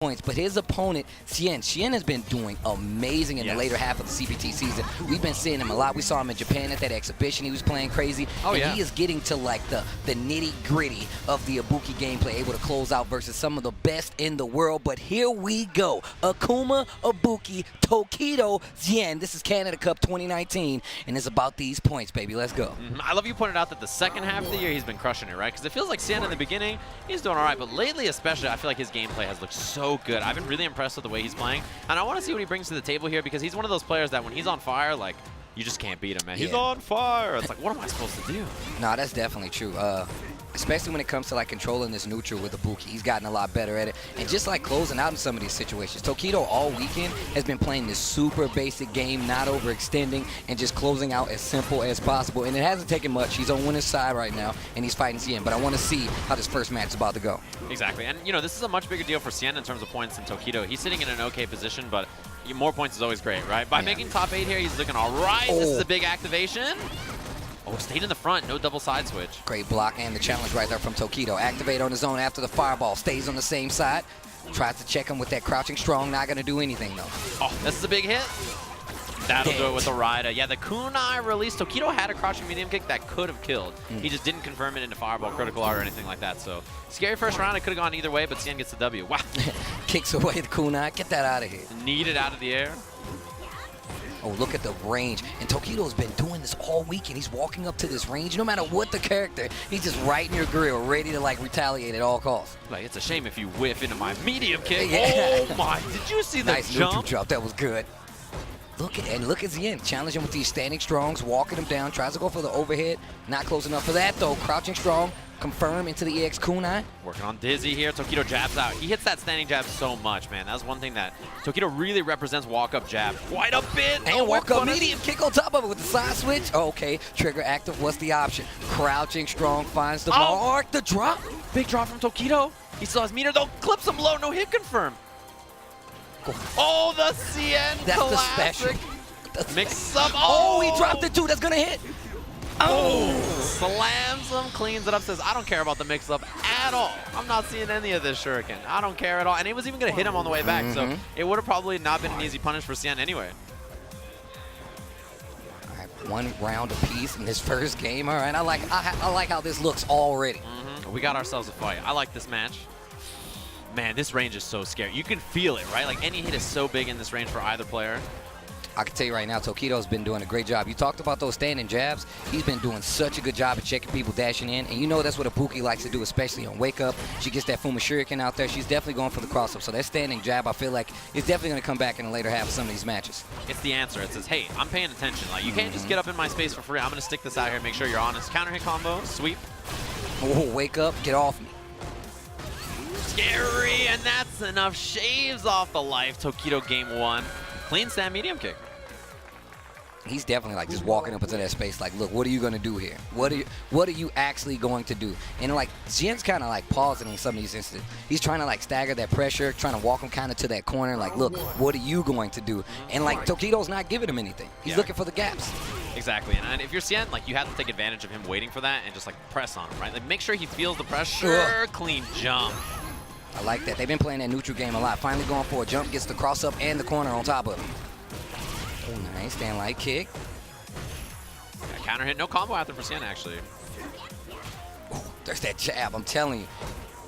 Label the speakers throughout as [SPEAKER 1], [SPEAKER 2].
[SPEAKER 1] points, but his opponent, Xian has been doing amazing in the later half of the CPT season. We've been seeing him a lot. We saw him in Japan at that exhibition. He was playing crazy. He is getting to like the nitty-gritty of the Ibuki gameplay, able to close out versus some of the best in the world. But here we go. Akuma, Ibuki, Tokido, Xian. This is Canada Cup 2019, and it's about these points, baby. Let's go.
[SPEAKER 2] I love you pointed out that the second half of the year he's been crushing it, right? Because it feels like Xian in the beginning, he's doing all right, but lately especially, I feel like his gameplay has looked so good. I've been really impressed with the way he's playing, and I want to see what he brings to the table here because he's one of those players that when he's on fire, like, you just can't beat him, man. He's on fire. It's like, what am I supposed to do?
[SPEAKER 1] No, that's definitely true. Especially when it comes to like controlling this neutral with Ibuki. He's gotten a lot better at it. And just like closing out in some of these situations. Tokido all weekend has been playing this super basic game, not overextending, and just closing out as simple as possible. And it hasn't taken much. He's on winner's side right now, and he's fighting Xian. But I want to see how this first match is about to go.
[SPEAKER 2] Exactly. And, you know, this is a much bigger deal for Xian in terms of points than Tokido. He's sitting in an okay position, but more points is always great, right? By making top 8 here, he's looking all right. This is a big activation. Oh, stayed in the front, no double side switch. Great
[SPEAKER 1] block and the challenge right there from Tokido. Activate on his own after the fireball. Stays on the same side. Tries to check him with that crouching strong. Not going to do anything, though.
[SPEAKER 2] Oh, this is a big hit. That'll do it with the ROHTO. Yeah, the kunai release. Tokido had a crouching medium kick that could have killed. He just didn't confirm it into fireball, critical art, or anything like that. So, scary first round. It could have gone either way, but Xian gets the W. Wow.
[SPEAKER 1] Kicks away the kunai. Get that out of here.
[SPEAKER 2] Need it out of the air.
[SPEAKER 1] Oh, look at the range. And Tokido's been doing this all weekend. He's walking up to this range. No matter what the character, he's just right in your grill, ready to, like, retaliate at all costs.
[SPEAKER 2] Like, it's a shame if you whiff into my medium kick. Yeah. Oh, my. Did you see the
[SPEAKER 1] nice
[SPEAKER 2] jump?
[SPEAKER 1] Nice drop. That was good. Look at Xian. Challenge him with these standing strongs, walking him down. Tries to go for the overhead. Not close enough for that, though. Crouching strong. Confirm into the EX kunai.
[SPEAKER 2] Working on Dizzy here. Tokido jabs out. He hits that standing jab so much, man. That's one thing that Tokido really represents walk-up jab. Quite a bit.
[SPEAKER 1] And walk-up medium kick on top of it with the side switch. Oh, okay, trigger active. What's the option? Crouching strong finds the mark. The drop.
[SPEAKER 2] Big drop from Tokido. He still has meter, though. Clips him low. No hit confirm. Oh, the Xian
[SPEAKER 1] That's
[SPEAKER 2] classic.
[SPEAKER 1] The special.
[SPEAKER 2] Mix up.
[SPEAKER 1] Oh, he dropped it, too. That's going to hit.
[SPEAKER 2] Oh! Slams him, cleans it up, says, I don't care about the mix-up at all. I'm not seeing any of this shuriken. I don't care at all. And he was even going to hit him on the way back, so it would have probably not been an easy punish for Xian anyway.
[SPEAKER 1] All right, one round apiece in this first game. All right, I like how this looks already.
[SPEAKER 2] We got ourselves a fight. I like this match. Man, this range is so scary. You can feel it, right? Like, any hit is so big in this range for either player.
[SPEAKER 1] I can tell you right now, Tokido's been doing a great job. You talked about those standing jabs. He's been doing such a good job at checking people dashing in. And you know that's what Ibuki likes to do, especially on Wake Up. She gets that Fuma Shuriken out there. She's definitely going for the cross-up. So that standing jab, I feel like, is definitely going to come back in the later half of some of these matches.
[SPEAKER 2] It's the answer. It says, hey, I'm paying attention. Like, you can't just get up in my space for free. I'm going to stick this out here and make sure you're honest. Counter hit combo, sweep.
[SPEAKER 1] Oh, Wake Up, get off me.
[SPEAKER 2] Scary, and that's enough. Shaves off the life. Tokido game 1. Clean stand medium kick.
[SPEAKER 1] He's definitely like just walking up into that space like, look, what are you going to do here? What are you actually going to do? And like Xian's kind of like pausing in some of these instances. He's trying to like stagger that pressure, trying to walk him kind of to that corner like, look, what are you going to do? And like Tokido's not giving him anything. He's looking for the gaps.
[SPEAKER 2] Exactly. And if you're Xian, like you have to take advantage of him waiting for that and just like press on him, right? Like make sure he feels the pressure. Clean jump.
[SPEAKER 1] I like that. They've been playing that neutral game a lot. Finally going for a jump, gets the cross up and the corner on top of him. Oh, nice. Stand light kick.
[SPEAKER 2] Yeah, counter hit. No combo after for Xian, actually.
[SPEAKER 1] Ooh, there's that jab. I'm telling you.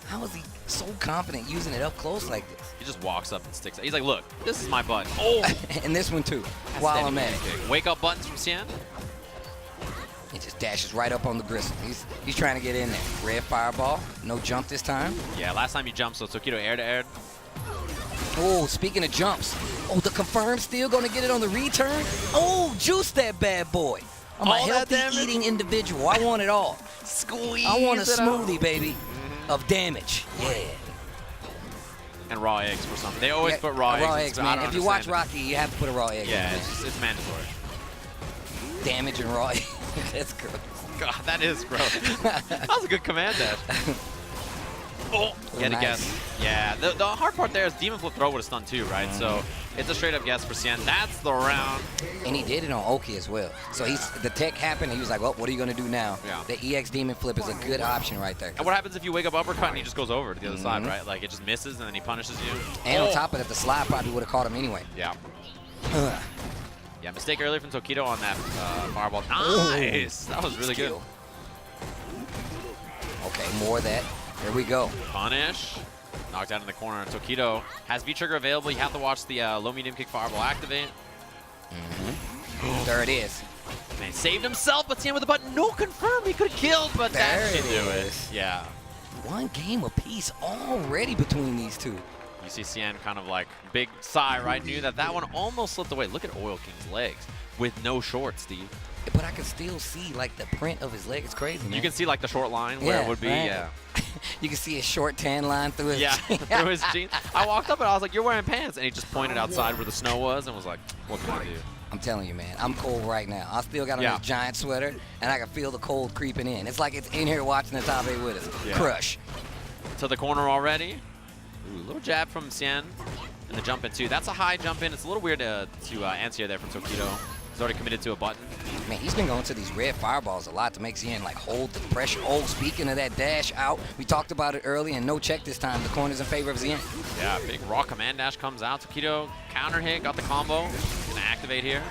[SPEAKER 1] How is he so confident using it up close like this?
[SPEAKER 2] He just walks up and sticks it. He's like, look, this is my button. Oh!
[SPEAKER 1] And this one, too. While I'm at it.
[SPEAKER 2] Wake up buttons from Xian.
[SPEAKER 1] He just dashes right up on the gristle. He's trying to get in there. Red fireball. No jump this time.
[SPEAKER 2] Yeah, last time he jumped, so Tokido air to air.
[SPEAKER 1] Oh, speaking of jumps. Oh, the confirm still going to get it on the return. Oh, juice that bad boy. I'm a healthy eating individual. I want it all.
[SPEAKER 2] Squeeze.
[SPEAKER 1] I want a smoothie, baby, of damage. Yeah.
[SPEAKER 2] And raw eggs for something. They always put raw eggs.
[SPEAKER 1] Raw eggs, man. If you watch
[SPEAKER 2] it.
[SPEAKER 1] Rocky, you have to put a raw egg.
[SPEAKER 2] Yeah, it's mandatory.
[SPEAKER 1] Damage and raw eggs. That's gross.
[SPEAKER 2] God, that is gross. That was a good command dash. Oh, get a guess. Yeah, the hard part there is Demon Flip Throw would have stunned too, right? So It's a straight up guess for Xian. That's the round.
[SPEAKER 1] And he did it on Oki as well. So the tech happened, and he was like, well, what are you going to do now?
[SPEAKER 2] Yeah.
[SPEAKER 1] The EX Demon Flip is a good option right there.
[SPEAKER 2] And what happens if you wake up uppercut and he just goes over to the other side, right? Like, it just misses, and then he punishes you.
[SPEAKER 1] And on top of that, the slide probably would have caught him anyway.
[SPEAKER 2] Yeah. Yeah, mistake earlier from Tokido on that fireball. Nice! That was really good.
[SPEAKER 1] Okay, more of that. Here we go.
[SPEAKER 2] Punish. Knocked out in the corner. Tokido has V-Trigger available. You have to watch the low-medium kick fireball activate.
[SPEAKER 1] There it is.
[SPEAKER 2] Man, saved himself, but Xian with the button. No confirm. He could have killed, but that should do it. Yeah.
[SPEAKER 1] One game apiece already between these two.
[SPEAKER 2] You see Xian kind of like big sigh, right? Knew that that one almost slipped away. Look at Oil King's legs with no shorts, Steve.
[SPEAKER 1] But I can still see like the print of his leg. It's crazy, man.
[SPEAKER 2] You can see like the short line where it would be.
[SPEAKER 1] Right.
[SPEAKER 2] Yeah.
[SPEAKER 1] You can see a short tan line through his jeans.
[SPEAKER 2] Through his jeans. I walked up and I was like, "You're wearing pants," and he just pointed outside where the snow was and was like, "What can I do?"
[SPEAKER 1] I'm telling you, man, I'm cold right now. I still got on this giant sweater, and I can feel the cold creeping in. It's like it's in here watching the top 8 with us. Yeah. Crush.
[SPEAKER 2] To the corner already. Ooh, little jab from Xian. And the jump in, too. That's a high jump in. It's a little weird to answer there from Tokido. He's already committed to a button.
[SPEAKER 1] Man, he's been going to these red fireballs a lot to make Xian like hold the pressure. Oh, speaking of that dash out, we talked about it early, and no check this time. The corner's in favor of Xian. Yeah,
[SPEAKER 2] big raw command dash comes out. Tokido counter hit, got the combo. Gonna activate here.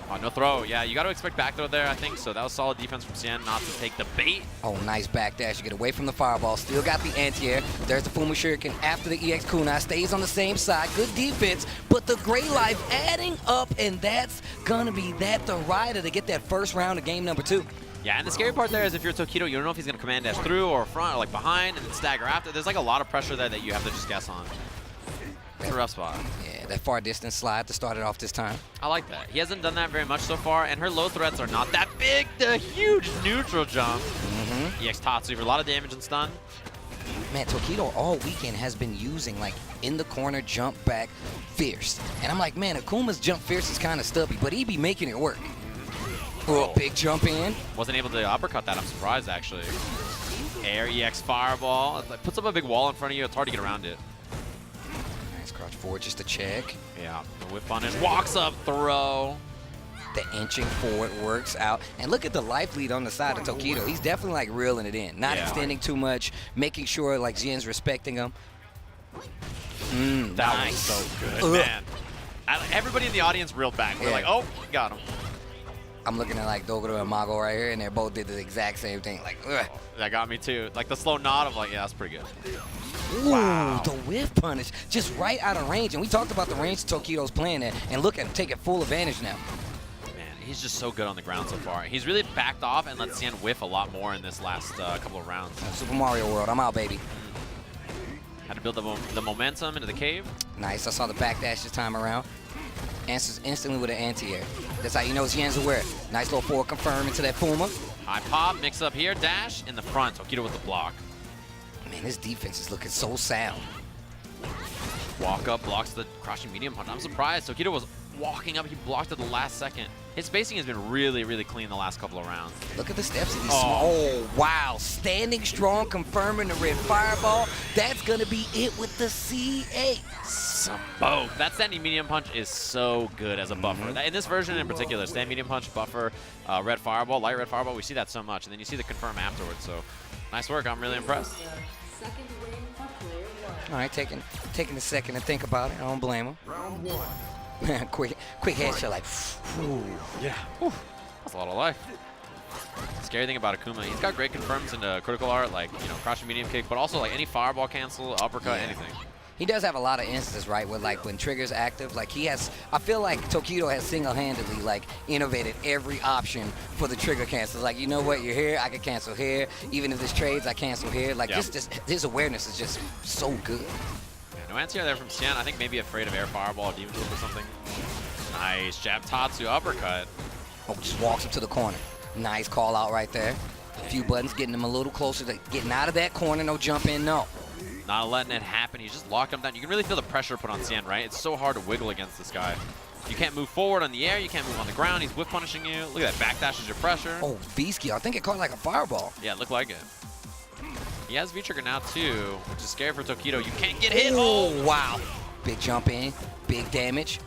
[SPEAKER 2] Oh, no throw. Yeah, you got to expect back throw there, I think. So that was solid defense from Xian not to take the bait.
[SPEAKER 1] Oh, nice back dash. You get away from the fireball. Still got the anti-air. There's the Fuma Shuriken after the EX Kunai. Stays on the same side. Good defense. But the Gray Life adding up, and that's going to be the rider to get that first round of game number 2.
[SPEAKER 2] Yeah, and the scary part there is if you're Tokido, you don't know if he's going to command dash through or front or like behind and then stagger after. There's like a lot of pressure there that you have to just guess on. It's a rough spot.
[SPEAKER 1] Yeah, that far distance slide to start it off this time.
[SPEAKER 2] I like that. He hasn't done that very much so far, and her low threats are not that big. The huge neutral jump. EX Tatsu for a lot of damage and stun.
[SPEAKER 1] Man, Tokido all weekend has been using like in the corner jump back fierce. And I'm like, man, Akuma's jump fierce is kind of stubby, but he be making it work. Oh, big jump in.
[SPEAKER 2] Wasn't able to uppercut that. I'm surprised, actually. Air EX Fireball. It puts up a big wall in front of you. It's hard to get around it.
[SPEAKER 1] Crouch forward just to check.
[SPEAKER 2] Yeah, the whip punish. Walks up, throw.
[SPEAKER 1] The inching forward works out. And look at the life lead on the side of Tokido. He's definitely like reeling it in. Not extending too much, making sure like Xian's respecting him.
[SPEAKER 2] That was so good, man. Everybody in the audience reeled back. We're like, oh, got him.
[SPEAKER 1] I'm looking at like Dogura and Mago right here, and they both did the exact same thing. Like,
[SPEAKER 2] that got me too. Like the slow nod of like, yeah, that's pretty good.
[SPEAKER 1] Ooh, wow. The whiff punish, just right out of range. And we talked about the range Tokido's playing at, and look at him taking full advantage now.
[SPEAKER 2] Man, he's just so good on the ground so far. He's really backed off and let Xian whiff a lot more in this last couple of rounds.
[SPEAKER 1] Super Mario World, I'm out, baby.
[SPEAKER 2] Had to build the momentum into the cave.
[SPEAKER 1] Nice, I saw the backdash this time around. Answers instantly with an anti-air. That's how you know Xian's aware. Nice little forward confirm into that Fuma.
[SPEAKER 2] High pop, mix up here, dash in the front. Tokido with the block.
[SPEAKER 1] Man, his defense is looking so sound.
[SPEAKER 2] Walk up, blocks the crushing medium punch. I'm surprised. Tokido was walking up. He blocked at the last second. His spacing has been really, really clean the last couple of rounds.
[SPEAKER 1] Look at the steps of these oh, wow. Standing strong, confirming the red fireball. That's going to be it with the C8.
[SPEAKER 2] Smoke. That standing medium punch is so good as a buffer. In this version in particular, stand medium punch, buffer, red fireball, light red fireball, we see that so much. And then you see the confirm afterwards. So nice work. I'm really impressed.
[SPEAKER 1] All right, taking a second to think about it. I don't blame him.
[SPEAKER 3] Round 1.
[SPEAKER 1] quick headshot, like, whew.
[SPEAKER 2] Yeah. Whew. That's a lot of life. Scary thing about Akuma, he's got great confirms into critical art, like, you know, crouching medium kick, but also like any fireball cancel, uppercut, anything.
[SPEAKER 1] He does have a lot of instances, right, where like when trigger's active, like he has, I feel like Tokido has single-handedly like innovated every option for the trigger cancels. Like, you know what, you're here, I can cancel here. Even if this trades, I cancel here. Like just his awareness is just so good.
[SPEAKER 2] No answer there from Xian. I think maybe afraid of air fireball or demon flip or something. Nice jab Tatsu uppercut.
[SPEAKER 1] Oh, just walks up to the corner. Nice call out right there. A few buttons getting him a little closer to getting out of that corner. No jump in, no.
[SPEAKER 2] Not letting it happen. He's just locked him down. You can really feel the pressure put on Xian, right? It's so hard to wiggle against this guy. You can't move forward on the air. You can't move on the ground. He's whip punishing you. Look at that backdash is your pressure.
[SPEAKER 1] Oh, V-skill. I think it caught like a fireball.
[SPEAKER 2] Yeah, it looked like it. He has V-trigger now too, which is scary for Tokido. You can't get hit.
[SPEAKER 1] Oh, wow. Big jump in, big damage.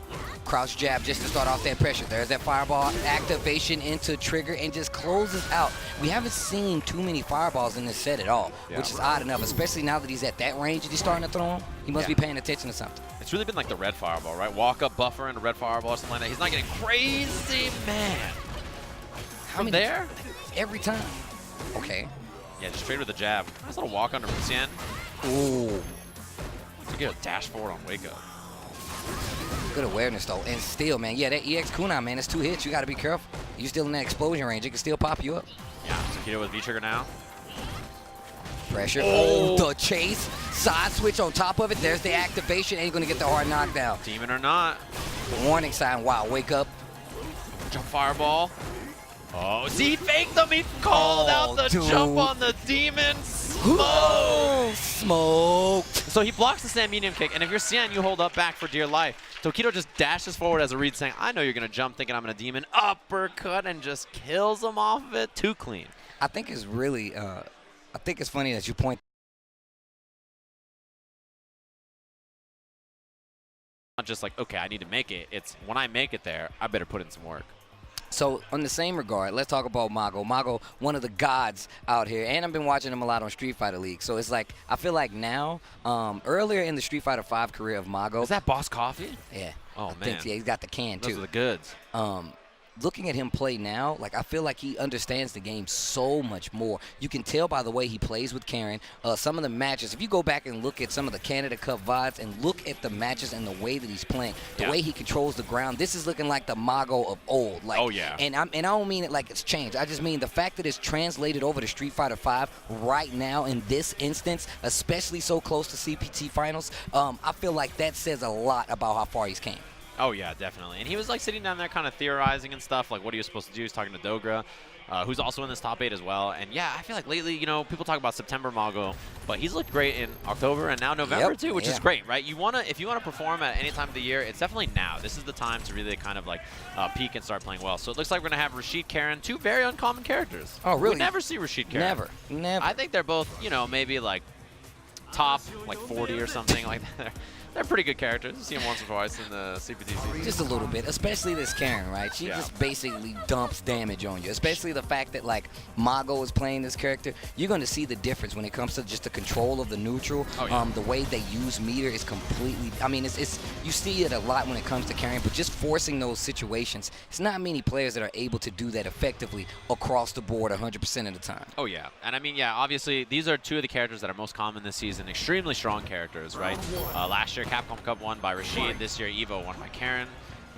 [SPEAKER 1] Crouch jab just to start off that pressure. There's that fireball activation into trigger and just closes out. We haven't seen too many fireballs in this set at all, which is odd enough, especially now that he's at that range and he's starting to throw them. He must be paying attention to something.
[SPEAKER 2] It's really been like the red fireball, right? Walk up, buffer, and a red fireball or something like that. He's not getting crazy, man. From there?
[SPEAKER 1] Every time. Okay.
[SPEAKER 2] Yeah, just straight with the jab. Nice little walk under from Xian.
[SPEAKER 1] Ooh.
[SPEAKER 2] To get a dash forward on wake up.
[SPEAKER 1] Good awareness, though. And still, man, yeah, that EX kunai, man, it's 2 hits. You got to be careful. You're still in that explosion range. It can still pop you up.
[SPEAKER 2] Yeah, Tokido with V-trigger now.
[SPEAKER 1] Pressure. Oh, the chase. Side switch on top of it. There's the activation. Ain't going to get the hard knockdown.
[SPEAKER 2] Demon or not.
[SPEAKER 1] Warning sign. Wow, wake up.
[SPEAKER 2] Jump fireball. Oh, he faked them. He called out the jump on the demon. Smoke.
[SPEAKER 1] Smoked.
[SPEAKER 2] So he blocks the stand medium kick, and if you're Xian, you hold up back for dear life. Tokido just dashes forward as a read saying, I know you're going to jump thinking I'm going to demon. Uppercut and just kills him off of it. Too clean.
[SPEAKER 1] I think it's really, I think it's funny that you point.
[SPEAKER 2] Not just like, okay, I need to make it. It's when I make it there, I better put in some work.
[SPEAKER 1] So, on the same regard, let's talk about Mago. Mago, one of the gods out here, and I've been watching him a lot on Street Fighter League. So, it's like, I feel like now, earlier in the Street Fighter V career of Mago.
[SPEAKER 2] Is that Boss Coffee?
[SPEAKER 1] Yeah.
[SPEAKER 2] Oh,
[SPEAKER 1] man. Yeah, he's got the can, too.
[SPEAKER 2] Those are the goods.
[SPEAKER 1] Looking at him play now, like I feel like he understands the game so much more. You can tell by the way he plays with Karin. Some of the matches, if you go back and look at some of the Canada Cup VODs and look at the matches and the way that he's playing, the way he controls the ground, this is looking like the Mago of old. Like,
[SPEAKER 2] oh, yeah.
[SPEAKER 1] And I don't mean it like it's changed. I just mean the fact that it's translated over to Street Fighter V right now in this instance, especially so close to CPT finals, I feel like that says a lot about how far he's came.
[SPEAKER 2] Oh, yeah, definitely. And he was, like, sitting down there kind of theorizing and stuff, like what he was supposed to do. He's talking to Dogura, who's also in this top 8 as well. And, yeah, I feel like lately, you know, people talk about September Mago, but he's looked great in October and now November, too, which is great, right? If you want to perform at any time of the year, it's definitely now. This is the time to really kind of, like, peak and start playing well. So it looks like we're going to have Rashid, Karin, 2 very uncommon characters.
[SPEAKER 1] Oh, really?
[SPEAKER 2] We never see Rashid, Karin.
[SPEAKER 1] Never.
[SPEAKER 2] I think they're both, you know, maybe, like, top, like, 40 or something like that. They're pretty good characters. You see them once or twice in the CPT season.
[SPEAKER 1] Just a little bit, especially this Karin, right? She just basically dumps damage on you, especially the fact that, like, Mago is playing this character. You're going to see the difference when it comes to just the control of the neutral. The way they use meter is completely, I mean, it's you see it a lot when it comes to Karin, but just forcing those situations, it's not many players that are able to do that effectively across the board 100% of the time.
[SPEAKER 2] Oh, yeah. And, I mean, yeah, obviously, these are 2 of the characters that are most common this season. Extremely strong characters, right? Last year, Capcom Cup won by Rashid. This year, Evo won by Karin.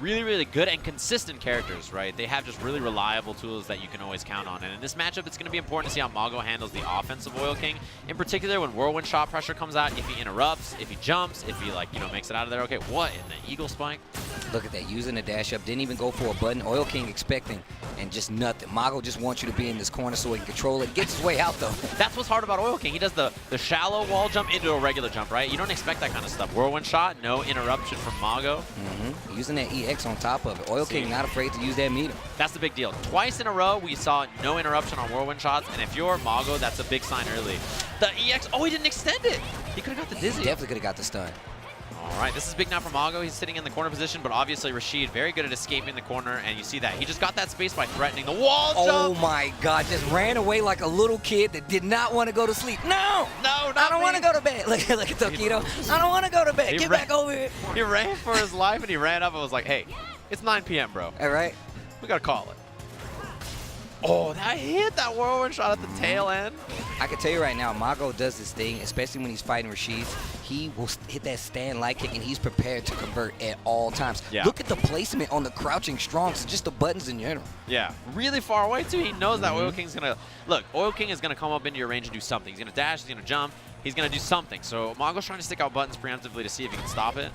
[SPEAKER 2] Really, really good and consistent characters, right? They have just really reliable tools that you can always count on. And in this matchup, it's going to be important to see how Mago handles the offense of Oil King. In particular, when whirlwind shot pressure comes out, if he interrupts, if he jumps, if he, like, you know, makes it out of there. Okay, what in the Eagle Spike?
[SPEAKER 1] Look at that, using the dash up, didn't even go for a button. Oil King expecting, and just nothing. Mago just wants you to be in this corner so he can control it. Gets his way out, though.
[SPEAKER 2] That's what's hard about Oil King. He does the shallow wall jump into a regular jump, right? You don't expect that kind of stuff. Whirlwind shot, no interruption from Mago.
[SPEAKER 1] Using that EX on top of it. Oil King not afraid to use that meter.
[SPEAKER 2] That's the big deal. Twice in a row, we saw no interruption on whirlwind shots, and if you're Mago, that's a big sign early. The EX, oh, he didn't extend it. He could have got the dizzy.
[SPEAKER 1] He definitely could have got the stun.
[SPEAKER 2] All right, this is big now for Mago. He's sitting in the corner position, but obviously Rashid very good at escaping the corner, and you see that. He just got that space by threatening the wall jump.
[SPEAKER 1] Oh my God, just ran away like a little kid that did not want to go to sleep. No!
[SPEAKER 2] No,
[SPEAKER 1] I don't want to go to bed. Look at Tokido. I don't want to go to bed. Get back over here.
[SPEAKER 2] He ran for his life, and he ran up and was like, hey, it's 9 p.m., bro.
[SPEAKER 1] All right.
[SPEAKER 2] We got to call it. Oh, that hit that whirlwind shot at the tail end.
[SPEAKER 1] I can tell you right now, Mago does this thing, especially when he's fighting Rashid. He will hit that stand light kick, and he's prepared to convert at all times.
[SPEAKER 2] Yeah.
[SPEAKER 1] Look at the placement on the crouching strongs, just the buttons in general.
[SPEAKER 2] Yeah, really far away, too. He knows that Oil King's going to... Look, Oil King is going to come up into your range and do something. He's going to dash, he's going to jump, he's going to do something. So Mago's trying to stick out buttons preemptively to see if he can stop it.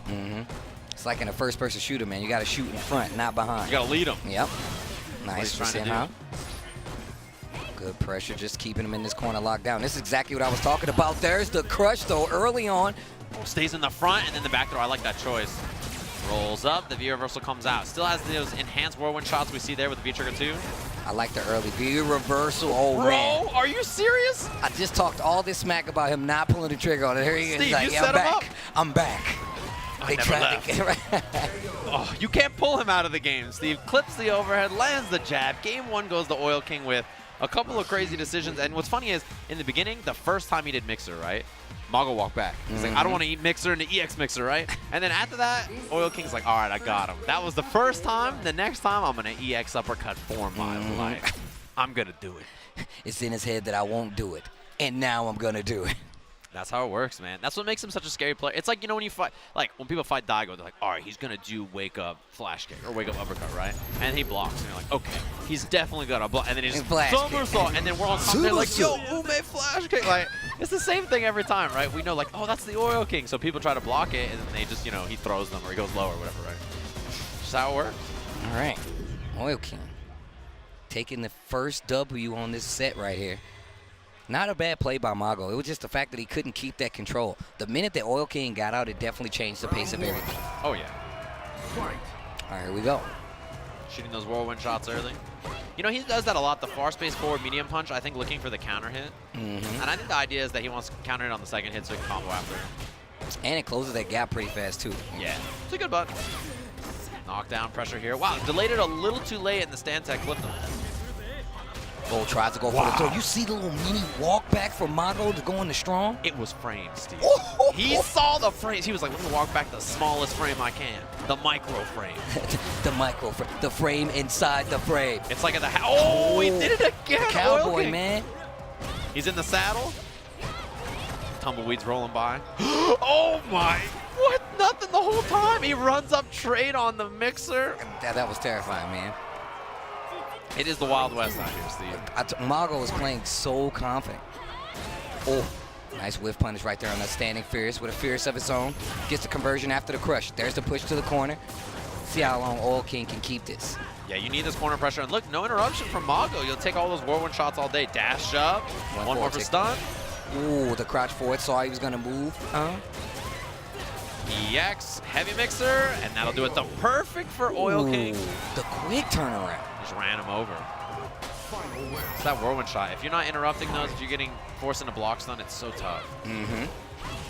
[SPEAKER 1] It's like in a first-person shooter, man. You got to shoot in front, not behind.
[SPEAKER 2] You got to lead him.
[SPEAKER 1] Yep. Nice for Xian. Good pressure, just keeping him in this corner locked down. This is exactly what I was talking about. There's the crush, though, early on.
[SPEAKER 2] Stays in the front and then the back throw. I like that choice. Rolls up, the V reversal comes out. Still has those enhanced whirlwind shots we see there with the V-trigger too.
[SPEAKER 1] I like the early V reversal. Oh, man.
[SPEAKER 2] Bro, are you serious?
[SPEAKER 1] I just talked all this smack about him not pulling the trigger on it. Here he is.
[SPEAKER 2] Steve,
[SPEAKER 1] He's like,
[SPEAKER 2] you
[SPEAKER 1] yeah,
[SPEAKER 2] set him up.
[SPEAKER 1] I'm back. They tried to get right.
[SPEAKER 2] Oh, you can't pull him out of the game. Steve clips the overhead, lands the jab. Game 1 goes to Oil King with a couple of crazy decisions. And what's funny is, in the beginning, the first time he did Mixer, right? Mago walked back. He's like, I don't want to eat Mixer into EX Mixer, right? And then after that, Oil King's like, all right, I got him. That was the first time. The next time, I'm going to EX uppercut for my life. I'm going to do it.
[SPEAKER 1] It's in his head that I won't do it. And now I'm going to do it.
[SPEAKER 2] That's how it works, man. That's what makes him such a scary player. It's like, you know, when you fight, like, when people fight Daigo, they're like, all right, he's going to do wake up flash kick or wake up uppercut, right? And he blocks, and you're like, okay, he's definitely going to block. And then he just somersault, and then we're on top there like, yo, Ume flash kick. Like, it's the same thing every time, right? We know, like, oh, that's the Oil King. So people try to block it, and then they just, you know, he throws them or he goes low or whatever, right? Just how it works.
[SPEAKER 1] All right. Oil King taking the first W on this set right here. Not a bad play by Mago. It was just the fact that he couldn't keep that control. The minute that Oil King got out, it definitely changed the pace of everything.
[SPEAKER 2] Oh, yeah.
[SPEAKER 1] All right, here we go.
[SPEAKER 2] Shooting those whirlwind shots early. You know, he does that a lot. The far space forward medium punch, I think looking for the counter hit. And I think the idea is that he wants to counter hit on the second hit so he can combo after.
[SPEAKER 1] And it closes that gap pretty fast, too.
[SPEAKER 2] Yeah. It's a good button. Knockdown pressure here. Wow, delayed it a little too late, and the stand tech flipped him.
[SPEAKER 1] Bull tries to go for the throw. You see the little mini walk back from Mago to go into strong?
[SPEAKER 2] It was framed, Steve. He saw the frames. He was like, let me walk back the smallest frame I can. The micro frame.
[SPEAKER 1] The micro frame. The frame inside the frame.
[SPEAKER 2] It's like at the oh, he did it again.
[SPEAKER 1] The cowboy, man.
[SPEAKER 2] He's in the saddle. Tumbleweeds rolling by. Oh my. What? Nothing the whole time. He runs up trade on the mixer.
[SPEAKER 1] That was terrifying, man.
[SPEAKER 2] It is the Wild West out here, Steve.
[SPEAKER 1] Mago is playing so confident. Oh, nice whiff punish right there on that standing Fierce with a Fierce of its own. Gets the conversion after the crush. There's the push to the corner. See how long Oil King can keep this.
[SPEAKER 2] Yeah, you need this corner pressure. And look, no interruption from Mago. You'll take all those whirlwind shots all day. Dash up. One more for stun.
[SPEAKER 1] Ooh, the crouch forward. Saw he was going to move.
[SPEAKER 2] EX, heavy mixer, and that'll do it. The perfect for Oil King.
[SPEAKER 1] The quick turnaround.
[SPEAKER 2] Just ran him over. It's that whirlwind shot. If you're not interrupting those, if you're getting forced into block stun, it's so tough.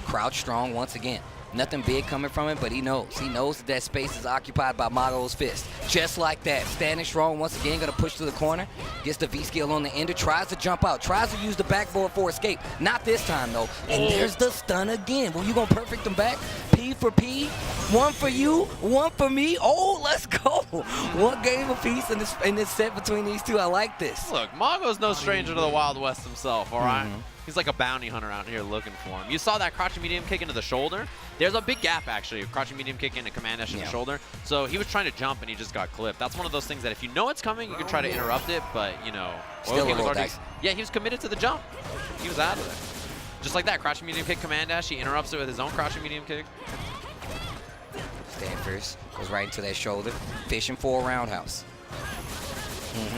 [SPEAKER 1] Crouch strong once again. Nothing big coming from it, but he knows. He knows that space is occupied by Mago's fist. Just like that. Standing strong once again, going to push to the corner. Gets the V-skill on the ender. Tries to jump out. Tries to use the backboard for escape. Not this time, though. And there's the stun again. Well, you going to perfect them back? P for P. One for you. One for me. Oh, let's go. One game apiece in this set between these two. I like this.
[SPEAKER 2] Look, Mago's no stranger to the Wild West himself, all right? He's like a bounty hunter out here looking for him. You saw that crouching medium kick into the shoulder. There's a big gap, actually, crouching medium kick into command dash in the shoulder. So he was trying to jump, and he just got clipped. That's one of those things that if you know it's coming, you can try to interrupt it, but, you know.
[SPEAKER 1] Still a little dicey.
[SPEAKER 2] Yeah, he was committed to the jump. He was out of there. Just like that, crouching medium kick, command dash. He interrupts it with his own crouching medium kick.
[SPEAKER 1] Stand first. Goes right into that shoulder. Fishing for a roundhouse.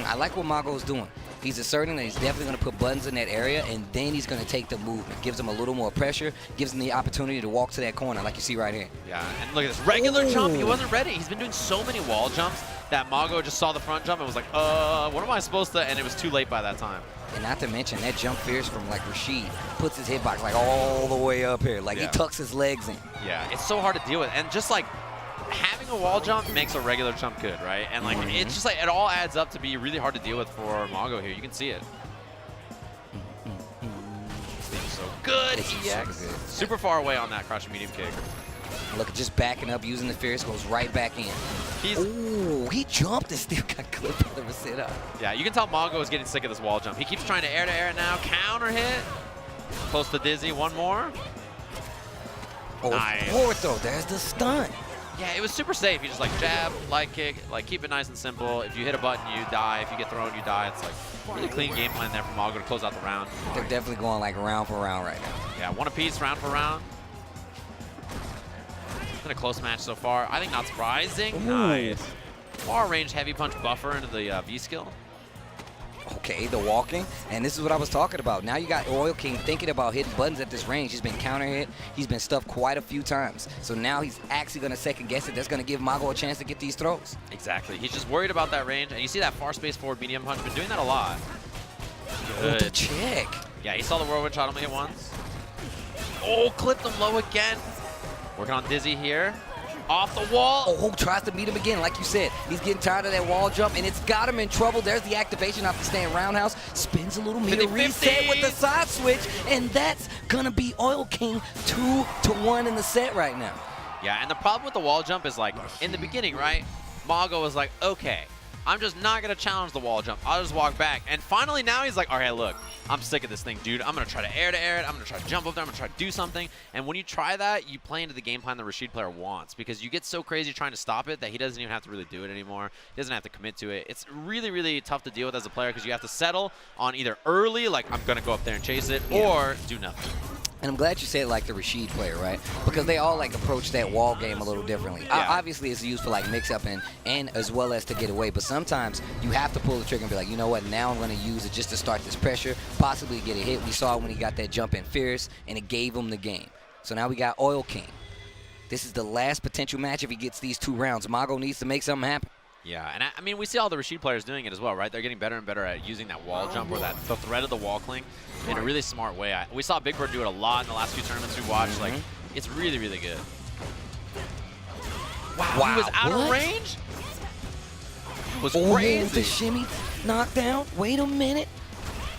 [SPEAKER 1] I like what Mago's doing. He's asserting that he's definitely going to put buttons in that area, and then he's going to take the movement. Gives him a little more pressure, gives him the opportunity to walk to that corner like you see right here.
[SPEAKER 2] Yeah, and look at this regular jump. He wasn't ready. He's been doing so many wall jumps that Mago just saw the front jump and was like, what am I supposed to? And it was too late by that time.
[SPEAKER 1] And not to mention, that jump fierce from like Rashid puts his hitbox like all the way up here. Like he tucks his legs in.
[SPEAKER 2] Yeah, it's so hard to deal with. And just like, having a wall jump makes a regular jump good, right? And like it's just like it all adds up to be really hard to deal with for Mago here. You can see it. It's so good. EX. Super far away on that crouching medium kick.
[SPEAKER 1] Look, just backing up, using the fierce, goes right back in. Ooh, he jumped and still got clipped out of a sit-up.
[SPEAKER 2] Yeah, you can tell Mago is getting sick of this wall jump. He keeps trying to air it now. Counter hit. Close to dizzy. One more.
[SPEAKER 1] Nice. Forward throw. There's the stun.
[SPEAKER 2] Yeah, it was super safe. You just like jab, light kick, like keep it nice and simple. If you hit a button, you die. If you get thrown, you die. It's like really clean game plan there from Mago to close out the round.
[SPEAKER 1] They're definitely going like round for round right now.
[SPEAKER 2] Yeah, one apiece, round for round. It's been a close match so far. I think not surprising. Nice. Far range heavy punch buffer into the V skill.
[SPEAKER 1] Okay, the walking, and this is what I was talking about. Now you got Oil King thinking about hitting buttons at this range. He's been counter hit. He's been stuffed quite a few times. So now he's actually going to second guess it. That's going to give Mago a chance to get these throws.
[SPEAKER 2] Exactly. He's just worried about that range, and you see that far space forward medium punch. Been doing that a lot.
[SPEAKER 1] Good. The check.
[SPEAKER 2] Yeah, he saw the whirlwind shot only hit once. Oh, clipped him low again. Working on dizzy here. Off the wall.
[SPEAKER 1] Oh, tries to meet him again, like you said. He's getting tired of that wall jump, and it's got him in trouble. There's the activation off the stand roundhouse. Spins a little meter reset with the side switch, and that's gonna be Oil King 2-1 in the set right now.
[SPEAKER 2] Yeah, and the problem with the wall jump is, like, in the beginning, right? Mago was like, okay, I'm just not going to challenge the wall jump. I'll just walk back. And finally now he's like, all right, look, I'm sick of this thing, dude. I'm going to try to air it. I'm going to try to jump up there. I'm going to try to do something. And when you try that, you play into the game plan the Rashid player wants, because you get so crazy trying to stop it that he doesn't even have to really do it anymore. He doesn't have to commit to it. It's really, really tough to deal with as a player because you have to settle on either early, like I'm going to go up there and chase it, or do nothing.
[SPEAKER 1] And I'm glad you said like the Rashid player, right? Because they all like approach that wall game a little differently.
[SPEAKER 2] Yeah.
[SPEAKER 1] Obviously, it's used for like mix-up and as well as to get away. But sometimes you have to pull the trigger and be like, you know what? Now I'm going to use it just to start this pressure, possibly get a hit. We saw when he got that jump in Fierce, and it gave him the game. So now we got Oil King. This is the last potential match if he gets these 2 rounds. Mago needs to make something happen.
[SPEAKER 2] Yeah, and I mean, we see all the Rashid players doing it as well, right? They're getting better and better at using that wall jump or the threat of the wall cling in a really smart way. We saw Big Bird do it a lot in the last few tournaments we watched. Like, it's really, really good. Wow, he was out of range? It was crazy.
[SPEAKER 1] The shimmy knockdown. Wait a minute.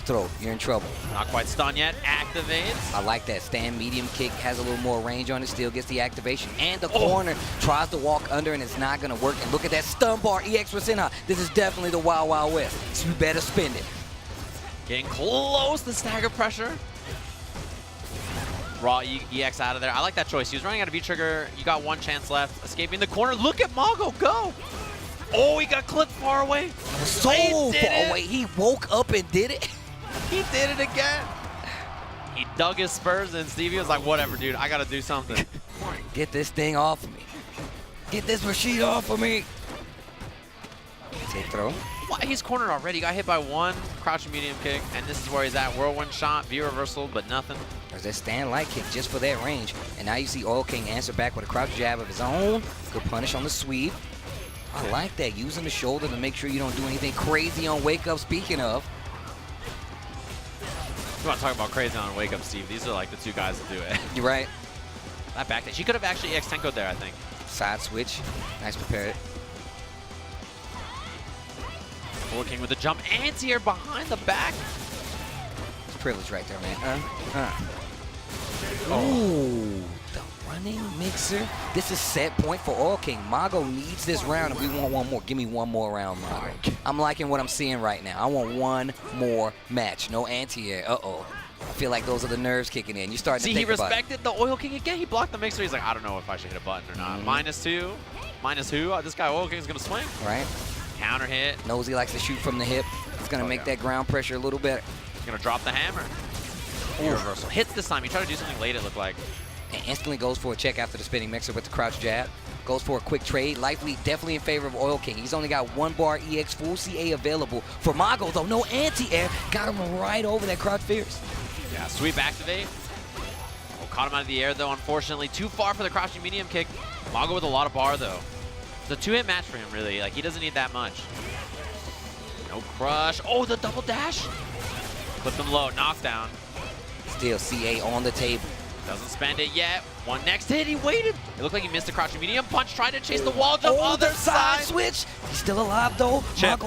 [SPEAKER 1] Throw, you're in trouble.
[SPEAKER 2] Not quite stunned yet. Activates.
[SPEAKER 1] I like that. Stand medium kick, has a little more range on it, still gets the activation. And the corner tries to walk under, and it's not going to work. And look at that stun bar, EX for Senha. This is definitely the Wild Wild West, so you better spend it.
[SPEAKER 2] Getting close to stagger pressure. Raw EX out of there. I like that choice. He was running out of V-trigger. You got 1 chance left. Escaping the corner. Look at Mago go. Oh, he got clipped far away.
[SPEAKER 1] So far away. He woke up and did it.
[SPEAKER 2] He did it again. He dug his spurs in. Stevie was like, whatever, dude. I got to do something.
[SPEAKER 1] Get this thing off of me. Get this Rashid off of me. Take throw.
[SPEAKER 2] What? He's cornered already. Got hit by 1 crouching medium kick, and this is where he's at. Whirlwind shot, V reversal, but nothing.
[SPEAKER 1] There's that stand light kick just for that range. And now you see Oil King answer back with a crouch jab of his own. Good punish on the sweep. I like that. Using the shoulder to make sure you don't do anything crazy on wake up, speaking of.
[SPEAKER 2] You want to talk about crazy on Wake Up, Steve? These are like the 2 guys that do it.
[SPEAKER 1] You're right.
[SPEAKER 2] That back dash. She could have actually EX Tenko'd there, I think.
[SPEAKER 1] Side switch. Nice prepared.
[SPEAKER 2] Oil King with the jump anti-air behind the back.
[SPEAKER 1] It's privilege right there, man. Ooh, the running mixer. This is set point for Oil King. Mago needs this round, and we want 1 more. Give me 1 more round, Mago. I'm liking what I'm seeing right now. I want 1 more match. No anti-air. Uh-oh. I feel like those are the nerves kicking in. You're starting to think about it.
[SPEAKER 2] See, he respected the Oil King again. He blocked the mixer. He's like, I don't know if I should hit a button or not. -2. Minus who? This guy Oil King's going to swing.
[SPEAKER 1] Right.
[SPEAKER 2] Counter hit.
[SPEAKER 1] Knows he likes to shoot from the hip. It's going to make that ground pressure a little better.
[SPEAKER 2] He's going to drop the hammer. Reversal. Hits this time. He tried to do something late, it looked like.
[SPEAKER 1] And instantly goes for a check after the spinning mixer with the crouch jab. Goes for a quick trade. Life lead definitely in favor of Oil King. He's only got 1 bar EX, full CA available. For Mago, though, no anti-air. Got him right over that crouch Fierce.
[SPEAKER 2] Yeah, sweep activate. Oh, caught him out of the air, though, unfortunately. Too far for the crouching medium kick. Mago with a lot of bar, though. It's a 2-hit match for him, really. Like, he doesn't need that much. No crush. Oh, the double dash. Clipped him low. Knockdown.
[SPEAKER 1] Still CA on the table.
[SPEAKER 2] Doesn't spend it yet. 1 next hit. He waited. It looked like he missed the crouching medium punch. Tried to chase the wall jump. Other side
[SPEAKER 1] switch. He's still alive, though.
[SPEAKER 2] Chip.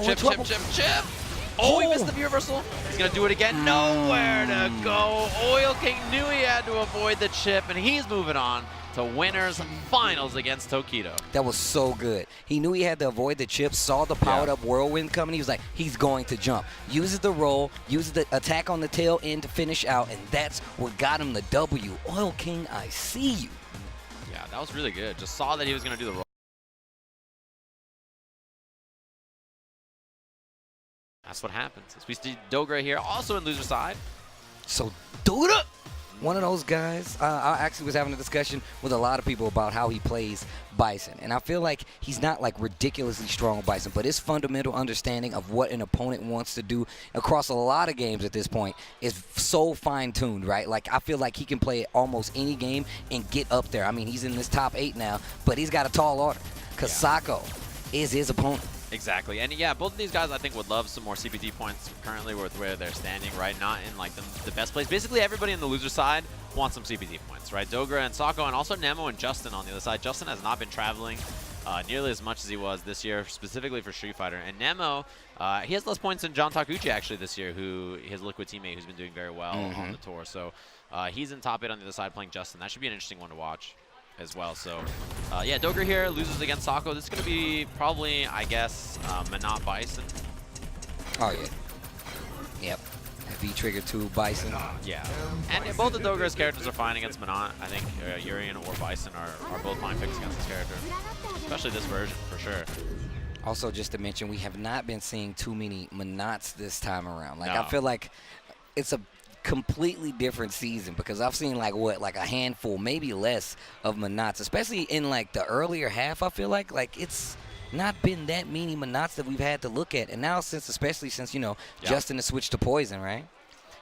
[SPEAKER 2] Oh, he missed the V reversal. He's going to do it again. Nowhere to go. Oil King knew he had to avoid the chip, and he's moving on to winners finals against Tokido.
[SPEAKER 1] That was so good. He knew he had to avoid the chip, saw the powered up whirlwind coming. He was like, he's going to jump. Uses the roll, uses the attack on the tail end to finish out, and that's what got him the W. Oil King, I see you.
[SPEAKER 2] Yeah, that was really good. Just saw that he was going to do the roll. That's what happens. As we see Dogura here, also in loser side.
[SPEAKER 1] So, Dogura, one of those guys. I actually was having a discussion with a lot of people about how he plays Bison. And I feel like he's not like ridiculously strong with Bison, but his fundamental understanding of what an opponent wants to do across a lot of games at this point is so fine-tuned, right? Like, I feel like he can play almost any game and get up there. I mean, he's in this top 8 now, but he's got a tall order because Sako is his opponent.
[SPEAKER 2] Exactly. And yeah, both of these guys I think would love some more CPT points currently with where they're standing, right? Not in like the best place. Basically everybody on the loser side wants some CPT points, right? Dogura and Sako, and also Nemo and Justin on the other side. Justin has not been traveling nearly as much as he was this year, specifically for Street Fighter. And Nemo, he has less points than John Takuchi actually this year, who his Liquid teammate who's been doing very well on the tour. So he's in top 8 on the other side playing Justin. That should be an interesting one to watch as well. So yeah, Dogura here loses against Sako. This is going to be probably, I guess, Menat Bison.
[SPEAKER 1] Oh, yeah. Yep. V-trigger to Bison.
[SPEAKER 2] Yeah. And both of Dogura's characters are fine against Menat. I think Urien or Bison are both fine picks against this character. Especially this version, for sure.
[SPEAKER 1] Also, just to mention, we have not been seeing too many Menats this time around. Like,
[SPEAKER 2] No.
[SPEAKER 1] I feel like it's a completely different season because I've seen like a handful, maybe less, of Menats, especially in like the earlier half. I feel like it's not been that many Menats that we've had to look at, and now especially since you know Justin has switched to Poison, right?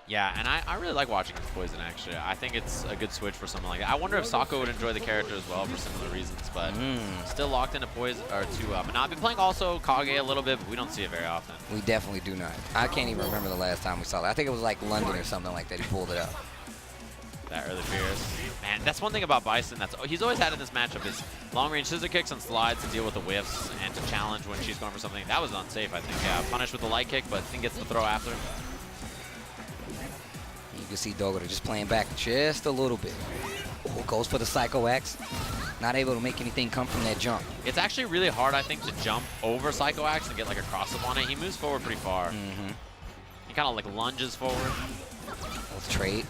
[SPEAKER 2] Yeah, and I really like watching Poison, actually. I think it's a good switch for someone like that. I wonder if Sako would enjoy the character as well for similar reasons, but still locked into Poison, or to Menat. Been playing also Kage a little bit, but we don't see it very often.
[SPEAKER 1] We definitely do not. I can't even remember the last time we saw that. I think it was like London or something like that. He pulled it out.
[SPEAKER 2] That early fierce. Man, that's one thing about Bison he's always had in this matchup is long-range scissor kicks and slides to deal with the whiffs and to challenge when she's going for something. That was unsafe, I think. Yeah, punished with the light kick, but then gets the throw after.
[SPEAKER 1] You can see Dogura just playing back just a little bit. Oh, goes for the Psycho Axe. Not able to make anything come from that jump.
[SPEAKER 2] It's actually really hard, I think, to jump over Psycho Axe and get like a cross-up on it. He moves forward pretty far. He kind of like lunges forward.
[SPEAKER 1] Let's trade.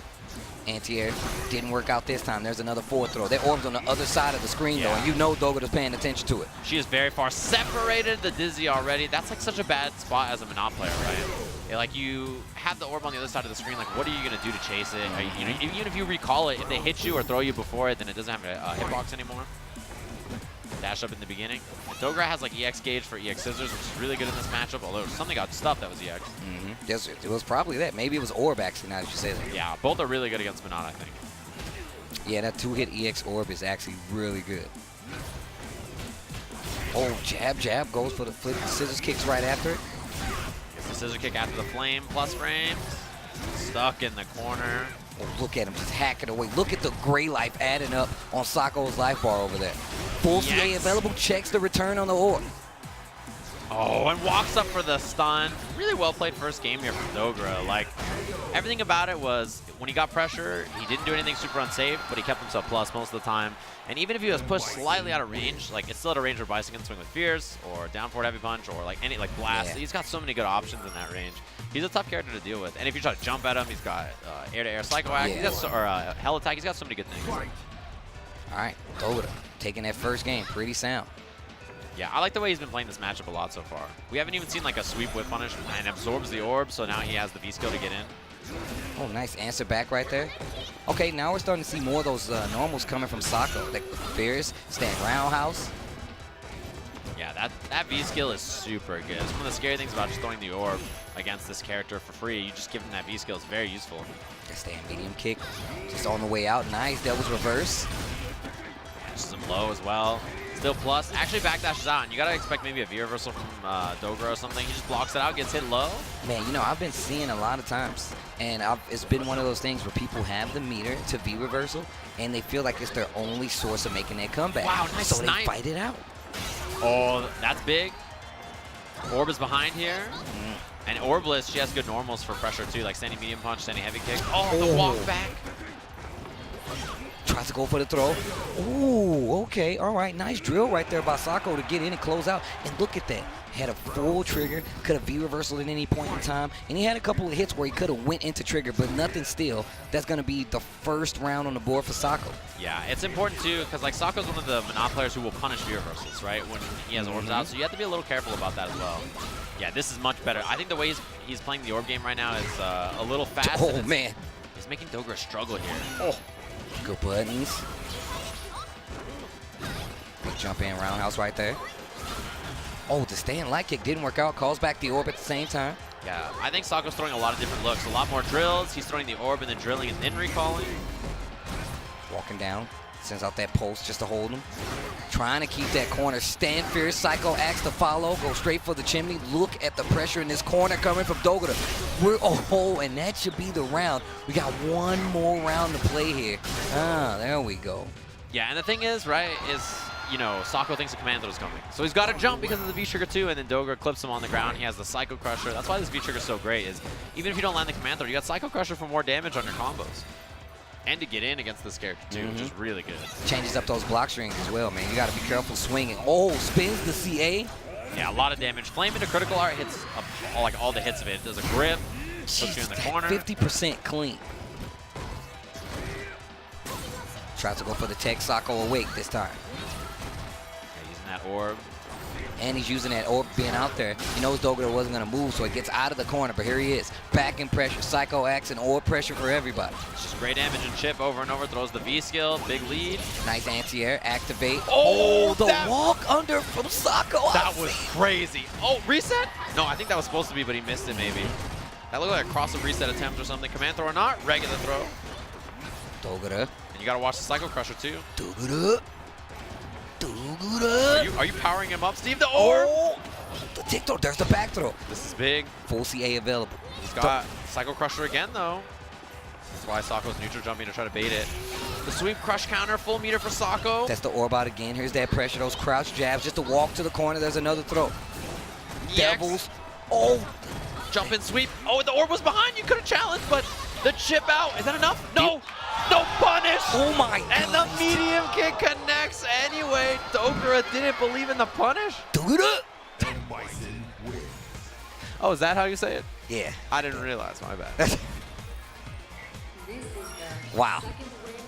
[SPEAKER 1] Anti-air didn't work out this time. There's another forward throw. That orb's on the other side of the screen, though, and you know Dogura's paying attention to it.
[SPEAKER 2] She is very far separated the Dizzy already. That's like such a bad spot as a Menat player, right? Yeah, like you have the orb on the other side of the screen. Like, what are you gonna do to chase it? You know, even if you recall it, if they hit you or throw you before it, then it doesn't have a hitbox anymore. Dash up in the beginning. And Dogura has like EX gauge for EX scissors, which is really good in this matchup. Although something got stuffed that was EX.
[SPEAKER 1] Yes, it was probably that. Maybe it was orb actually. Now that you say that.
[SPEAKER 2] Yeah, both are really good against Menat, I think.
[SPEAKER 1] Yeah, that 2-hit EX orb is actually really good. Oh, jab goes for the flip. Scissors kicks right after it.
[SPEAKER 2] Gets the scissor kick after the flame plus frames. Stuck in the corner.
[SPEAKER 1] Oh, look at him just hacking away. Look at the gray life adding up on Sako's life bar over there. Full CA available, checks the return on the orb.
[SPEAKER 2] Oh, and walks up for the stun. Really well played first game here from Dogura. Like, everything about it was, when he got pressure, he didn't do anything super unsafe, but he kept himself plus most of the time. And even if he was pushed slightly out of range, like, it's still at a range where Bison can swing with Fierce, or down forward heavy punch, or like any blast. Yeah. He's got so many good options in that range. He's a tough character to deal with. And if you try to jump at him, he's got air-to-air Psycho Axe, he's got, or Hell Attack. He's got so many good things.
[SPEAKER 1] All right, Dogura taking that first game pretty sound.
[SPEAKER 2] Yeah, I like the way he's been playing this matchup a lot so far. We haven't even seen like a sweep with punish and absorbs the orb, so now he has the V-skill to get in.
[SPEAKER 1] Oh, nice answer back right there. Okay, now we're starting to see more of those normals coming from Sako. Like Fierce, stand roundhouse.
[SPEAKER 2] Yeah, that V-skill is super good. It's one of the scary things about just throwing the orb against this character for free. You just give him that V-skill. It's very useful.
[SPEAKER 1] Stand medium kick, just on the way out. Nice, that was reverse.
[SPEAKER 2] Catches him low as well. Still plus. Actually backdashes out, and you gotta expect maybe a V-reversal from Dogura or something. He just blocks it out, gets hit low.
[SPEAKER 1] Man, you know, I've been seeing a lot of times, and it's been one of those things where people have the meter to V-reversal, and they feel like it's their only source of making that comeback.
[SPEAKER 2] Wow, nice
[SPEAKER 1] so
[SPEAKER 2] snipe.
[SPEAKER 1] They fight it out.
[SPEAKER 2] Oh, that's big. Orb is behind here. And Orbless, she has good normals for pressure too, like standing medium punch, standing heavy kick. Oh, the walk back.
[SPEAKER 1] Tries to go for the throw. Ooh, okay, all right. Nice drill right there by Sako to get in and close out. And look at that. Had a full trigger, could have V-reversal at any point in time. And he had a couple of hits where he could have went into trigger, but nothing still. That's going to be the first round on the board for Sako.
[SPEAKER 2] Yeah, it's important too, because like Sako's one of the Menat players who will punish V-reversals, right, when he has orbs out. So you have to be a little careful about that as well. Yeah, this is much better. I think the way he's playing the orb game right now is a little fast.
[SPEAKER 1] Oh, man.
[SPEAKER 2] He's making Dogura struggle here.
[SPEAKER 1] Oh. Good buttons. Good jump in roundhouse right there. Oh, the stand light kick didn't work out. Calls back the orb at the same time.
[SPEAKER 2] Yeah, I think Sako's throwing a lot of different looks. A lot more drills. He's throwing the orb and then drilling and then recalling.
[SPEAKER 1] Walking down. Sends out that pulse just to hold him. trying to keep that corner. Stand fierce. Sako acts to follow. Go straight for the chimney. Look at the pressure in this corner coming from Dogura. And that should be the round. We got one more round to play here. Ah, there we go.
[SPEAKER 2] Yeah, and the thing is, right, you know, Sako thinks the Commando's coming. So he's got to jump because of the V-Trigger too, and then Dogura clips him on the ground. He has the Psycho Crusher. That's why this V-Trigger is so great, is even if you don't land the Commando, you got Psycho Crusher for more damage on your combos. And to get in against this character too, which is really good.
[SPEAKER 1] Changes up those block strings as well, man. You got to be careful swinging. Oh, spins the CA.
[SPEAKER 2] Yeah, a lot of damage. Flame into critical art hits all the hits of it. It does a grip, puts you in the corner.
[SPEAKER 1] 50% clean. Tries to go for the tech. Sako awake this time.
[SPEAKER 2] Yeah, using that orb.
[SPEAKER 1] And he's using that orb being out there. He knows Dogura wasn't going to move, so he gets out of the corner. But here he is, back in pressure. Psycho acts and orb pressure for everybody.
[SPEAKER 2] It's just great damage and chip over and over. Throws the V skill, big lead.
[SPEAKER 1] Nice anti-air, activate. Oh, the walk under from Sako.
[SPEAKER 2] That was crazy. Oh, reset? No, I think that was supposed to be, but he missed it maybe. That looked like a cross-up reset attempt or something. Command throw or not, regular throw.
[SPEAKER 1] Dogura.
[SPEAKER 2] And you got to watch the Psycho Crusher too.
[SPEAKER 1] Dogura. Dogura.
[SPEAKER 2] Are you powering him up, Steve? The orb!
[SPEAKER 1] Oh, the tick throw. There's the back throw.
[SPEAKER 2] This is big.
[SPEAKER 1] Full CA available.
[SPEAKER 2] He's got Psycho Crusher again, though. That's why Sako's neutral jumping to try to bait it. The sweep crush counter, full meter for Sako.
[SPEAKER 1] That's the orb out again. Here's that pressure, those crouch jabs. Just to walk to the corner. There's another throw.
[SPEAKER 2] EX.
[SPEAKER 1] Devils. Oh.
[SPEAKER 2] Jump in sweep. Oh, the orb was behind. You could have challenged, but the chip out. Is that enough? No. No punish.
[SPEAKER 1] Oh my God.
[SPEAKER 2] And the medium kick connects anyway. Dogura didn't believe in the punish.
[SPEAKER 1] Dogura.
[SPEAKER 2] Oh, is that how you say it?
[SPEAKER 1] Yeah.
[SPEAKER 2] I didn't realize. My bad.
[SPEAKER 1] Wow.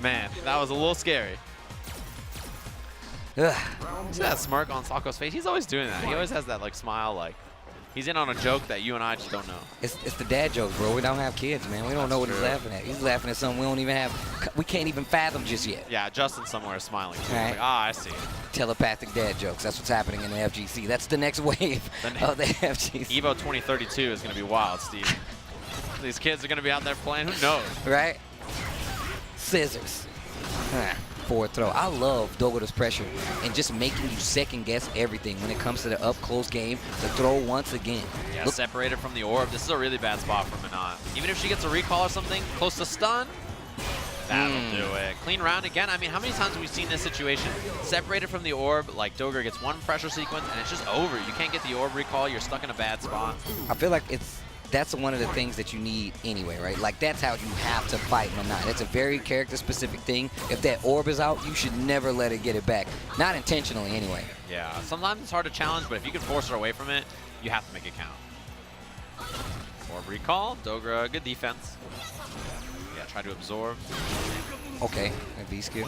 [SPEAKER 2] Man, that was a little scary.
[SPEAKER 1] Ugh.
[SPEAKER 2] See that smirk on Sako's face? He's always doing that. He always has that like smile, like he's in on a joke that you and I just don't know.
[SPEAKER 1] It's the dad jokes, bro. We don't have kids, man. We don't know what he's laughing at. He's laughing at something we don't even have. We can't even fathom just yet.
[SPEAKER 2] Yeah, Justin somewhere is smiling too.
[SPEAKER 1] Right.
[SPEAKER 2] Like, I see.
[SPEAKER 1] Telepathic dad jokes. That's what's happening in the FGC. That's the next wave of the FGC.
[SPEAKER 2] Evo 2032 is going to be wild, Steve. These kids are going to be out there playing. Who knows?
[SPEAKER 1] Right? Scissors. Forward throw. I love Dogura's pressure and just making you second guess everything when it comes to the up close game. The throw once again.
[SPEAKER 2] Yeah, separated from the orb. This is a really bad spot for Menat. Even if she gets a recall or something close to stun, that'll do it. Clean round again. I mean, how many times have we seen this situation? Separated from the orb, like Dogura gets one pressure sequence and it's just over. You can't get the orb recall. You're stuck in a bad spot.
[SPEAKER 1] I feel like that's one of the things that you need anyway, right? Like, that's how you have to fight Menat. It's a very character-specific thing. If that orb is out, you should never let it get it back. Not intentionally, anyway.
[SPEAKER 2] Yeah, sometimes it's hard to challenge, but if you can force her away from it, you have to make it count. Orb recall, Dogura, good defense. Yeah, try to absorb.
[SPEAKER 1] Okay, a V skill.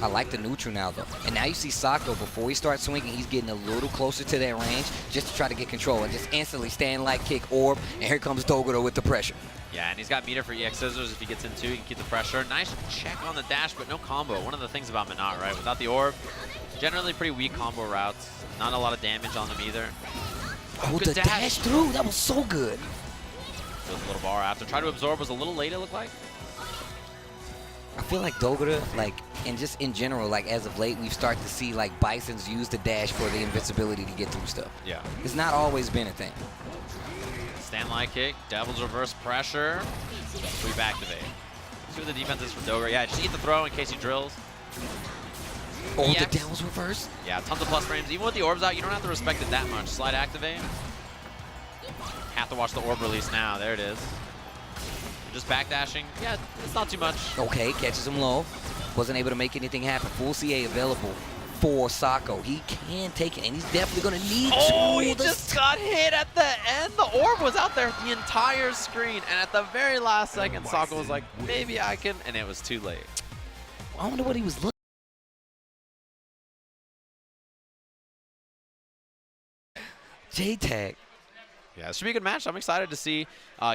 [SPEAKER 1] I like the neutral now, though. And now you see Sako, before he starts swinging, he's getting a little closer to that range just to try to get control. And just instantly stand like kick, orb, and here comes Dogura with the pressure.
[SPEAKER 2] Yeah, and he's got meter for EX Scissors. If he gets in two, he can keep the pressure. Nice check on the dash, but no combo. One of the things about Menat, right? Without the orb, generally pretty weak combo routes. Not a lot of damage on them either.
[SPEAKER 1] Oh, the dash through. That was so good.
[SPEAKER 2] Goes a little bar after. Try to absorb was a little late, it looked like.
[SPEAKER 1] I feel like Dogura, like, and just in general, like, as of late, we've started to see, like, Bisons use the dash for the invincibility to get through stuff.
[SPEAKER 2] Yeah.
[SPEAKER 1] It's not always been a thing.
[SPEAKER 2] Stand line kick, Devil's reverse pressure, sweep activate. See what the defense is for Dogura. Yeah, just eat the throw in case he drills.
[SPEAKER 1] Oh,
[SPEAKER 2] EX.
[SPEAKER 1] the Devil's reverse?
[SPEAKER 2] Yeah, tons of plus frames. Even with the orbs out, you don't have to respect it that much. Slide activate. Have to watch the orb release now. There it is. Just backdashing. Yeah, it's not too much.
[SPEAKER 1] Okay, catches him low. Wasn't able to make anything happen. Full CA available for Sako. He can take it, and he's definitely going to need to.
[SPEAKER 2] Oh, he just got hit at the end. The orb was out there the entire screen, and at the very last second, Sako was like, maybe I can, and it was too late.
[SPEAKER 1] I wonder what he was looking. J-Tag.
[SPEAKER 2] Yeah, it should be a good match. I'm excited to see.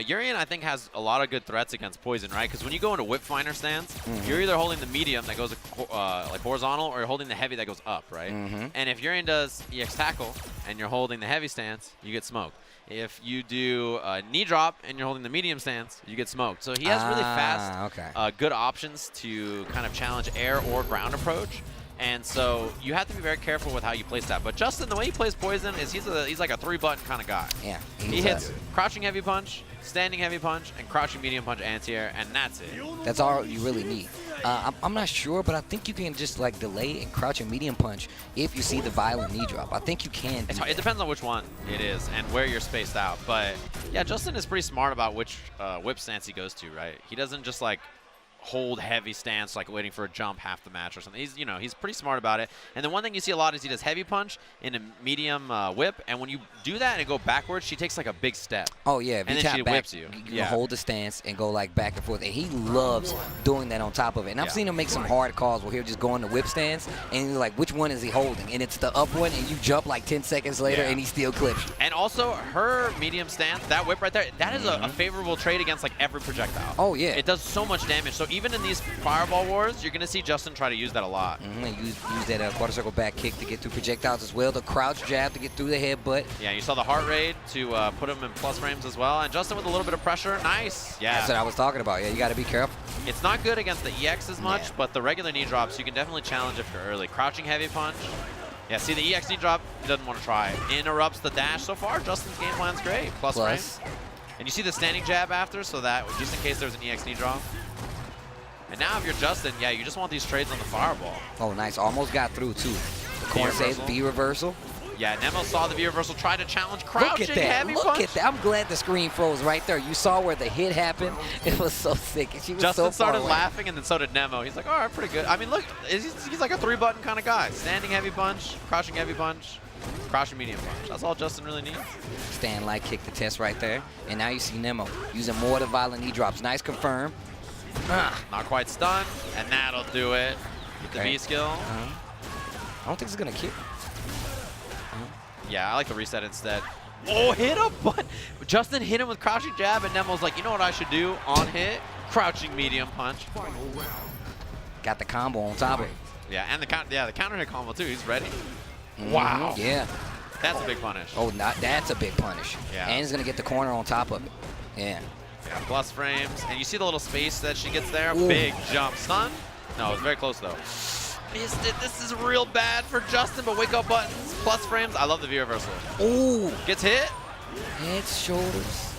[SPEAKER 2] Urien, I think, has a lot of good threats against Poison, right? Because when you go into Whip Finder stance, you're either holding the medium that goes like horizontal, or you're holding the heavy that goes up, right? And if Urien does EX tackle and you're holding the heavy stance, you get smoked. If you do a knee drop and you're holding the medium stance, you get smoked. So he has really fast, good options to kind of challenge air or ground approach. And so you have to be very careful with how you place that. But Justin, the way he plays Poison is he's like a 3-button kind of guy.
[SPEAKER 1] Yeah.
[SPEAKER 2] He hits crouching heavy punch, standing heavy punch, and crouching medium punch anti-air, and that's it.
[SPEAKER 1] That's all you really need. I'm not sure, but I think you can just like delay and crouch and medium punch if you see the violent knee drop. I think you can.
[SPEAKER 2] It depends on which one it is and where you're spaced out. But yeah, Justin is pretty smart about which whip stance he goes to, right? He doesn't just like hold heavy stance like waiting for a jump half the match or something. He's pretty smart about it. And the one thing you see a lot is he does heavy punch in a medium whip, and when you do that and go backwards, she takes like a big step.
[SPEAKER 1] Oh yeah,
[SPEAKER 2] and then she whips you.
[SPEAKER 1] You hold the stance and go like back and forth, and he loves doing that on top of it. And I've seen him make some hard calls where he'll just go on the whip stance, and he's like, which one is he holding? And it's the up one, and you jump like 10 seconds later, and he still clips you.
[SPEAKER 2] And also her medium stance, that whip right there, that is a favorable trade against like every projectile.
[SPEAKER 1] Oh yeah,
[SPEAKER 2] it does so much damage. So even in these fireball wars, you're going to see Justin try to use that a lot.
[SPEAKER 1] And use that quarter circle back kick to get through projectiles as well. The crouch jab to get through the headbutt.
[SPEAKER 2] Yeah, you saw the heart rate to put him in plus frames as well. And Justin with a little bit of pressure. Nice. Yeah.
[SPEAKER 1] That's what I was talking about. Yeah, you got to be careful.
[SPEAKER 2] It's not good against the EX as much, but the regular knee drops, you can definitely challenge if you're early. Crouching heavy punch. Yeah, see the EX knee drop, he doesn't want to try. Interrupts the dash. So far, Justin's game plan's great. Plus frames. And you see the standing jab after, so that just in case there's an EX knee drop. And now if you're Justin, yeah, you just want these trades on the fireball.
[SPEAKER 1] Oh, nice. Almost got through, too. The corner saves B reversal.
[SPEAKER 2] Yeah, Nemo saw the V reversal, tried to challenge crouching heavy punch.
[SPEAKER 1] Look at that. I'm glad the screen froze right there. You saw where the hit happened. It was so sick. She was
[SPEAKER 2] Justin
[SPEAKER 1] so
[SPEAKER 2] started laughing, and then so did Nemo. He's like, all right, pretty good. I mean, look, he's like a 3-button kind of guy. Standing heavy punch, crouching heavy punch, crouching medium punch. That's all Justin really needs.
[SPEAKER 1] Stand light kick the test right there. And now you see Nemo using more of the violent knee drops. Nice confirm.
[SPEAKER 2] Not quite stunned, and that'll do it with the V skill.
[SPEAKER 1] I don't think it's going to kill.
[SPEAKER 2] Yeah, I like the reset instead. Oh, hit a button. Justin hit him with crouching jab, and Nemo's like, you know what I should do on hit? Crouching medium punch.
[SPEAKER 1] Got the combo on top of it.
[SPEAKER 2] Yeah, and the counter hit combo too. He's ready. Wow.
[SPEAKER 1] Yeah.
[SPEAKER 2] That's a big punish.
[SPEAKER 1] Oh, that's a big punish.
[SPEAKER 2] Yeah.
[SPEAKER 1] And he's going to get the corner on top of it. Yeah.
[SPEAKER 2] Yeah, plus frames. And you see the little space that she gets there? Ooh. Big jump. Stun? No, it's very close, though. Missed it. This is real bad for Justin, but wake up buttons, plus frames. I love the V reversal.
[SPEAKER 1] Ooh.
[SPEAKER 2] Gets hit.
[SPEAKER 1] Head, shoulders,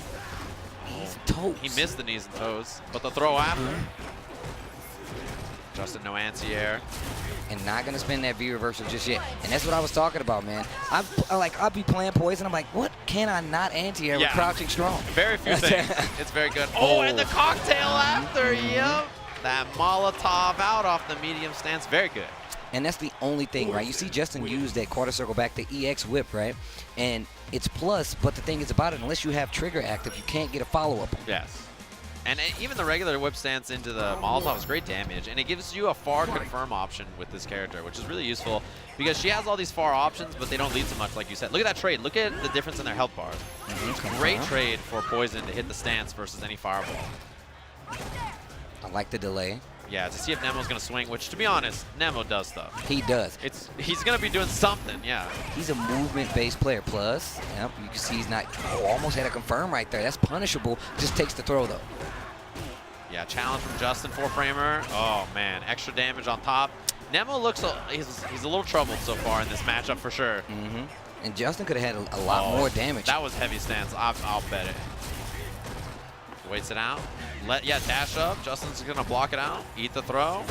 [SPEAKER 1] knees, toes.
[SPEAKER 2] He missed the knees and toes, but the throw after. Justin, no anti-air.
[SPEAKER 1] And not going to spin that V reversal just yet. And that's what I was talking about, man. I'll be playing Poison. I'm like, what can I not anti-air with crouching strong?
[SPEAKER 2] Very few things. It's very good. Oh, and the cocktail after. Yep. That Molotov out off the medium stance. Very good.
[SPEAKER 1] And that's the only thing, right? You see Justin use that quarter circle back, the EX whip, right? And it's plus, but the thing is about it, unless you have trigger active, you can't get a follow-up.
[SPEAKER 2] Yes. And even the regular whip stance into the Molotov is great damage, and it gives you a far confirm option with this character, which is really useful because she has all these far options, but they don't lead to much, like you said. Look at that trade. Look at the difference in their health bars. Great trade for Poison to hit the stance versus any fireball.
[SPEAKER 1] I like the delay.
[SPEAKER 2] Yeah, to see if Nemo's going to swing, which, to be honest, Nemo does stuff.
[SPEAKER 1] He does.
[SPEAKER 2] He's going to be doing something, yeah.
[SPEAKER 1] He's a movement-based player. Plus, yep, you can see he's not almost had a confirm right there. That's punishable. Just takes the throw, though.
[SPEAKER 2] Yeah, challenge from Justin, 4-framer. Oh, man, extra damage on top. Nemo looks, he's a little troubled so far in this matchup for sure.
[SPEAKER 1] And Justin could have had a lot more damage.
[SPEAKER 2] That was heavy stance. I'll bet it. Waits it out. Dash up. Justin's going to block it out. Eat the throw.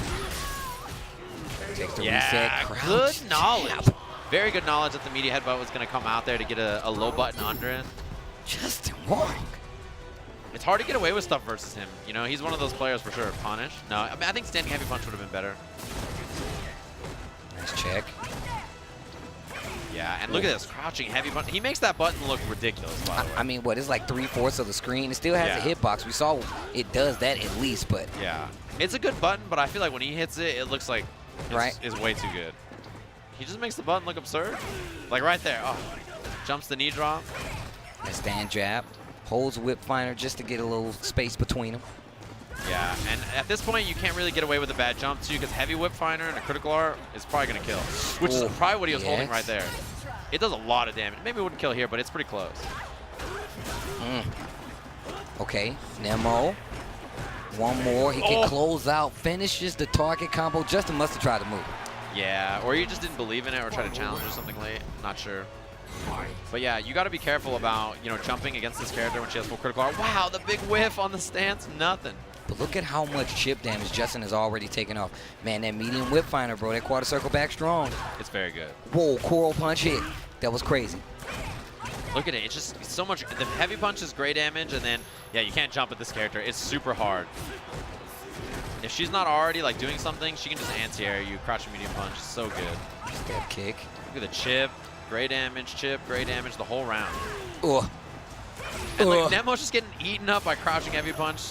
[SPEAKER 1] Takes the reset.
[SPEAKER 2] Good knowledge. Very good knowledge that the media headbutt was going to come out there to get a low button under it.
[SPEAKER 1] JWong.
[SPEAKER 2] It's hard to get away with stuff versus him. You know, he's one of those players for sure. Punish. No, I mean, I think standing heavy punch would have been better.
[SPEAKER 1] Nice check.
[SPEAKER 2] Yeah, and look at this, crouching heavy punch. He makes that button look ridiculous, by the way.
[SPEAKER 1] I mean, what, it's like 3/4 of the screen. It still has a hitbox. We saw it does that at least, but...
[SPEAKER 2] Yeah, it's a good button, but I feel like when he hits it, it looks like it's way too good. He just makes the button look absurd. Like right there. Oh, jumps the knee drop.
[SPEAKER 1] That stand jab. Holds whip finder just to get a little space between them.
[SPEAKER 2] Yeah, and at this point, you can't really get away with a bad jump, too, because heavy whip finder and a critical art is probably going to kill, which is probably what he was holding right there. It does a lot of damage. Maybe it wouldn't kill here, but it's pretty close.
[SPEAKER 1] Okay, Nemo. One more. He can close out, finishes the target combo. Justin must have tried to move.
[SPEAKER 2] Yeah, or you just didn't believe in it or try to challenge or something late. Not sure. But yeah, you got to be careful about, you know, jumping against this character when she has full critical art. Wow, the big whiff on the stance, nothing.
[SPEAKER 1] But look at how much chip damage Justin has already taken off. Man, that medium whip finder, bro, that quarter circle back strong.
[SPEAKER 2] It's very good.
[SPEAKER 1] Whoa, coral punch hit. That was crazy.
[SPEAKER 2] Look at it. It's just so much. The heavy punch is great damage, and then, yeah, you can't jump at this character. It's super hard. If she's not already, like, doing something, she can just anti-air you, crouching medium punch. It's so good.
[SPEAKER 1] Step kick.
[SPEAKER 2] Look at the chip. Great damage, chip, great damage the whole round.
[SPEAKER 1] Oh.
[SPEAKER 2] And, like, Nemo's just getting eaten up by crouching heavy punch.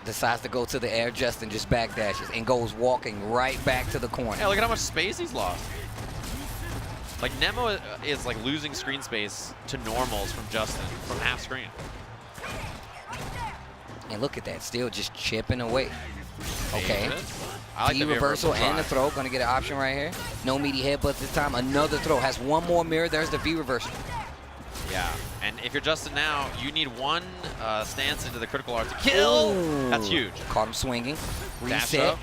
[SPEAKER 1] Decides to go to the air, Justin just back dashes and goes walking right back to the corner.
[SPEAKER 2] Yeah, look at how much space he's lost. Like, Nemo is like losing screen space to normals from Justin, from half screen.
[SPEAKER 1] And look at that, still just chipping away. Okay.
[SPEAKER 2] I like
[SPEAKER 1] V reversal and the throw, gonna get an option right here. No meaty headbutts this time, another throw. Has one more mirror, there's the V reversal.
[SPEAKER 2] Yeah, and if you're Justin now, you need one stance into the critical art to kill. Ooh. That's huge.
[SPEAKER 1] Caught him swinging. Reset.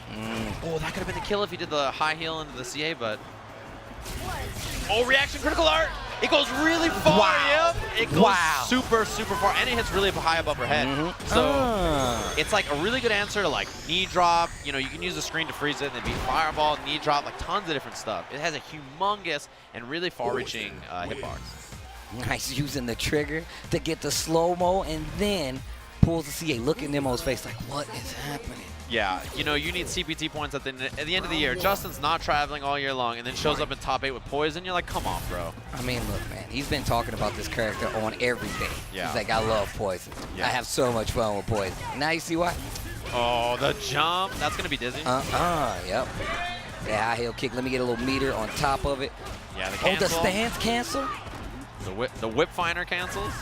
[SPEAKER 2] Oh, that could have been the kill if he did the high heel into the CA, but... Oh, reaction critical art. It goes really far.
[SPEAKER 1] Wow.
[SPEAKER 2] Yep. It goes super, super far. And it hits really high above her head. So it's like a really good answer to like knee drop. You know, you can use the screen to freeze it and then beat fireball, knee drop, like tons of different stuff. It has a humongous and really far-reaching hitbox.
[SPEAKER 1] Nice using the trigger to get the slow-mo and then pulls the CA. Look at Nemo's face like, what is happening?
[SPEAKER 2] Yeah, you know, you need CPT points at the end of the year. Justin's not traveling all year long and then shows up in top 8 with poison. You're like, come on, bro.
[SPEAKER 1] I mean, look, man, he's been talking about this character on every day.
[SPEAKER 2] Yeah.
[SPEAKER 1] He's like, I love poison. Yeah. I have so much fun with poison. Now you see why?
[SPEAKER 2] Oh, the jump. That's going to be dizzy.
[SPEAKER 1] Yep. Yeah, high heel kick. Let me get a little meter on top of it.
[SPEAKER 2] Yeah, the cancel.
[SPEAKER 1] Oh, the stance cancel?
[SPEAKER 2] The whip finder cancels.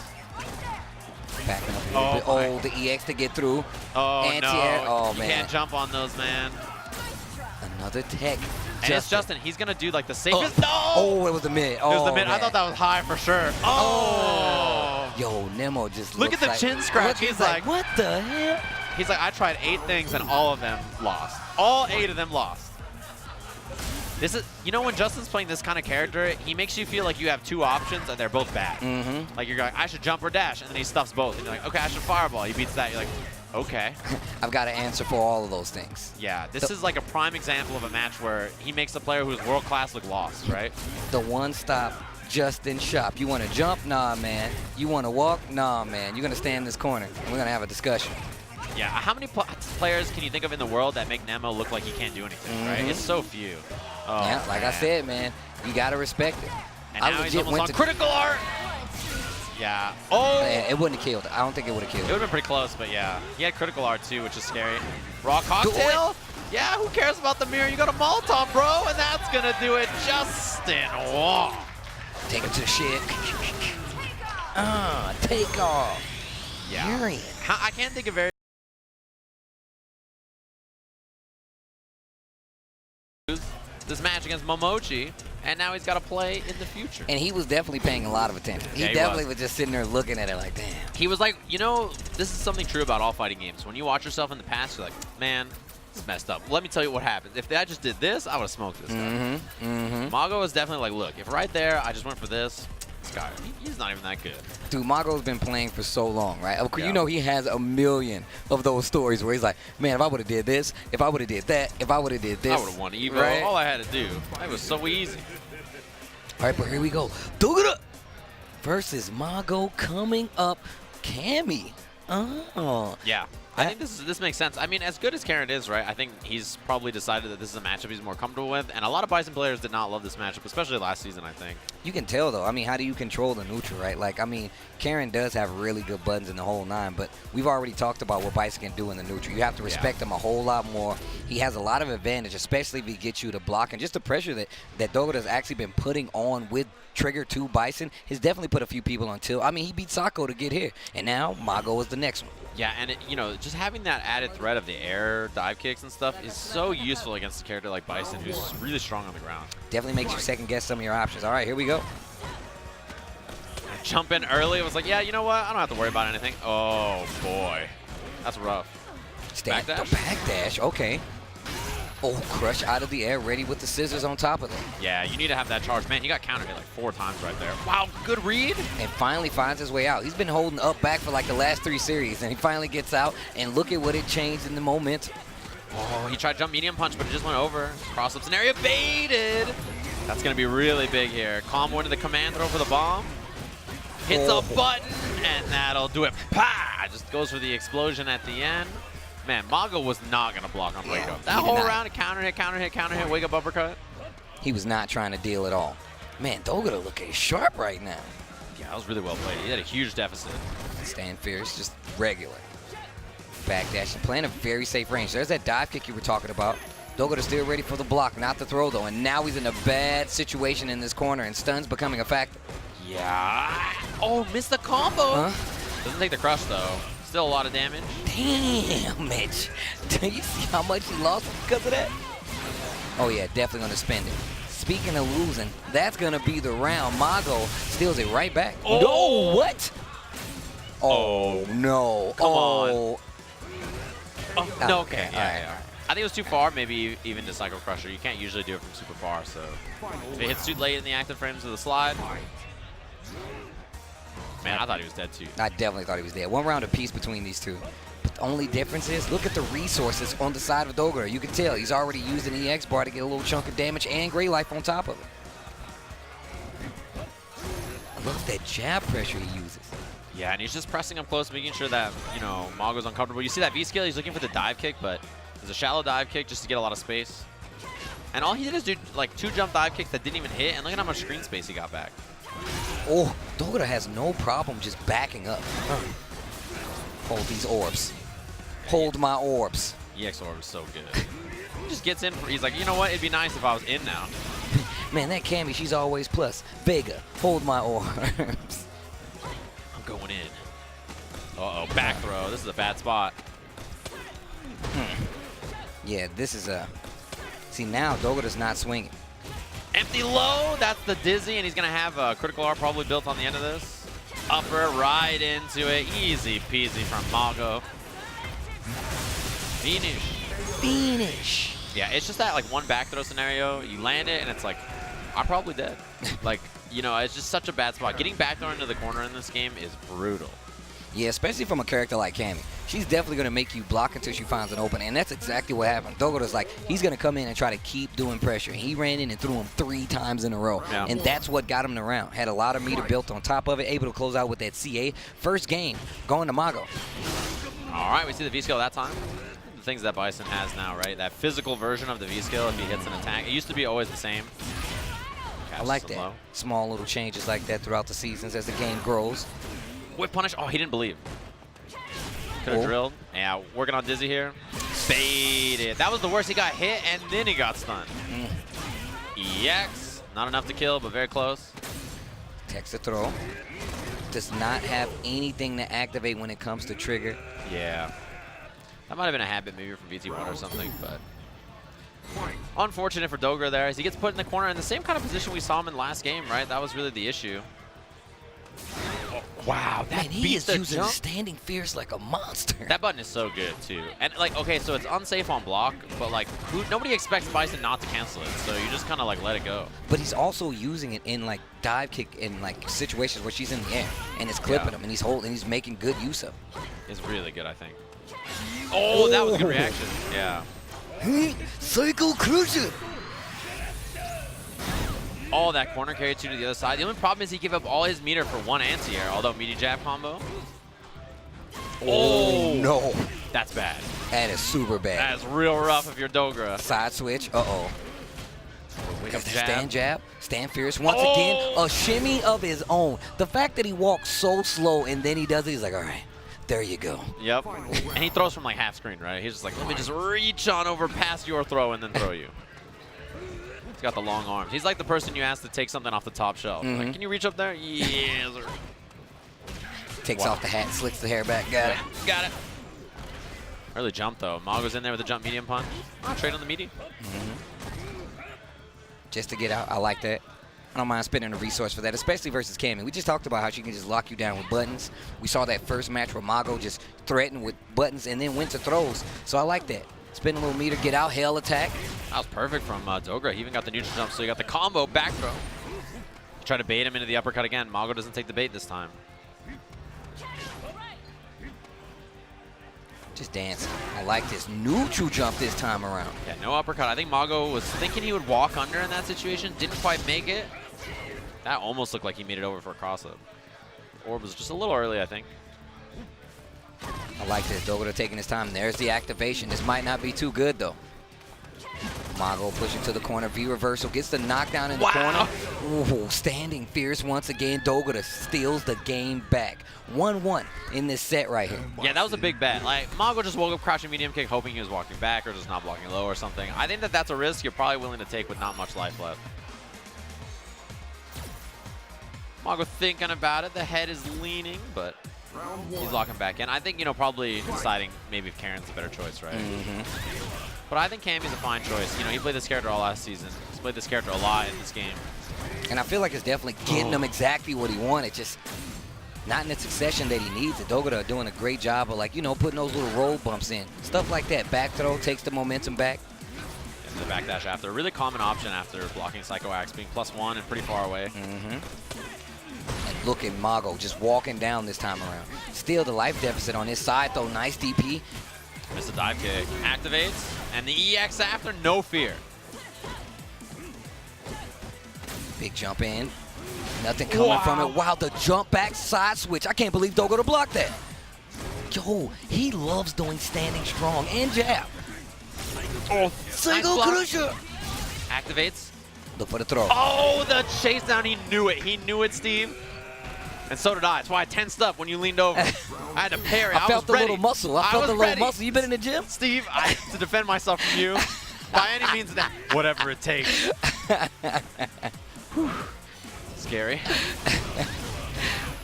[SPEAKER 1] Backing up a little bit. Oh, the EX to get through.
[SPEAKER 2] Oh,
[SPEAKER 1] anti-air. Oh, man.
[SPEAKER 2] You can't jump on those, man.
[SPEAKER 1] Another tech.
[SPEAKER 2] And it's Justin. He's going to do, like, the safest. No!
[SPEAKER 1] Oh, it was the mid. Oh,
[SPEAKER 2] it was the mid.
[SPEAKER 1] Man.
[SPEAKER 2] I thought that was high for sure. Oh!
[SPEAKER 1] Yo, Nemo just
[SPEAKER 2] look at the chin scratch. He's like,
[SPEAKER 1] what the hell?
[SPEAKER 2] He's like, I tried 8 things, and all of them lost. All 8 of them lost. This is, you know, when Justin's playing this kind of character, he makes you feel like you have 2 options and they're both bad. Like you're going, I should jump or dash, and then he stuffs both. And you're like, okay, I should fireball. He beats that. You're like, okay.
[SPEAKER 1] I've got to answer for all of those things.
[SPEAKER 2] Yeah, this is like a prime example of a match where he makes a player who's world class look lost, right?
[SPEAKER 1] The one-stop Justin shop. You want to jump? Nah, man. You want to walk? Nah, man. You're going to stand in this corner, and we're going to have a discussion.
[SPEAKER 2] Yeah, how many players can you think of in the world that make Nemo look like he can't do anything, right? It's so few. Oh,
[SPEAKER 1] yeah, like I said, man, you got to respect it.
[SPEAKER 2] And now he's almost on critical art. Yeah. Oh!
[SPEAKER 1] Yeah, it wouldn't have killed. I don't think it would have killed.
[SPEAKER 2] It would have been pretty close, but yeah. He had critical art too, which is scary. Raw cocktail? Yeah, who cares about the mirror? You got a Molotov, bro, and that's going to do it. JWong.
[SPEAKER 1] Take him to the shit. Take off.
[SPEAKER 2] Yeah.
[SPEAKER 1] Urien.
[SPEAKER 2] I can't think of very... this match against Momochi, and now he's got to play in the future.
[SPEAKER 1] And he was definitely paying a lot of attention. He definitely was just sitting there looking at it like, damn.
[SPEAKER 2] He was like, you know, this is something true about all fighting games. When you watch yourself in the past, you're like, man, this is messed up. Let me tell you what happens. If I just did this, I would have smoked this guy. Mago is definitely like, look, if right there I just went for this guy, he's not even that good.
[SPEAKER 1] Dude, Mago's been playing for so long, right? You know he has a million of those stories where he's like, man, if I would have did this, if I would have did that, if I would have did this.
[SPEAKER 2] I would have won Evo. Right? All I had to do. It was so easy.
[SPEAKER 1] All right, but here we go. Dogura versus Mago coming up. Cammy. Oh.
[SPEAKER 2] Yeah. I think this makes sense. I mean, as good as Karin is, right, I think he's probably decided that this is a matchup he's more comfortable with, and a lot of Bison players did not love this matchup, especially last season, I think.
[SPEAKER 1] You can tell, though. I mean, how do you control the neutral, right? Like, I mean, Karin does have really good buttons in the whole 9, but we've already talked about what Bison can do in the neutral. You have to respect him a whole lot more. He has a lot of advantage, especially if he gets you to block, and just the pressure that Dogura's actually been putting on with Trigger to Bison has definitely put a few people on tilt. I mean, he beat Sako to get here, and now Mago is the next one.
[SPEAKER 2] Yeah, and you know, just having that added threat of the air dive kicks and stuff is so useful against a character like Bison, who's really strong on the ground.
[SPEAKER 1] Definitely makes you second guess some of your options. All right, here we go.
[SPEAKER 2] Jump in early. It was like, yeah, you know what? I don't have to worry about anything. Oh boy, that's rough.
[SPEAKER 1] Backdash? Backdash, okay. Oh, crush out of the air, ready with the scissors on top of them.
[SPEAKER 2] Yeah, you need to have that charge. Man, he got countered hit like 4 times right there. Wow, good read.
[SPEAKER 1] And finally finds his way out. He's been holding up back for like the last 3 series, and he finally gets out, and look at what it changed in the momentum.
[SPEAKER 2] Oh, he tried to jump medium punch, but it just went over. Cross-up scenario baited. That's going to be really big here. Combo into the command throw for the bomb. Hits a button, and that'll do it. Pah! Just goes for the explosion at the end. Man, Mago was not going to block on wake up. That whole round, counter hit, wake up uppercut.
[SPEAKER 1] He was not trying to deal at all. Man, Dogura looking sharp right now.
[SPEAKER 2] Yeah, that was really well played. He had a huge deficit.
[SPEAKER 1] Stand fierce, just regular. Backdash and playing a very safe range. There's that dive kick you were talking about. Dogura's still ready for the block, not the throw though. And now he's in a bad situation in this corner, and stun's becoming a factor.
[SPEAKER 2] Yeah. Oh, missed the combo. Doesn't take the crush though. Still a lot of damage.
[SPEAKER 1] Damn it. Do you see how much he lost because of that? Oh yeah, definitely gonna spend it. Speaking of losing, that's gonna be the round. Mago steals it right back.
[SPEAKER 2] Oh.
[SPEAKER 1] No, what? Oh no.
[SPEAKER 2] Come on.
[SPEAKER 1] Oh,
[SPEAKER 2] no, okay. Yeah. I think it was too far, maybe even to Cycle Crusher. You can't usually do it from super far, so if it hits too late in the active frames of the slide. Man, I thought he was dead too.
[SPEAKER 1] I definitely thought he was dead. 1 round apiece between these two. But the only difference is, look at the resources on the side of Dogura. You can tell he's already used an EX bar to get a little chunk of damage and gray life on top of it. I love that jab pressure he uses.
[SPEAKER 2] Yeah, and he's just pressing up close, making sure that, you know, Mago's uncomfortable. You see that V-skill, he's looking for the dive kick, but there's a shallow dive kick just to get a lot of space. And all he did is do like 2 jump dive kicks that didn't even hit, and look at how much screen space he got back.
[SPEAKER 1] Oh, Dogura has no problem just backing up. Hold these orbs. Hold my orbs.
[SPEAKER 2] EX orb is so good. He just gets in. He's like, you know what? It'd be nice if I was in now.
[SPEAKER 1] Man, that Cammy, she's always plus. Vega, hold my orbs.
[SPEAKER 2] I'm going in. Uh-oh, back throw. This is a bad spot.
[SPEAKER 1] Yeah, this is a... See, now Dogura's not swinging.
[SPEAKER 2] Empty low, that's the dizzy, and he's going to have a critical R probably built on the end of this. Upper right into it. Easy peasy from Mago. Finish. Yeah, it's just that like 1 back throw scenario. You land it, and it's like, I'm probably dead. Like, you know, it's just such a bad spot. Getting back thrown into the corner in this game is brutal.
[SPEAKER 1] Yeah, especially from a character like Cammy. She's definitely going to make you block until she finds an opening, and that's exactly what happened. Dogura's like, he's going to come in and try to keep doing pressure. And he ran in and threw him 3 times in a row, and that's what got him the round. Had a lot of meter built on top of it, able to close out with that CA. First game, going to Mago.
[SPEAKER 2] All right, we see the V-skill that time. The things that Bison has now, right? That physical version of the V-skill if he hits an attack. It used to be always the same.
[SPEAKER 1] I like that. Small little changes like that throughout the seasons as the game grows.
[SPEAKER 2] Whip punish. Oh, he didn't believe. Could have drilled. Yeah, working on Dizzy here. Baited. That was the worst. He got hit, and then he got stunned. EX. Not enough to kill, but very close.
[SPEAKER 1] Text the throw. Does not have anything to activate when it comes to trigger.
[SPEAKER 2] Yeah. That might have been a habit maybe from VT1 or something, but unfortunate for Dogura there as he gets put in the corner in the same kind of position we saw him in last game, right? That was really the issue. Wow, that
[SPEAKER 1] he is using standing fierce like a monster.
[SPEAKER 2] That button is so good too. And like, okay, so it's unsafe on block, but like, nobody expects Bison not to cancel it, so you just kind of like let it go.
[SPEAKER 1] But he's also using it in like dive kick in like situations where she's in the air, and it's clipping him, and he's holding, he's making good use of it.
[SPEAKER 2] It's really good, I think. Oh, that was a good reaction. Yeah.
[SPEAKER 1] Cycle Cruiser.
[SPEAKER 2] Oh, that corner carry 2 to the other side. The only problem is he gave up all his meter for 1 anti-air, although meaty jab combo.
[SPEAKER 1] Oh, no.
[SPEAKER 2] That's bad.
[SPEAKER 1] That is super bad.
[SPEAKER 2] That is real rough if you're Dogura.
[SPEAKER 1] Side switch. Uh-oh.
[SPEAKER 2] Wake up jab.
[SPEAKER 1] Stand jab. Stand fierce. Once again, a shimmy of his own. The fact that he walks so slow and then he does it, he's like, all right, there you go.
[SPEAKER 2] Yep. And he throws from like half screen, right? He's just like, let me just reach on over past your throw and then throw you. He's got the long arms. He's like the person you ask to take something off the top shelf. Like, can you reach up there? Yes, sir.
[SPEAKER 1] Takes off the hat, slicks the hair back. Got it.
[SPEAKER 2] Got it. Early jump, though. Mago's in there with a jump medium punch. Trade on the meaty.
[SPEAKER 1] Just to get out. I like that. I don't mind spending a resource for that, especially versus Cammy. We just talked about how she can just lock you down with buttons. We saw that first match where Mago just threatened with buttons and then went to throws. So I like that. Spin a little meter, get out, hell attack.
[SPEAKER 2] That was perfect from Dogura. He even got the neutral jump, so you got the combo back throw. Try to bait him into the uppercut again. Mago doesn't take the bait this time.
[SPEAKER 1] Just dancing. I like this neutral jump this time around.
[SPEAKER 2] Yeah, no uppercut. I think Mago was thinking he would walk under in that situation. Didn't quite make it. That almost looked like he made it over for a cross-up. Orb was just a little early, I think.
[SPEAKER 1] I like this. Dogura taking his time. There's the activation. This might not be too good, though. Mago pushing to the corner. V reversal. Gets the knockdown in the corner. Ooh, standing fierce once again. Dogura steals the game back. 1-1 in this set right here.
[SPEAKER 2] Yeah, that was a big bet. Like, Mago just woke up crouching medium kick hoping he was walking back or just not blocking low or something. I think that that's a risk you're probably willing to take with not much life left. Mago thinking about it. The head is leaning, but he's locking back in. I think, you know, probably deciding maybe if Karin's a better choice, right? But I think Cammy's a fine choice. You know, he played this character all last season. He's played this character a lot in this game.
[SPEAKER 1] And I feel like it's definitely getting him exactly what he wanted. Just not in the succession that he needs. The Dogura are doing a great job of, like, you know, putting those little roll bumps in. Stuff like that. Back throw takes the momentum back.
[SPEAKER 2] And the backdash after. A really common option after blocking Psycho Axe, being +1 and pretty far away.
[SPEAKER 1] And look at Mago just walking down this time around. Still the life deficit on his side, though. Nice DP.
[SPEAKER 2] Missed a dive kick. Activates. And the EX after, no fear.
[SPEAKER 1] Big jump in. Nothing coming from it. Wow, the jump back side switch. I can't believe Dogura blocked that. Yo, he loves doing standing strong and jab.
[SPEAKER 2] Oh,
[SPEAKER 1] Single crusher.
[SPEAKER 2] Activates.
[SPEAKER 1] Look for the throw.
[SPEAKER 2] Oh, the chase down. He knew it. He knew it, Steve. And so did I. That's why I tensed up when you leaned over. I had to parry.
[SPEAKER 1] I felt the little muscle. I felt the little muscle. You been in the gym?
[SPEAKER 2] Steve, I have to defend myself from you. By any means, whatever it takes. Scary.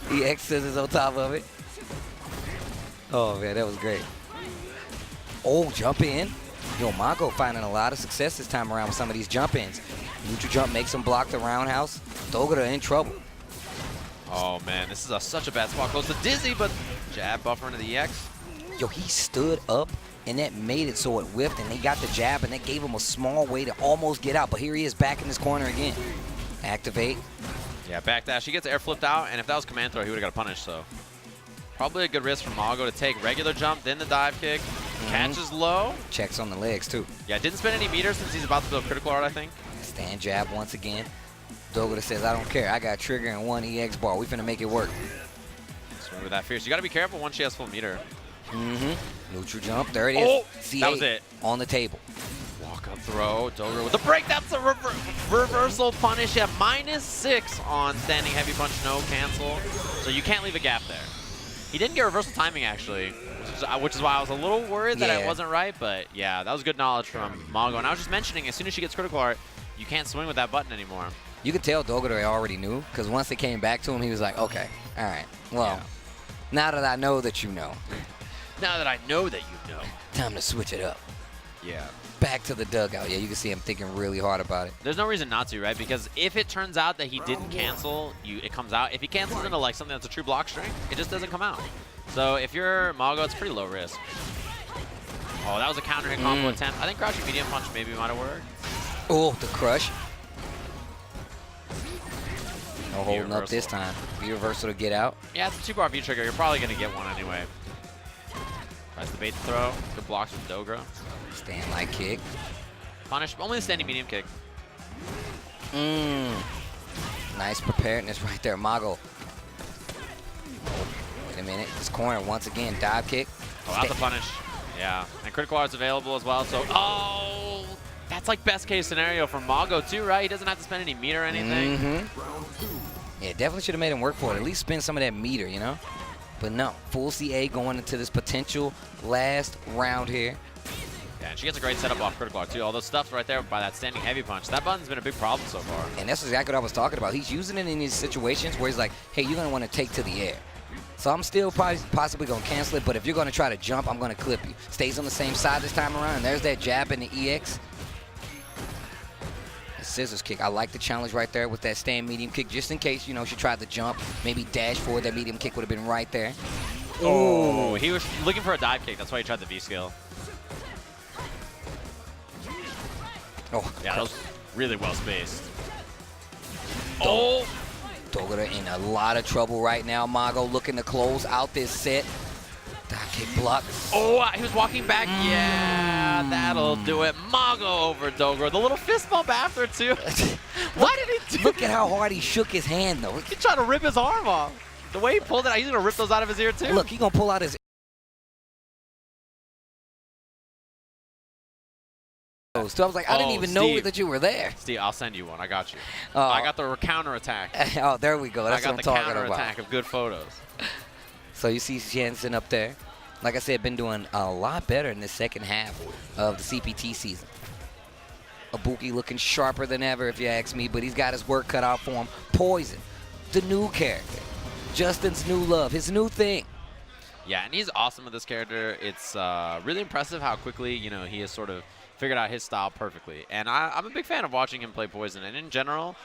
[SPEAKER 1] EX scissors on top of it. Oh, man, that was great. Oh, jump in. Yo, Mago finding a lot of success this time around with some of these jump ins. Neutral jump makes him block the roundhouse. Dogura in trouble.
[SPEAKER 2] Oh, man, this is such a bad spot. Goes to Dizzy, but jab buffer into the EX.
[SPEAKER 1] Yo, he stood up, and that made it so it whiffed, and they got the jab, and that gave him a small way to almost get out. But here he is back in this corner again. Activate.
[SPEAKER 2] Yeah, backdash. He gets air flipped out, and if that was command throw, he would have got a punish, so. Probably a good risk for Mago to take. Regular jump, then the dive kick. Catches low.
[SPEAKER 1] Checks on the legs, too.
[SPEAKER 2] Yeah, didn't spend any meters since he's about to build critical art, I think.
[SPEAKER 1] Stand jab once again. Dogura says, I don't care. I got trigger and 1 EX bar. We finna make it work.
[SPEAKER 2] Swing with that fierce. You gotta be careful once she has full meter.
[SPEAKER 1] Neutral jump. There it is.
[SPEAKER 2] Oh,
[SPEAKER 1] C8
[SPEAKER 2] that was it.
[SPEAKER 1] On the table.
[SPEAKER 2] Walk up throw. Dogura with the break. That's a reversal punish. Yeah, -6 on standing heavy punch, no cancel. So you can't leave a gap there. He didn't get reversal timing, actually, which is why I was a little worried that I wasn't right. But yeah, that was good knowledge from Mago. And I was just mentioning, as soon as she gets critical art, you can't swing with that button anymore.
[SPEAKER 1] You could tell Dogura already knew, because once they came back to him, he was like, okay, all right, well, now that I know that you know.
[SPEAKER 2] Now that I know that you know.
[SPEAKER 1] Time to switch it up.
[SPEAKER 2] Yeah.
[SPEAKER 1] Back to the dugout. Yeah, you can see him thinking really hard about it.
[SPEAKER 2] There's no reason not to, right? Because if it turns out that he didn't cancel, it comes out. If he cancels into like something that's a true block string, it just doesn't come out. So if you're Mago, it's pretty low risk. Oh, that was a counter hit combo attempt. I think crouching medium punch maybe might have worked.
[SPEAKER 1] Oh, the crush. No holding up this time. V reversal to get out.
[SPEAKER 2] Yeah, it's a 2-bar V trigger. You're probably going to get one anyway. Tries the bait throw. Good blocks from Dogura.
[SPEAKER 1] Stand light kick.
[SPEAKER 2] Punish. Only the standing medium kick.
[SPEAKER 1] Nice preparedness right there, Mago. Wait a minute. This corner once again. Dive kick.
[SPEAKER 2] Oh, that's a punish. Yeah, and critical art's available as well, so, oh, that's like best case scenario for Mago too, right? He doesn't have to spend any meter or anything.
[SPEAKER 1] Yeah, definitely should have made him work for it. At least spend some of that meter, you know? But no, full CA going into this potential last round here.
[SPEAKER 2] Yeah, and she gets a great setup off critical art too. All those stuff's right there by that standing heavy punch. That button's been a big problem so far.
[SPEAKER 1] And that's exactly what I was talking about. He's using it in these situations where he's like, hey, you're going to want to take to the air. So I'm still possibly going to cancel it, but if you're going to try to jump, I'm going to clip you. Stays on the same side this time around. And there's that jab in the EX. The scissors kick. I like the challenge right there with that stand medium kick, just in case, you know, she tried to jump, maybe dash forward. That medium kick would have been right there.
[SPEAKER 2] Oh, he was looking for a dive kick. That's why he tried the V-skill.
[SPEAKER 1] Oh,
[SPEAKER 2] yeah, that was really well spaced. Oh!
[SPEAKER 1] Dogura in a lot of trouble right now. Mago looking to close out this set. Dive kick block.
[SPEAKER 2] Oh, he was walking back. Yeah, that'll do it. Mago over Dogura. The little fist bump after, too. Why did he do
[SPEAKER 1] Look at how hard he shook his hand, though.
[SPEAKER 2] He tried to rip his arm off. The way he pulled it out, he's going to rip those out of his ear, too.
[SPEAKER 1] Look, he's going to pull out his... So I was like, I didn't even know that you were there.
[SPEAKER 2] Steve, I'll send you one. I got you. I got the counter attack.
[SPEAKER 1] Oh, there we go. That's what I'm talking about.
[SPEAKER 2] I got the counter attack of good photos.
[SPEAKER 1] So you see Xian up there. Like I said, been doing a lot better in the second half of the CPT season. Ibuki looking sharper than ever, if you ask me, but he's got his work cut out for him. Poison, the new character. Justin's new love, his new thing.
[SPEAKER 2] Yeah, and he's awesome with this character. It's really impressive how quickly, you know, he has sort of figured out his style perfectly. And I'm a big fan of watching him play Poison. And in general,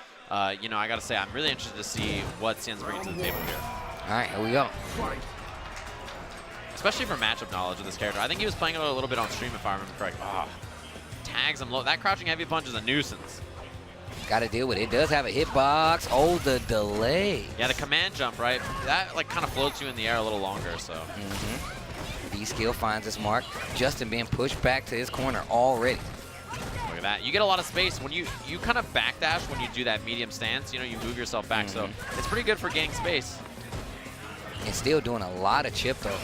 [SPEAKER 2] you know, I got to say, I'm really interested to see what Xian's bringing to the table here.
[SPEAKER 1] All right, here we go.
[SPEAKER 2] Especially for matchup knowledge of this character. I think he was playing it a little bit on stream, if I remember correctly. Oh, tags him low. That crouching heavy punch is a nuisance.
[SPEAKER 1] Got to deal with it. It does have a hitbox. Oh, the delay.
[SPEAKER 2] Yeah, the command jump, right? That like kind of floats you in the air a little longer, so.
[SPEAKER 1] V-skill finds his mark. Justin being pushed back to his corner already.
[SPEAKER 2] Look at that. You get a lot of space when you kind of backdash when you do that medium stance. You know, you move yourself back, so it's pretty good for gaining space.
[SPEAKER 1] And still doing a lot of chip, though.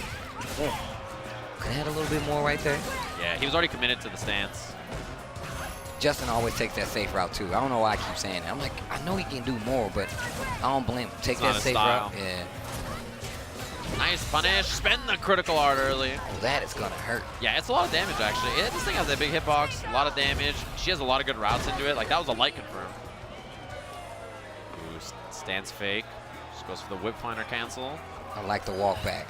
[SPEAKER 1] Could have had a little bit more right there.
[SPEAKER 2] Yeah, he was already committed to the stance.
[SPEAKER 1] Justin always takes that safe route, too. I don't know why I keep saying it. I'm like, I know he can do more, but I don't blame him. Take that safe route. Yeah.
[SPEAKER 2] Nice punish. Spend the critical art early.
[SPEAKER 1] Oh, that is going to hurt.
[SPEAKER 2] Yeah, it's a lot of damage, actually. This thing has a big hitbox, a lot of damage. She has a lot of good routes into it. Like, that was a light confirm. Ooh, stance fake. Just goes for the whip finder cancel.
[SPEAKER 1] I like the walk back.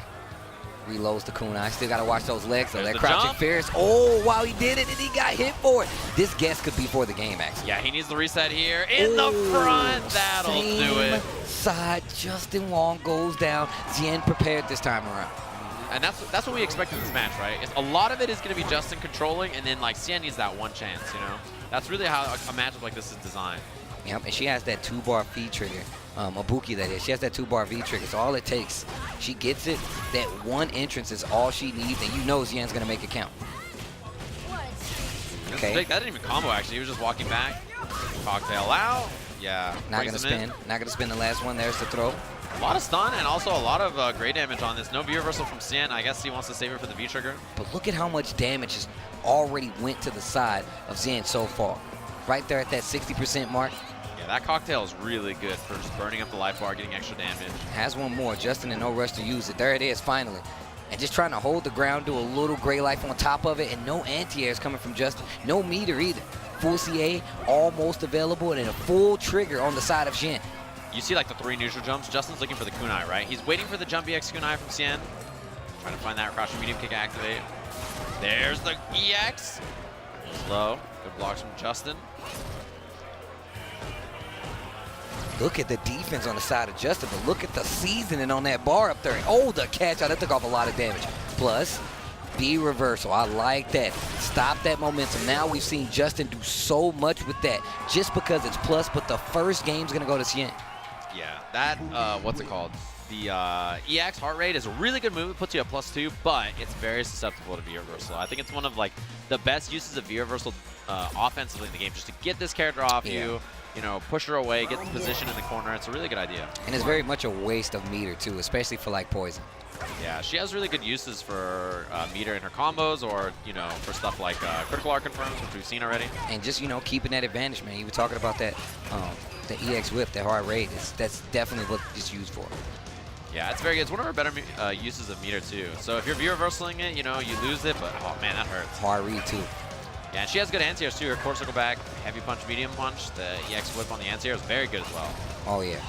[SPEAKER 1] Reloads the kunai. Still got to watch those legs, though.
[SPEAKER 2] There's
[SPEAKER 1] That crouching
[SPEAKER 2] jump.
[SPEAKER 1] fierce. Oh, wow, he did it, and he got hit for it. This guess could be for the game, actually.
[SPEAKER 2] Yeah, he needs the reset here. In the front. That'll do it.
[SPEAKER 1] Side. JWong goes down. Xian prepared this time around.
[SPEAKER 2] And that's what we expect in this match, right? A lot of it is going to be Justin controlling, and then, like, Xian needs that one chance, you know? That's really how a matchup like this is designed.
[SPEAKER 1] Yep, and she has that 2-bar V trigger. Ibuki, that is. She has that 2-bar V trigger. So all it takes, she gets it. That one entrance is all she needs, and you know Xian's going to make it count. Okay.
[SPEAKER 2] That didn't even combo, actually. He was just walking back. Cocktail out. Yeah.
[SPEAKER 1] Not going to spin. Not going to spin the last one. There's the throw.
[SPEAKER 2] A lot of stun and also a lot of great damage on this. No V reversal from Xian. I guess he wants to save it for the V trigger.
[SPEAKER 1] But look at how much damage has already went to the side of Xian so far. Right there at that 60% mark.
[SPEAKER 2] Yeah, that cocktail is really good for just burning up the life bar, getting extra damage.
[SPEAKER 1] Has one more. Justin in no rush to use it. There it is, finally. And just trying to hold the ground, do a little gray life on top of it, and no anti-airs coming from Justin. No meter either. Full CA, almost available, and then a full trigger on the side of Xian.
[SPEAKER 2] You see like the 3 neutral jumps. Justin's looking for the kunai, right? He's waiting for the jump EX kunai from Xian. Trying to find that crouching medium kick activate. There's the EX. Slow. Good blocks from Justin.
[SPEAKER 1] Look at the defense on the side of Justin, but look at the seasoning on that bar up there. Oh, the catch out. That took off a lot of damage. Plus, B reversal. I like that. Stop that momentum. Now we've seen Justin do so much with that just because it's plus, but the first game's going to go to Xian.
[SPEAKER 2] Yeah, that, what's it called? The EX heart rate is a really good move. It puts you at +2, but it's very susceptible to V reversal. I think it's one of like the best uses of V reversal offensively in the game, just to get this character off you. you know, push her away, get the position in the corner. It's a really good idea.
[SPEAKER 1] And it's very much a waste of meter, too, especially for, like, Poison.
[SPEAKER 2] Yeah, she has really good uses for meter in her combos or, you know, for stuff like critical art confirms, which we've seen already.
[SPEAKER 1] And just, you know, keeping that advantage, man. You were talking about that, the EX whip, that hard rate. That's definitely what it's used for.
[SPEAKER 2] Yeah, it's very good. It's one of our better uses of meter, too. So if you're V-reversaling it, you know, you lose it, but, oh, man, that hurts.
[SPEAKER 1] Hard read, too.
[SPEAKER 2] Yeah, and she has good anti-airs, too. Her quarter circle back, heavy punch, medium punch. The EX whip on the anti-air is very good as well.
[SPEAKER 1] Oh, yeah.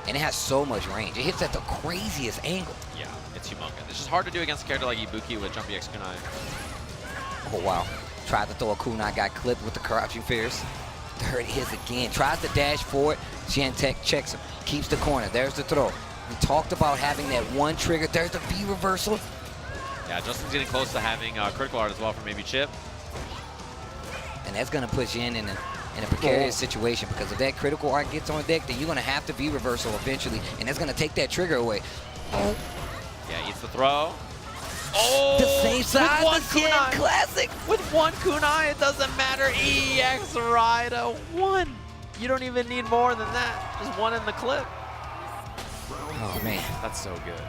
[SPEAKER 1] And it has so much range. It hits at the craziest angle.
[SPEAKER 2] Yeah, it's humongous. It's just hard to do against a character like Ibuki with Jumpy X Kunai.
[SPEAKER 1] Oh, wow. Tried to throw a kunai, got clipped with the crouching fierce. There it is again. Tries to dash forward. Xian checks him. Keeps the corner. There's the throw. We talked about having that one trigger. There's the V reversal.
[SPEAKER 2] Yeah, Justin's getting close to having critical art as well for maybe Chip.
[SPEAKER 1] And that's going to put Xian in a precarious situation, because if that critical art gets on deck, then you're going to have to V reversal eventually, and that's going to take that trigger away. Oh.
[SPEAKER 2] Yeah, eats the throw. Oh!
[SPEAKER 1] The same side,
[SPEAKER 2] one
[SPEAKER 1] the Xian classic.
[SPEAKER 2] With one kunai, it doesn't matter. EX ROHTO, one. You don't even need more than that. Just one in the clip.
[SPEAKER 1] Oh, man.
[SPEAKER 2] That's so good.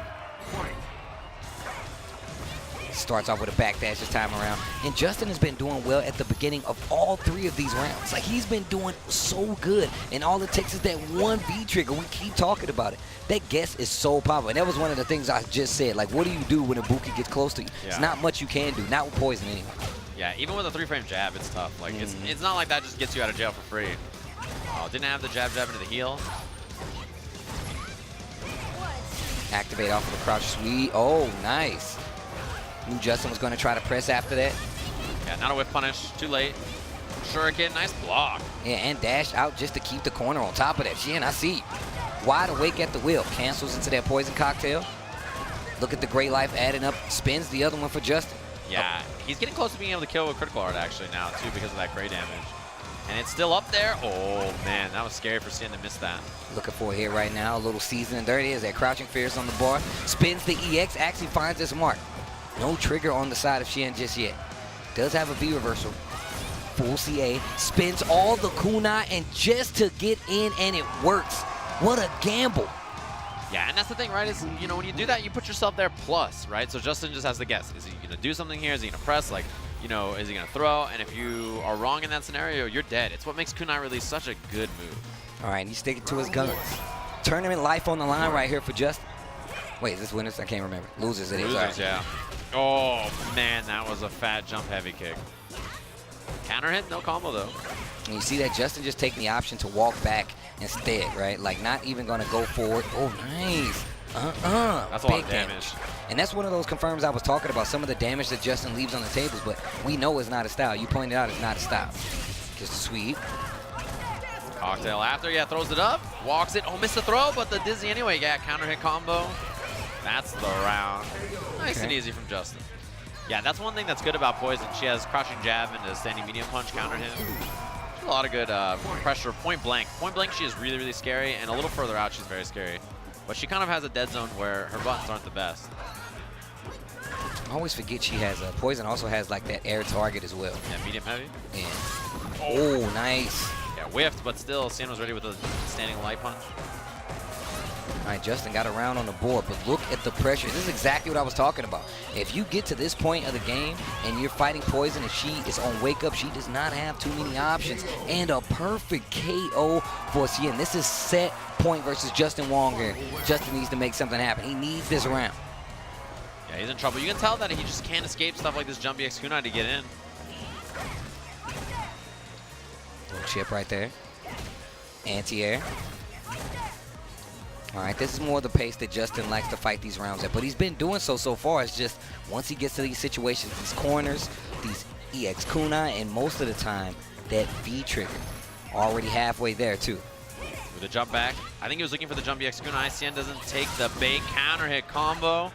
[SPEAKER 1] Starts off with a backdash this time around. And Justin has been doing well at the beginning of all 3 of these rounds. Like, he's been doing so good. And all it takes is that one V trigger. We keep talking about it. That guess is so powerful. And that was one of the things I just said. Like, what do you do when Ibuki gets close to you? Yeah. It's not much you can do. Not with Poison anyway. Yeah,
[SPEAKER 2] even with a 3-frame jab, it's tough. Like, it's not like that just gets you out of jail for free. Oh, didn't have the jab into the heel.
[SPEAKER 1] Activate off of the crouch sweep. Oh, nice. Knew Justin was going to try to press after that.
[SPEAKER 2] Yeah, not a whiff punish. Too late. Shuriken, nice block.
[SPEAKER 1] Yeah, and dashed out just to keep the corner on top of that. Xian, I see you. Wide awake at the wheel. Cancels into that poison cocktail. Look at the great life adding up. Spins the other one for Justin.
[SPEAKER 2] Yeah, he's getting close to being able to kill with critical art actually now too, because of that gray damage. And it's still up there. Oh man, that was scary for Xian to miss that.
[SPEAKER 1] Looking for a hit right now. A little seasoning. There it is. That crouching fierce on the bar. Spins the EX. Actually finds his mark. No trigger on the side of Xian just yet. Does have a V reversal. Full CA. Spins all the kunai and just to get in, and it works. What a gamble.
[SPEAKER 2] Yeah, and that's the thing, right? Is, you know, when you do that, you put yourself there plus, right? So Justin just has to guess. Is he going to do something here? Is he going to press? Like, you know, is he going to throw? And if you are wrong in that scenario, you're dead. It's what makes kunai release such a good move.
[SPEAKER 1] All right, he's sticking to his guns. Tournament life on the line right here for Justin. Wait, is this winners? I can't remember. Losers it is.
[SPEAKER 2] Losers, yeah. Oh, man, that was a fat jump heavy kick. Counter hit, no combo, though.
[SPEAKER 1] And you see that Justin just taking the option to walk back instead, right? Like, not even going to go forward. Oh, nice.
[SPEAKER 2] That's a lot of damage.
[SPEAKER 1] And that's one of those confirms I was talking about, some of the damage that Justin leaves on the tables, but we know it's not a style. You pointed out it's not a style. Just a sweep.
[SPEAKER 2] Cocktail after, yeah, throws it up, walks it. Oh, missed the throw, but the dizzy anyway. Yeah, counter hit combo. That's the round. Nice and easy from Justin. Yeah, that's one thing that's good about Poison. She has crouching jab and a standing medium punch counter hit. She has a lot of good pressure. Point blank. Point blank, she is really, really scary, and a little further out, she's very scary. But she kind of has a dead zone where her buttons aren't the best.
[SPEAKER 1] I always forget she has Poison also has like that air target as well.
[SPEAKER 2] Yeah, medium heavy.
[SPEAKER 1] Yeah. Oh, nice.
[SPEAKER 2] Yeah, whiffed, but still, Xian was ready with a standing light punch.
[SPEAKER 1] All right, Justin got around on the board, but look at the pressure. This is exactly what I was talking about. If you get to this point of the game and you're fighting Poison and she is on wake up, she does not have too many options. And a perfect KO for Xian. This is set point versus JWong here. Justin needs to make something happen. He needs this round.
[SPEAKER 2] Yeah, he's in trouble. You can tell that he just can't escape stuff like this Jumpy X Kunai to get in.
[SPEAKER 1] Little chip right there. Anti-air. All right, this is more the pace that Justin likes to fight these rounds at, but he's been doing so far. It's just once he gets to these situations, these corners, these EX kunai, and most of the time, that V trigger. Already halfway there, too.
[SPEAKER 2] With a jump back. I think he was looking for the Jumpy X Kunai. Xian doesn't take the bait counter hit combo.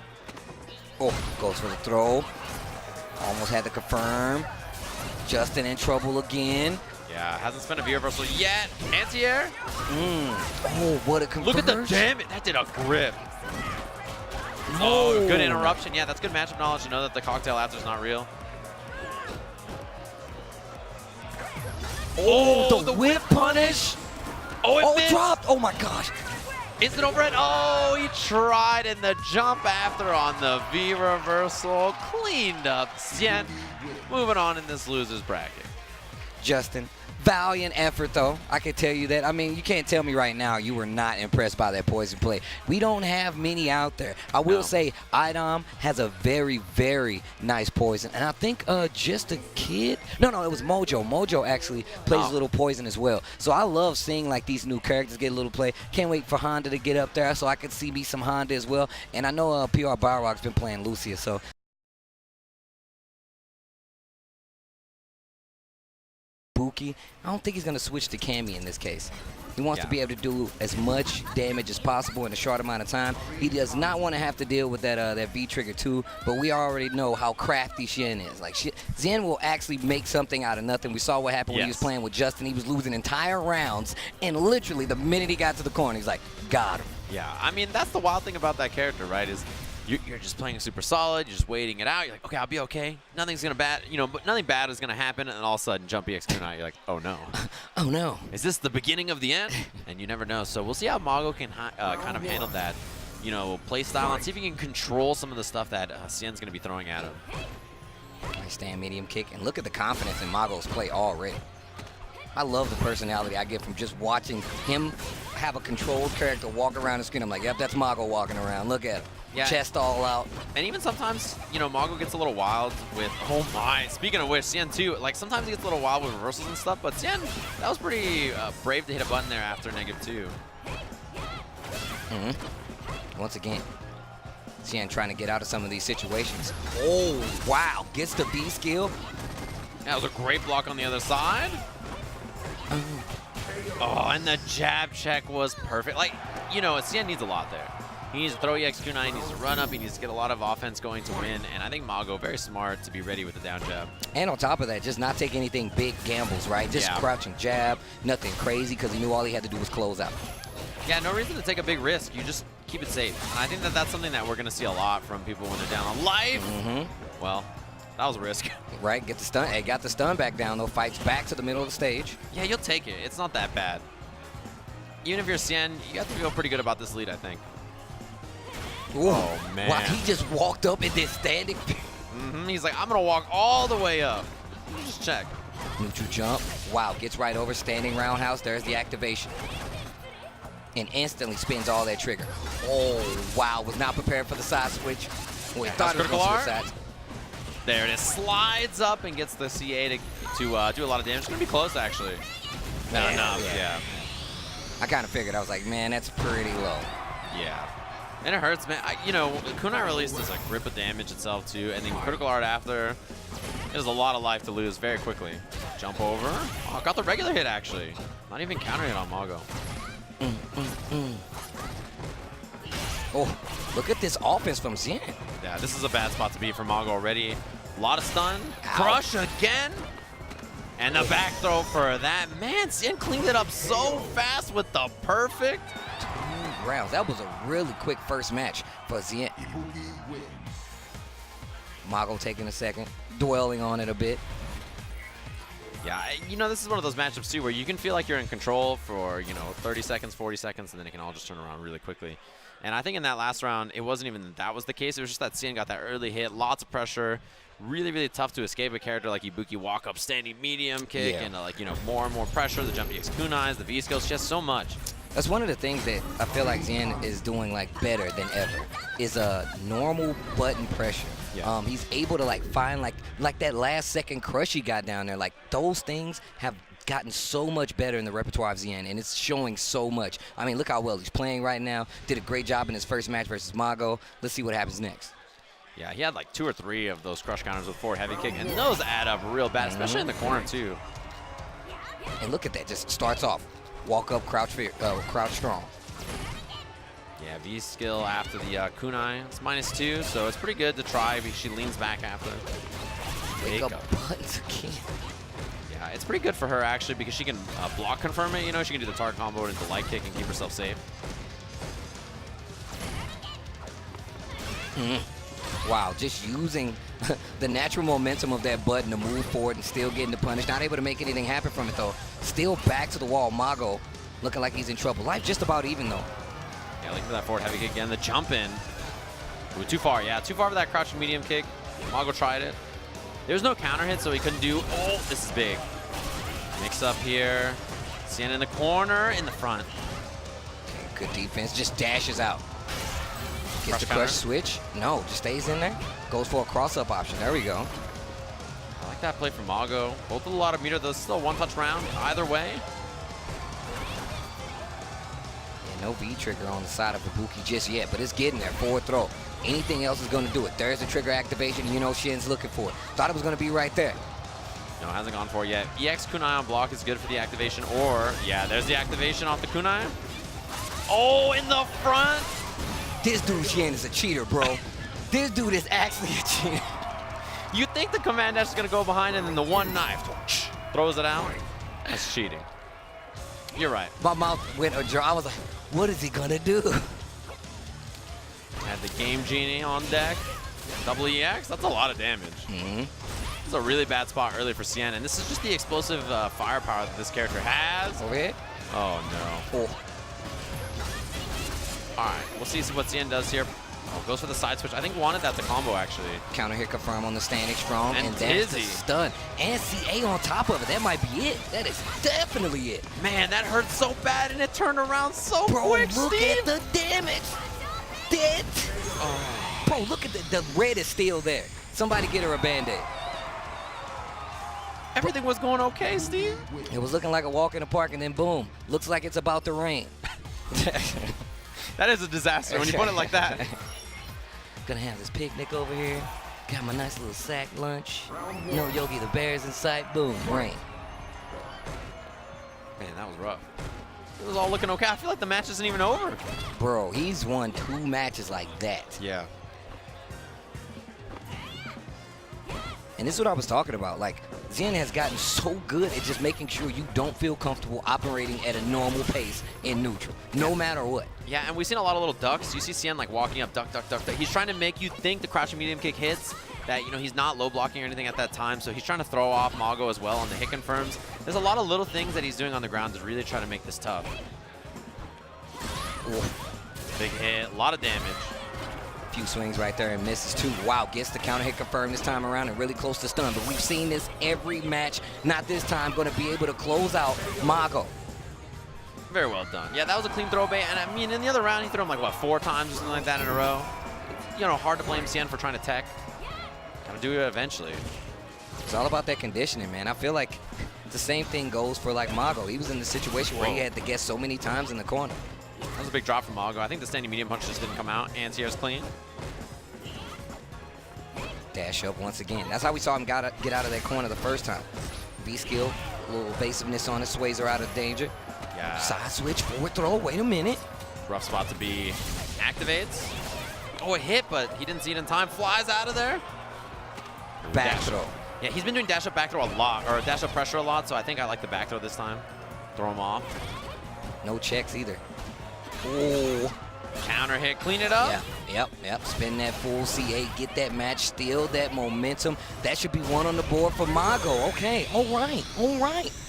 [SPEAKER 1] Oh, goes for the throw. Almost had to confirm. Justin in trouble again.
[SPEAKER 2] Yeah, hasn't spent a V reversal yet. Anti-air.
[SPEAKER 1] Oh, what a conversion.
[SPEAKER 2] Look at the damage. That did a grip.
[SPEAKER 1] No.
[SPEAKER 2] Oh, good interruption. Yeah, that's good matchup knowledge to know that the cocktail after is not real.
[SPEAKER 1] Oh, the whip punish.
[SPEAKER 2] Oh, it
[SPEAKER 1] dropped. Oh my gosh.
[SPEAKER 2] Is it overhead? Oh, he tried, and the jump after on the V reversal cleaned up. Xian moving on in this loser's bracket.
[SPEAKER 1] Justin, valiant effort though. I can tell you that. I mean, you can't tell me right now you were not impressed by that poison play. We don't have many out there. I will say Idom has a very, very nice poison. And I think just a kid. No, it was Mojo. Mojo actually plays a little poison as well. So I love seeing like these new characters get a little play. Can't wait for Honda to get up there so I can see me some Honda as well. And I know PR Balrog's been playing Lucia, so Ibuki, I don't think he's going to switch to Cammy in this case. He wants to be able to do as much damage as possible in a short amount of time. He does not want to have to deal with that V trigger too, but we already know how crafty Xian is. Like Xian will actually make something out of nothing. We saw what happened when he was playing with Justin. He was losing entire rounds, and literally the minute he got to the corner, he's like, got him.
[SPEAKER 2] Yeah, I mean, that's the wild thing about that character, right, is you're just playing super solid, you're just waiting it out, you're like, okay, I'll be okay. Nothing's gonna but nothing bad is gonna happen, and then all of a sudden, jump EX kunai, you're like, oh no.
[SPEAKER 1] Oh no.
[SPEAKER 2] Is this the beginning of the end? And you never know. So we'll see how Mago can kind of handle that, play style, and see if he can control some of the stuff that Xian's gonna be throwing at him.
[SPEAKER 1] Nice stand medium kick, and look at the confidence in Mago's play already. I love the personality I get from just watching him have a controlled character walk around the screen. I'm like, yep, that's Mago walking around. Look at him. Yeah. Chest all out.
[SPEAKER 2] And even sometimes, Mago gets a little wild with, oh my, speaking of which, Xian too, like sometimes he gets a little wild with reversals and stuff, but Xian, that was pretty brave to hit a button there after -2.
[SPEAKER 1] Once again, Xian trying to get out of some of these situations. Oh, wow, gets the B skill.
[SPEAKER 2] That was a great block on the other side. Oh, and the jab check was perfect. Like, Xian needs a lot there. He needs to throw EX kunai, he needs to run up, he needs to get a lot of offense going to win, and I think Mago, very smart to be ready with the down jab.
[SPEAKER 1] And on top of that, just not take anything big gambles, right? Just crouching jab, nothing crazy, because he knew all he had to do was close out.
[SPEAKER 2] Yeah, no reason to take a big risk. You just keep it safe. And I think that that's something that we're going to see a lot from people when they're down on life. Well, that was a risk.
[SPEAKER 1] Right, get the stun. Hey, got the stun back down, though. Fights back to the middle of the stage.
[SPEAKER 2] Yeah, you'll take it. It's not that bad. Even if you're Xian, you have to feel pretty good about this lead, I think.
[SPEAKER 1] Ooh.
[SPEAKER 2] Oh, man.
[SPEAKER 1] Wow, he just walked up and did standing.
[SPEAKER 2] He's like, I'm going to walk all the way up. Just check.
[SPEAKER 1] Neutral jump. Wow, gets right over, standing roundhouse. There's the activation. And instantly spins all that trigger. Oh, wow, was not prepared for the side switch. Well, he thought it was going to switch sides.
[SPEAKER 2] There it is. Slides up and gets the CA to do a lot of damage. It's going to be close, actually. Not enough, yeah.
[SPEAKER 1] I kind of figured. I was like, man, that's pretty low.
[SPEAKER 2] Yeah. And it hurts, man. Kunai release does a grip of damage itself, too. And then critical art after. There's a lot of life to lose very quickly. Jump over. Oh, got the regular hit, actually. Not even countering it on Mago.
[SPEAKER 1] Oh, look at this offense from Xian.
[SPEAKER 2] Yeah, this is a bad spot to be for Mago already. A lot of stun. Crush again. And the back throw for that. Man, Xian cleaned it up so fast with the perfect.
[SPEAKER 1] 2 rounds. That was a really quick first match for Xian. Mago taking a second, dwelling on it a bit.
[SPEAKER 2] Yeah, this is one of those matchups too where you can feel like you're in control for, 30 seconds, 40 seconds, and then it can all just turn around really quickly. And I think in that last round, it wasn't even that was the case. It was just that Xian got that early hit, lots of pressure, really, really tough to escape a character like Ibuki, walk up, standing medium kick, and more and more pressure, the jump EX kunais, the V skills, just so much.
[SPEAKER 1] That's one of the things that I feel like Xian is doing better than ever is a normal button pressure. Yeah. He's able to find like that last second crush he got down there. Like those things have gotten so much better in the repertoire of Xian, and it's showing so much. I mean, look how well he's playing right now. Did a great job in his first match versus Mago. Let's see what happens next.
[SPEAKER 2] Yeah, he had 2 or 3 of those crush counters with 4 heavy kick, and those add up real bad, especially in the corner too.
[SPEAKER 1] And look at that, just starts off. Walk up, crouch strong.
[SPEAKER 2] Yeah, V skill after the kunai. It's -2, so it's pretty good to try. She leans back after.
[SPEAKER 1] Wake up buttons again.
[SPEAKER 2] Yeah, it's pretty good for her actually because she can block confirm it. She can do the target combo into the light kick and keep herself safe.
[SPEAKER 1] Wow, just using the natural momentum of that button to move forward and still getting the punish. Not able to make anything happen from it, though. Still back to the wall. Mago looking like he's in trouble. Life just about even, though.
[SPEAKER 2] Yeah, looking for that forward heavy kick again. The jump in. Ooh, too far. Yeah, too far for that crouching medium kick. Mago tried it. There's no counter hit, so he couldn't do. Oh, this is big. Mix up here. Xian in the corner, in the front.
[SPEAKER 1] Okay, good defense. Just dashes out. Gets the crush switch. No, just stays in there. Goes for a cross-up option. There we go.
[SPEAKER 2] I like that play from Mago. Both with a lot of meter, though. Still a one-touch round either way.
[SPEAKER 1] Yeah, no V-trigger on the side of Ibuki just yet, but it's getting there. Forward throw. Anything else is going to do it. There's the trigger activation. You know Xian's looking for it. Thought it was going to be right there.
[SPEAKER 2] No, hasn't gone for it yet. EX kunai on block is good for the activation, or, yeah, there's the activation off the kunai. Oh, in the front.
[SPEAKER 1] This dude, Xian, is a cheater, bro. This dude is actually a cheater.
[SPEAKER 2] You think the command dash is going to go behind and then the one knife throws it out? That's cheating. You're right.
[SPEAKER 1] My mouth went ajar. I was like, what is he going to do?
[SPEAKER 2] Had the Game Genie on deck. Double EX, that's a lot of damage. This is a really bad spot early for Xian, and this is just the explosive firepower that this character has.
[SPEAKER 1] Over here?
[SPEAKER 2] Oh, no.
[SPEAKER 1] Oh.
[SPEAKER 2] All right, we'll see what Xian does here. Oh, goes for the side switch. I think wanted that the combo, actually.
[SPEAKER 1] Counter hit confirm on the standing strong,
[SPEAKER 2] and
[SPEAKER 1] that's the stun. And CA on top of it. That might be it. That is definitely it.
[SPEAKER 2] Man, that hurt so bad, and it turned around so quick,
[SPEAKER 1] look
[SPEAKER 2] Steve.
[SPEAKER 1] at the damage. Dead. Oh. Bro, look at the red is still there. Somebody get her a Band-Aid.
[SPEAKER 2] Everything was going okay, Steve.
[SPEAKER 1] It was looking like a walk in the park, and then boom, looks like it's about to rain.
[SPEAKER 2] That is a disaster when you put it like that.
[SPEAKER 1] Gonna have this picnic over here. Got my nice little sack lunch. No Yogi the Bear's in sight. Boom, rain.
[SPEAKER 2] Man, that was rough. It was all looking okay. I feel like the match isn't even over.
[SPEAKER 1] Bro, he's won 2 matches like that.
[SPEAKER 2] Yeah.
[SPEAKER 1] And this is what I was talking about. Like, Xian has gotten so good at just making sure you don't feel comfortable operating at a normal pace in neutral, no matter what.
[SPEAKER 2] Yeah, and we've seen a lot of little ducks. You see Xian like walking up, duck, duck, duck, duck. He's trying to make you think the crouching medium kick hits, that, you know, he's not low blocking or anything at that time, so he's trying to throw off Mago as well on the hit confirms. There's a lot of little things that he's doing on the ground to really try to make this tough. Ooh. Big hit, a lot of damage.
[SPEAKER 1] Few swings right there and misses too. Wow, gets the counter hit confirmed this time around and really close to stun. But we've seen this every match. Not this time. Going to be able to close out Mago.
[SPEAKER 2] Very well done. Yeah, that was a clean throw bait. And I mean, in the other round, he threw him like, what, 4 times or something like that in a row. It's, you know, hard to blame Xian for trying to tech. Gotta do it eventually.
[SPEAKER 1] It's all about that conditioning, man. I feel like the same thing goes for like Mago. He was in the situation where he had to guess so many times in the corner.
[SPEAKER 2] That was a big drop from Mago. I think the standing medium punch just didn't come out. And Sierra's clean.
[SPEAKER 1] Dash up once again. That's how we saw him get out of that corner the first time. V-skill, a little evasiveness on it, sways her out of danger.
[SPEAKER 2] Yeah.
[SPEAKER 1] Side switch, forward throw, wait a minute.
[SPEAKER 2] Rough spot to be. Activates. Oh, it hit, but he didn't see it in time. Flies out of there.
[SPEAKER 1] Back throw.
[SPEAKER 2] Yeah, he's been doing dash up back throw a lot, or dash up pressure a lot, so I think I like the back throw this time. Throw him off.
[SPEAKER 1] No checks either. Oh.
[SPEAKER 2] Counter hit, clean it up.
[SPEAKER 1] Yeah, yep. Spin that full C8, get that match, steal that momentum. That should be 1 on the board for Mago. Okay, all right.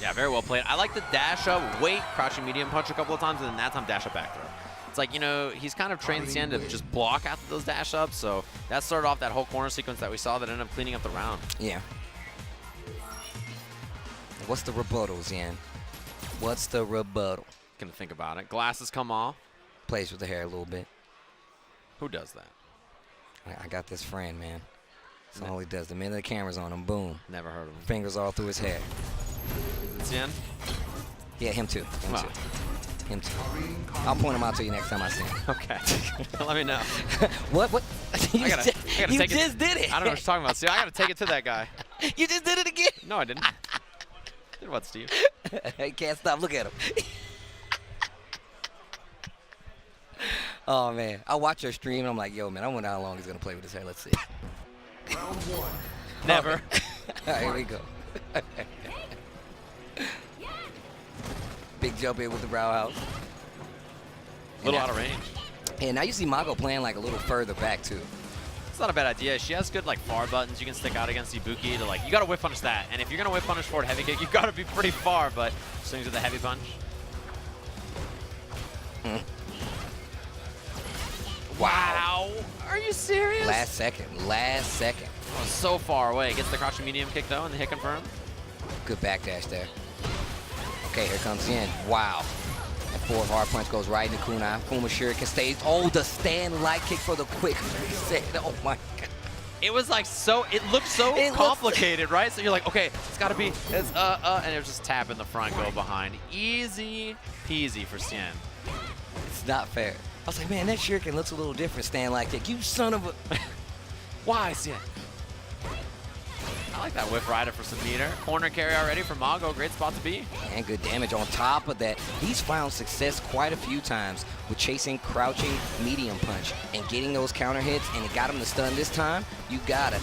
[SPEAKER 2] Yeah, very well played. I like the dash up, wait, crouching medium punch a couple of times, and then that time dash up back throw. It's like, you know, he's kind of trained Xian to just block after those dash ups, so that started off that whole corner sequence that we saw that ended up cleaning up the round.
[SPEAKER 1] Yeah. What's the rebuttal, Xian? What's the rebuttal?
[SPEAKER 2] Gonna think about it. Glasses come off.
[SPEAKER 1] Plays with the hair a little bit.
[SPEAKER 2] Who does that?
[SPEAKER 1] I got this friend, man. That's all he does. The minute the camera's on him, boom.
[SPEAKER 2] Never heard of him.
[SPEAKER 1] Fingers all through his hair.
[SPEAKER 2] Is it Xian?
[SPEAKER 1] Yeah, him too. Him too. I'll point him out to you next time I see him.
[SPEAKER 2] Okay. Let me know.
[SPEAKER 1] What? You
[SPEAKER 2] I gotta take
[SPEAKER 1] just did it.
[SPEAKER 2] I don't know what you're talking about. See, I gotta take it to that guy.
[SPEAKER 1] You just did it again.
[SPEAKER 2] No, I didn't. Did what, Steve?
[SPEAKER 1] He can't stop. Look at him. Oh, man. I watch your stream, and I'm like, yo, man, I wonder how long he's going to play with his hair. Let's see.
[SPEAKER 2] Round 1. Never.
[SPEAKER 1] Okay. All right, here we go. Big jump in with the brow house.
[SPEAKER 2] A little out of range.
[SPEAKER 1] And now you see Mago playing like a little further back, too.
[SPEAKER 2] That's not a bad idea. She has good like far buttons you can stick out against Ibuki to like, you gotta whip punish that. And if you're gonna whip punish forward heavy kick, you gotta be pretty far, but swings with the heavy punch. Wow. Are you serious?
[SPEAKER 1] Last second.
[SPEAKER 2] Oh, so far away. Gets the crouching medium kick though, and the hit confirmed.
[SPEAKER 1] Good backdash there. Okay, here comes Xian. Wow. That forward hard punch goes right into kunai. Akuma Shuriken stays. Oh, the stand light kick for the quick reset. Oh my god.
[SPEAKER 2] It was like so, it looked so complicated, right? So you're like, okay, it's gotta be, it's and it was just tap in the front, go behind. Easy peasy for Xian.
[SPEAKER 1] It's not fair. I was like, man, that Shuriken looks a little different, stand like that. You son of a...
[SPEAKER 2] Why, Xian? I like that whiff rider for some meter. Corner carry already for Mago, great spot to be.
[SPEAKER 1] And good damage on top of that. He's found success quite a few times with chasing crouching medium punch and getting those counter hits, and it got him to stun this time. You better.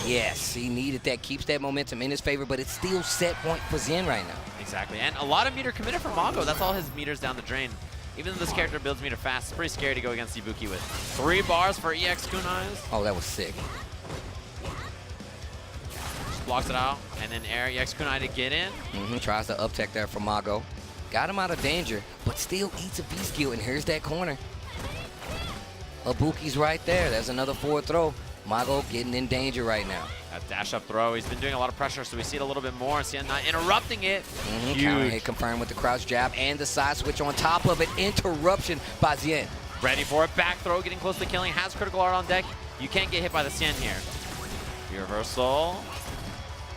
[SPEAKER 1] Yes, he needed that. Keeps that momentum in his favor, but it's still set point for Xian right now.
[SPEAKER 2] Exactly, and a lot of meter committed for Mago. That's all his meters down the drain. Even though this character builds meter fast, it's pretty scary to go against Ibuki with 3 bars for EX kunais.
[SPEAKER 1] Oh, that was sick.
[SPEAKER 2] Just blocks it out, and then air EX kunai to get in.
[SPEAKER 1] Tries to up tech there for Mago. Got him out of danger, but still eats a V-skill, and here's that corner. Ibuki's right there. There's another forward throw. Mago getting in danger right now.
[SPEAKER 2] That dash up throw, he's been doing a lot of pressure, so we see it a little bit more. Xian not interrupting it.
[SPEAKER 1] Counter hit confirmed with the crouch jab and the side switch on top of it. Interruption by Xian.
[SPEAKER 2] Ready for it, back throw, getting close to killing, has critical art on deck. You can't get hit by the Xian here. Reversal.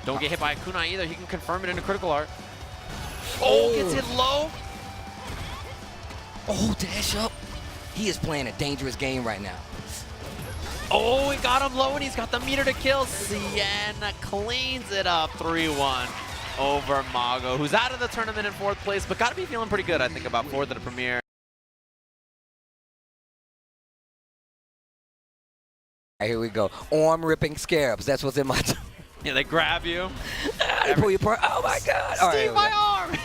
[SPEAKER 2] Don't get hit by a kunai either, he can confirm it into critical art. Oh, gets hit low.
[SPEAKER 1] Oh, dash up. He is playing a dangerous game right now.
[SPEAKER 2] Oh, he got him low, and he's got the meter to kill. Xian cleans it up 3-1 over Mago, who's out of the tournament in 4th place, but got to be feeling pretty good, I think, about 4th at a Premier.
[SPEAKER 1] Right, here we go. Arm ripping scarabs. That's what's in my...
[SPEAKER 2] Yeah, they grab you.
[SPEAKER 1] They pull your part. Oh, my God. All
[SPEAKER 2] Steve, my arm.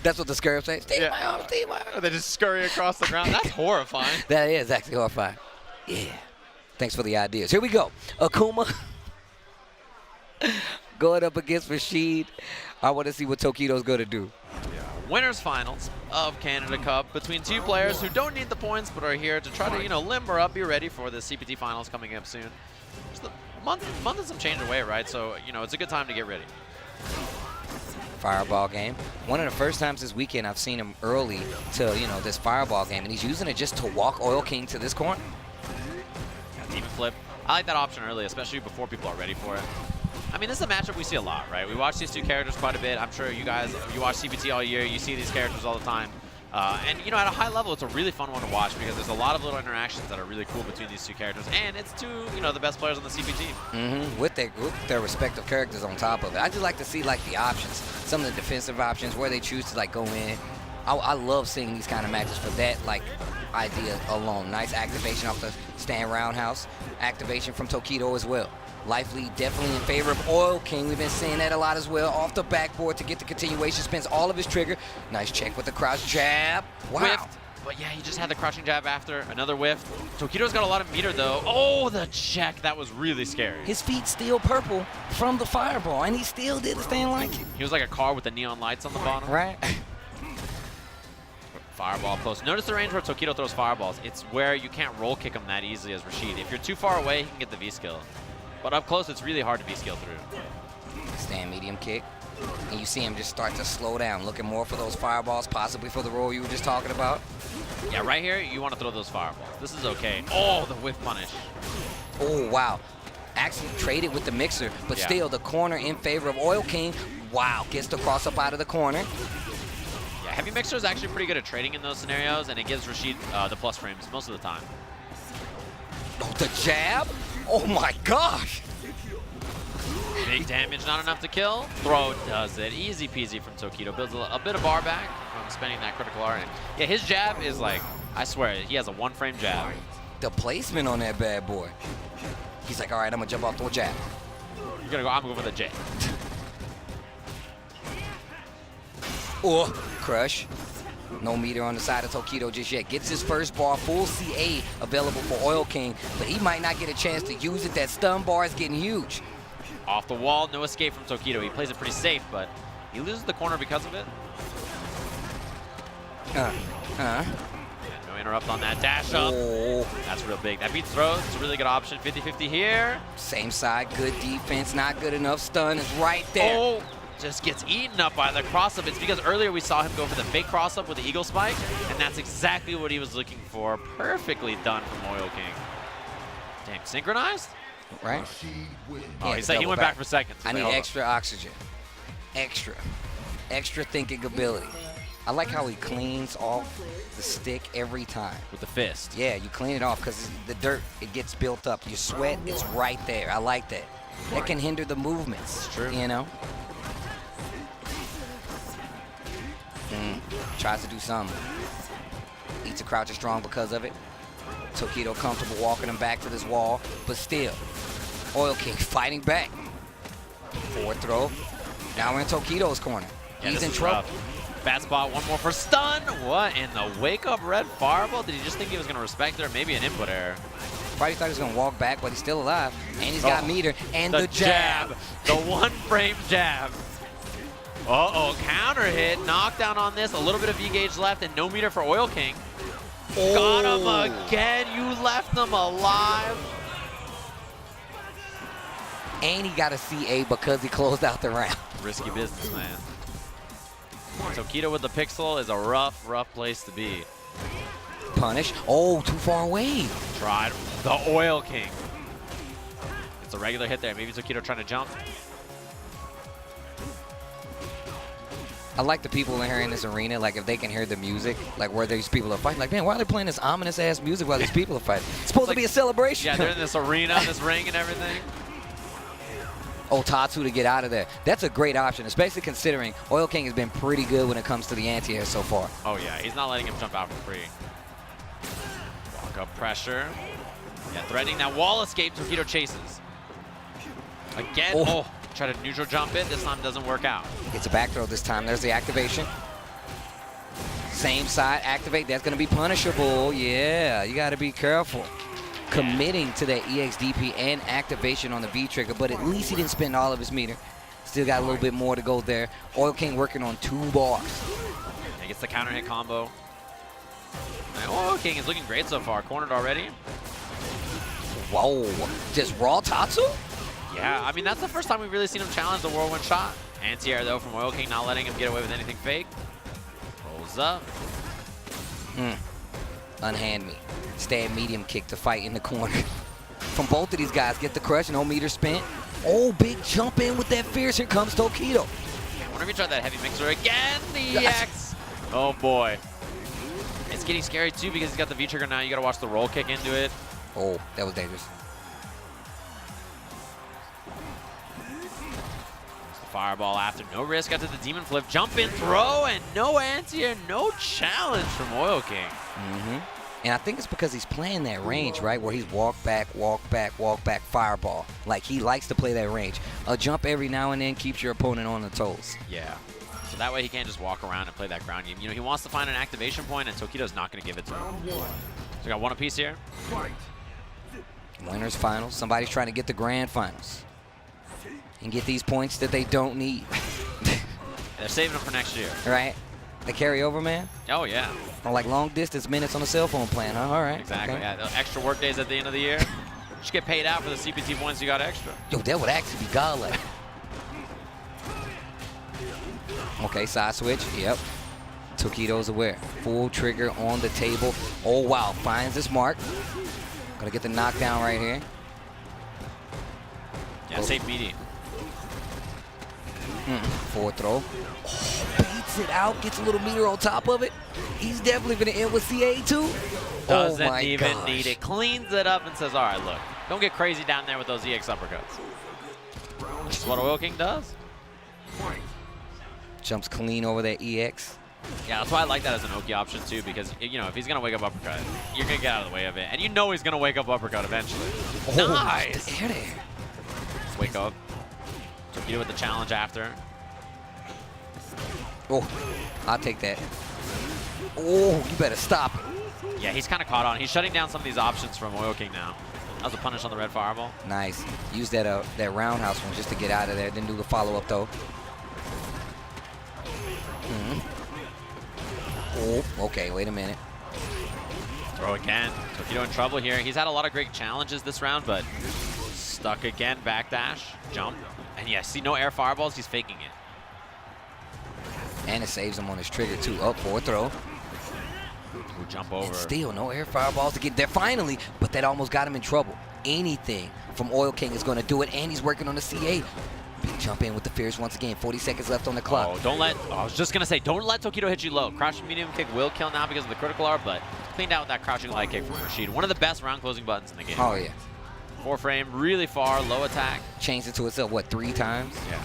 [SPEAKER 1] That's what the scarabs say. Steve, my arm, Steve, my arm.
[SPEAKER 2] They just scurry across the ground. That's horrifying.
[SPEAKER 1] That is actually horrifying. Yeah. Thanks for the ideas. Here we go. Akuma going up against Rashid. I want to see what Tokido's going to do.
[SPEAKER 2] Yeah. Winners finals of Canada Cup between 2 players who don't need the points but are here to try to, you know, limber up, be ready for the CPT finals coming up soon. Just the month and some change away, right? So, you know, it's a good time to get ready.
[SPEAKER 1] Fireball game. One of the first times this weekend I've seen him early to, you know, this fireball game, and he's using it just to walk Oil King to this corner.
[SPEAKER 2] Demon flip. I like that option early, especially before people are ready for it. I mean, this is a matchup we see a lot, right? We watch these 2 characters quite a bit. I'm sure you guys, you watch CPT all year, you see these characters all the time. And, you know, at a high level, it's a really fun one to watch because there's a lot of little interactions that are really cool between these 2 characters. And it's 2, you know, the best players on the CPT.
[SPEAKER 1] With their respective characters on top of it. I just like to see, like, the options. Some of the defensive options, where they choose to, like, go in. I love seeing these kind of matches for that, like, idea alone. Nice activation off the stand roundhouse. Activation from Tokido as well. Life lead definitely in favor of Oil King. We've been seeing that a lot as well. Off the backboard to get the continuation. Spends all of his trigger. Nice check with the crouch jab. Wow.
[SPEAKER 2] Whiffed. But yeah, he just had the crouching jab after. Another whiff. Tokido's got a lot of meter though. Oh, the check. That was really scary.
[SPEAKER 1] His feet still purple from the fireball, and he still did the stand like it.
[SPEAKER 2] He was like a car with the neon lights on the bottom.
[SPEAKER 1] Right.
[SPEAKER 2] Fireball close. Notice the range where Tokido throws fireballs. It's where you can't roll kick him that easily as Rashid. If you're too far away, he can get the V-skill. But up close, it's really hard to V-skill through.
[SPEAKER 1] Stand medium kick. And you see him just start to slow down, looking more for those fireballs, possibly for the roll you were just talking about.
[SPEAKER 2] Yeah, right here, you want to throw those fireballs. This is okay. Oh, the whiff punish.
[SPEAKER 1] Oh, wow. Actually traded with the mixer, but still the corner in favor of Oil King. Wow, gets the cross up out of the corner.
[SPEAKER 2] Yeah, Heavy Mixer is actually pretty good at trading in those scenarios, and it gives Rashid the plus frames most of the time.
[SPEAKER 1] Oh, the jab? Oh my gosh!
[SPEAKER 2] Big damage, not enough to kill. Throw does it. Easy peasy from Tokido. Builds a bit of bar back from spending that critical art. And yeah, his jab is like, I swear, he has a 1-frame jab.
[SPEAKER 1] The placement on that bad boy. He's like, all right, I'm gonna jump off the jab.
[SPEAKER 2] You're gonna go, I'm going for the J.
[SPEAKER 1] Oh, crush. No meter on the side of Tokido just yet. Gets his first bar, full CA available for Oil King, but he might not get a chance to use it. That stun bar is getting huge.
[SPEAKER 2] Off the wall, no escape from Tokido. He plays it pretty safe, but he loses the corner because of it. No interrupt on that dash up.
[SPEAKER 1] Oh.
[SPEAKER 2] That's real big. That beats throws. It's a really good option. 50-50 here.
[SPEAKER 1] Same side, good defense, not good enough. Stun is right there.
[SPEAKER 2] Oh, just gets eaten up by the cross-up. It's because earlier we saw him go for the fake cross-up with the Eagle Spike, and that's exactly what he was looking for. Perfectly done from Oil King. Damn, synchronized?
[SPEAKER 1] Right?
[SPEAKER 2] Oh, he went back for seconds.
[SPEAKER 1] I need extra oxygen. Extra thinking ability. I like how he cleans off the stick every time.
[SPEAKER 2] With the fist.
[SPEAKER 1] Yeah, you clean it off because the dirt, it gets built up. Your sweat, it's right there. I like that. That can hinder the movements.
[SPEAKER 2] It's true.
[SPEAKER 1] You know? Tries to do something. Eats a croucher strong because of it. Tokido comfortable walking him back to this wall, but still, Oil King fighting back. Forward throw. Now we're in Tokido's corner.
[SPEAKER 2] Yeah,
[SPEAKER 1] he's in trouble.
[SPEAKER 2] Rough. Bad spot, one more for stun. What in the wake-up red fireball? Did he just think he was going to respect it, or maybe an input error?
[SPEAKER 1] Probably thought he was going to walk back, but he's still alive. And he's got meter and the jab.
[SPEAKER 2] The one-frame jab. Uh-oh, counter hit, knockdown on this, a little bit of V-gauge left, and no meter for Oil King.
[SPEAKER 1] Oh.
[SPEAKER 2] Got him again, you left him alive.
[SPEAKER 1] And he got a CA because he closed out the round.
[SPEAKER 2] Risky business, man. Tokido with the pixel is a rough place to be.
[SPEAKER 1] Punish. Oh, too far away.
[SPEAKER 2] Tried the Oil King. It's a regular hit there. Maybe Tokido trying to jump.
[SPEAKER 1] I like the people in here in this arena, like if they can hear the music, like where these people are fighting, like, man, why are they playing this ominous ass music while these people are fighting? It's supposed to be a celebration.
[SPEAKER 2] Yeah, they're in this arena, this ring and everything.
[SPEAKER 1] Oh, Tatsu to get out of there. That's a great option, especially considering Oil King has been pretty good when it comes to the anti-air so far.
[SPEAKER 2] Oh yeah, he's not letting him jump out for free. Walk up pressure. Yeah, threatening that wall escape, Tokido chases. Again, oh. Try to neutral jump it. This time doesn't work out.
[SPEAKER 1] Gets a back throw this time. There's the activation. Same side, activate. That's going to be punishable. Yeah, you got to be careful. Committing to that EXDP and activation on the V trigger, but at least he didn't spend all of his meter. Still got a little bit more to go there. Oil King working on 2 bars.
[SPEAKER 2] He gets the counter hit combo. And Oil King is looking great so far. Cornered already.
[SPEAKER 1] Whoa. Just raw Tatsu?
[SPEAKER 2] Yeah, I mean, that's the first time we've really seen him challenge the whirlwind shot. Anti-air, though, from Oil King, not letting him get away with anything fake. Pulls up.
[SPEAKER 1] Unhand me. Stand medium kick to fight in the corner. From both of these guys, get the crush, no meter spent. Oh, big jump in with that fierce. Here comes Tokido.
[SPEAKER 2] I wonder if he tried that heavy mixer again. The EX. Oh, boy. It's getting scary, too, because he's got the V-trigger now. You got to watch the roll kick into it.
[SPEAKER 1] Oh, that was dangerous.
[SPEAKER 2] Fireball after, no risk after the demon flip, jump in, throw, and no anti-air, no challenge from Oil King.
[SPEAKER 1] And I think it's because he's playing that range, right, where he's walk back, fireball. Like, he likes to play that range. A jump every now and then keeps your opponent on the toes.
[SPEAKER 2] Yeah. So that way he can't just walk around and play that ground game. You know, he wants to find an activation point, and Tokido's not going to give it to him. So we got one apiece here.
[SPEAKER 1] Winners finals. Somebody's trying to get the grand finals and get these points that they don't need.
[SPEAKER 2] They're saving them for next year.
[SPEAKER 1] Right? They carry over, man?
[SPEAKER 2] Oh, yeah.
[SPEAKER 1] Or like long distance minutes on a cell phone plan, huh? All right.
[SPEAKER 2] Exactly.
[SPEAKER 1] Okay.
[SPEAKER 2] Yeah, extra work days at the end of the year. Just get paid out for the CPT points you got extra.
[SPEAKER 1] Yo, that would actually be godlike. Okay, side switch. Yep. Tokido's aware. Full trigger on the table. Oh, wow. Finds this mark. Gonna get the knockdown right here.
[SPEAKER 2] Yeah, safe meaty.
[SPEAKER 1] Forward throw. Oh, beats it out. Gets a little meter on top of it. He's definitely going to end with CA too.
[SPEAKER 2] Doesn't even need it. Cleans it up and says, all right, look, don't get crazy down there with those EX uppercuts. This is what Oil King does.
[SPEAKER 1] Jumps clean over that EX.
[SPEAKER 2] Yeah, that's why I like that as an Oki option too, because, you know, if he's going to wake up uppercut, you're going to get out of the way of it. And you know he's going to wake up uppercut eventually.
[SPEAKER 1] Oh,
[SPEAKER 2] nice.
[SPEAKER 1] There.
[SPEAKER 2] Let's wake up. Tokido with the challenge after.
[SPEAKER 1] Oh, I'll take that. Oh, you better stop it.
[SPEAKER 2] Yeah, he's kind of caught on. He's shutting down some of these options from Oil King now. That was a punish on the red fireball.
[SPEAKER 1] Nice. Use that that roundhouse one just to get out of there. Didn't do the follow-up, though. Oh, okay, wait a minute.
[SPEAKER 2] Throw again. Tokido in trouble here. He's had a lot of great challenges this round, but stuck again. Backdash, jump. And yeah, see no air fireballs. He's faking it.
[SPEAKER 1] And it saves him on his trigger, too. Up, forward throw.
[SPEAKER 2] We'll jump over.
[SPEAKER 1] And still no air fireballs to get there finally, but that almost got him in trouble. Anything from Oil King is going to do it, and he's working on the CA. Big jump in with the Fierce once again. 40 seconds left on the clock.
[SPEAKER 2] Oh, don't let, I was just going to say, don't let Tokido hit you low. Crouching medium kick will kill now because of the critical R, but cleaned out with that crouching light kick from Rashid. One of the best round closing buttons in the game.
[SPEAKER 1] Oh, yeah.
[SPEAKER 2] 4 frame, really far, low attack.
[SPEAKER 1] Changed it to itself, what, 3 times?
[SPEAKER 2] Yeah.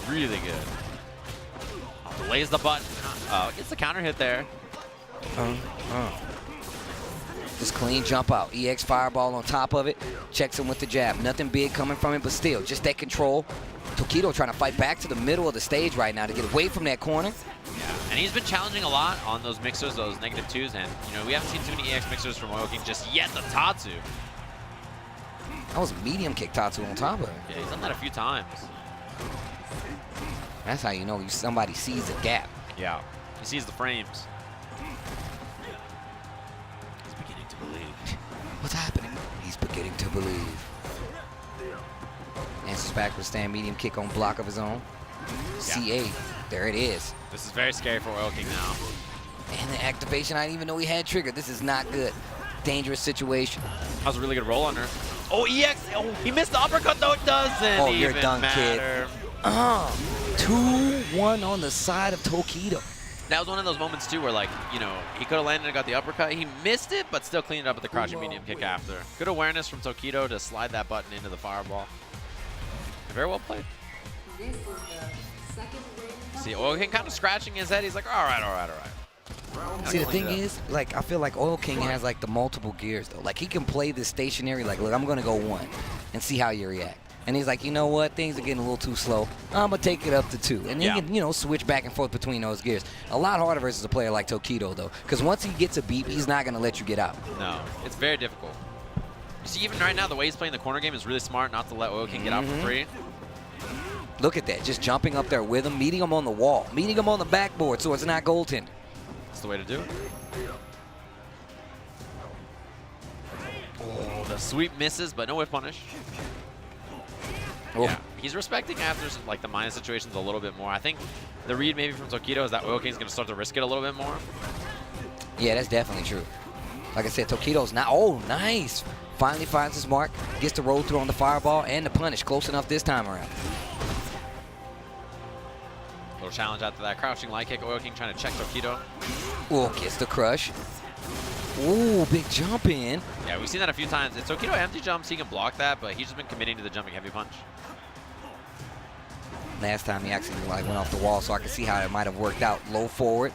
[SPEAKER 2] Really good. Delays the button. Gets the counter hit there.
[SPEAKER 1] Just clean jump out. EX fireball on top of it. Checks him with the jab. Nothing big coming from it, but still, just that control. Tokido trying to fight back to the middle of the stage right now to get away from that corner.
[SPEAKER 2] Yeah, and he's been challenging a lot on those mixers, those -2s, and you know we haven't seen too many EX mixers from Oil King just yet. The Tatsu.
[SPEAKER 1] That was a medium kick Tatsu on top of it.
[SPEAKER 2] Yeah, he's done that a few times.
[SPEAKER 1] That's how you know somebody sees a gap.
[SPEAKER 2] Yeah, he sees the frames. He's beginning to believe.
[SPEAKER 1] What's happening? He's beginning to believe. Answers back with stand medium kick on block of his own. Yeah. CA, there it is.
[SPEAKER 2] This is very scary for Oil King now.
[SPEAKER 1] And the activation, I didn't even know he had trigger. This is not good. Dangerous situation.
[SPEAKER 2] That was a really good roll under. Oh, EX! Oh, he missed the uppercut though. It doesn't even
[SPEAKER 1] you're done,
[SPEAKER 2] matter.
[SPEAKER 1] Kid. 2-1 on the side of Tokido.
[SPEAKER 2] That was one of those moments too where, like, you know, he could have landed and got the uppercut. He missed it, but still cleaned it up with the crouching medium kick after. Good awareness from Tokido to slide that button into the fireball. Very well played. See, Oil King kind of scratching his head. He's like, all right, all right, all right.
[SPEAKER 1] See, the thing is, like, I feel like Oil King has, like, the multiple gears, though. Like, he can play this stationary, like, look, I'm going to go 1 and see how you react. And he's like, you know what? Things are getting a little too slow. I'm going to take it up to 2. And he can, you know, switch back and forth between those gears. A lot harder versus a player like Tokido, though. Because once he gets a beep, he's not going to let you get out.
[SPEAKER 2] No, it's very difficult. You see, even right now, the way he's playing the corner game is really smart not to let Oil King get out for free.
[SPEAKER 1] Look at that. Just jumping up there with him, meeting him on the wall, meeting him on the backboard so it's not goaltending.
[SPEAKER 2] That's the way to do it. Oh, the sweep misses, but no whip punish.
[SPEAKER 1] Oh.
[SPEAKER 2] Yeah, he's respecting after like the minus situations a little bit more. I think the read maybe from Tokido is that Oil King's going to start to risk it a little bit more.
[SPEAKER 1] Yeah, that's definitely true. Like I said, Tokido's not. Oh, nice. Finally finds his mark, gets the roll through on the fireball and the punish. Close enough this time around.
[SPEAKER 2] Little challenge after that crouching light kick. Oil King trying to check Tokido.
[SPEAKER 1] Oh, gets the crush. Ooh, big jump in.
[SPEAKER 2] Yeah, we've seen that a few times. If Tokido empty jumps, he can block that, but he's just been committing to the jumping heavy punch.
[SPEAKER 1] Last time he actually like went off the wall, so I can see how it might have worked out. Low forward.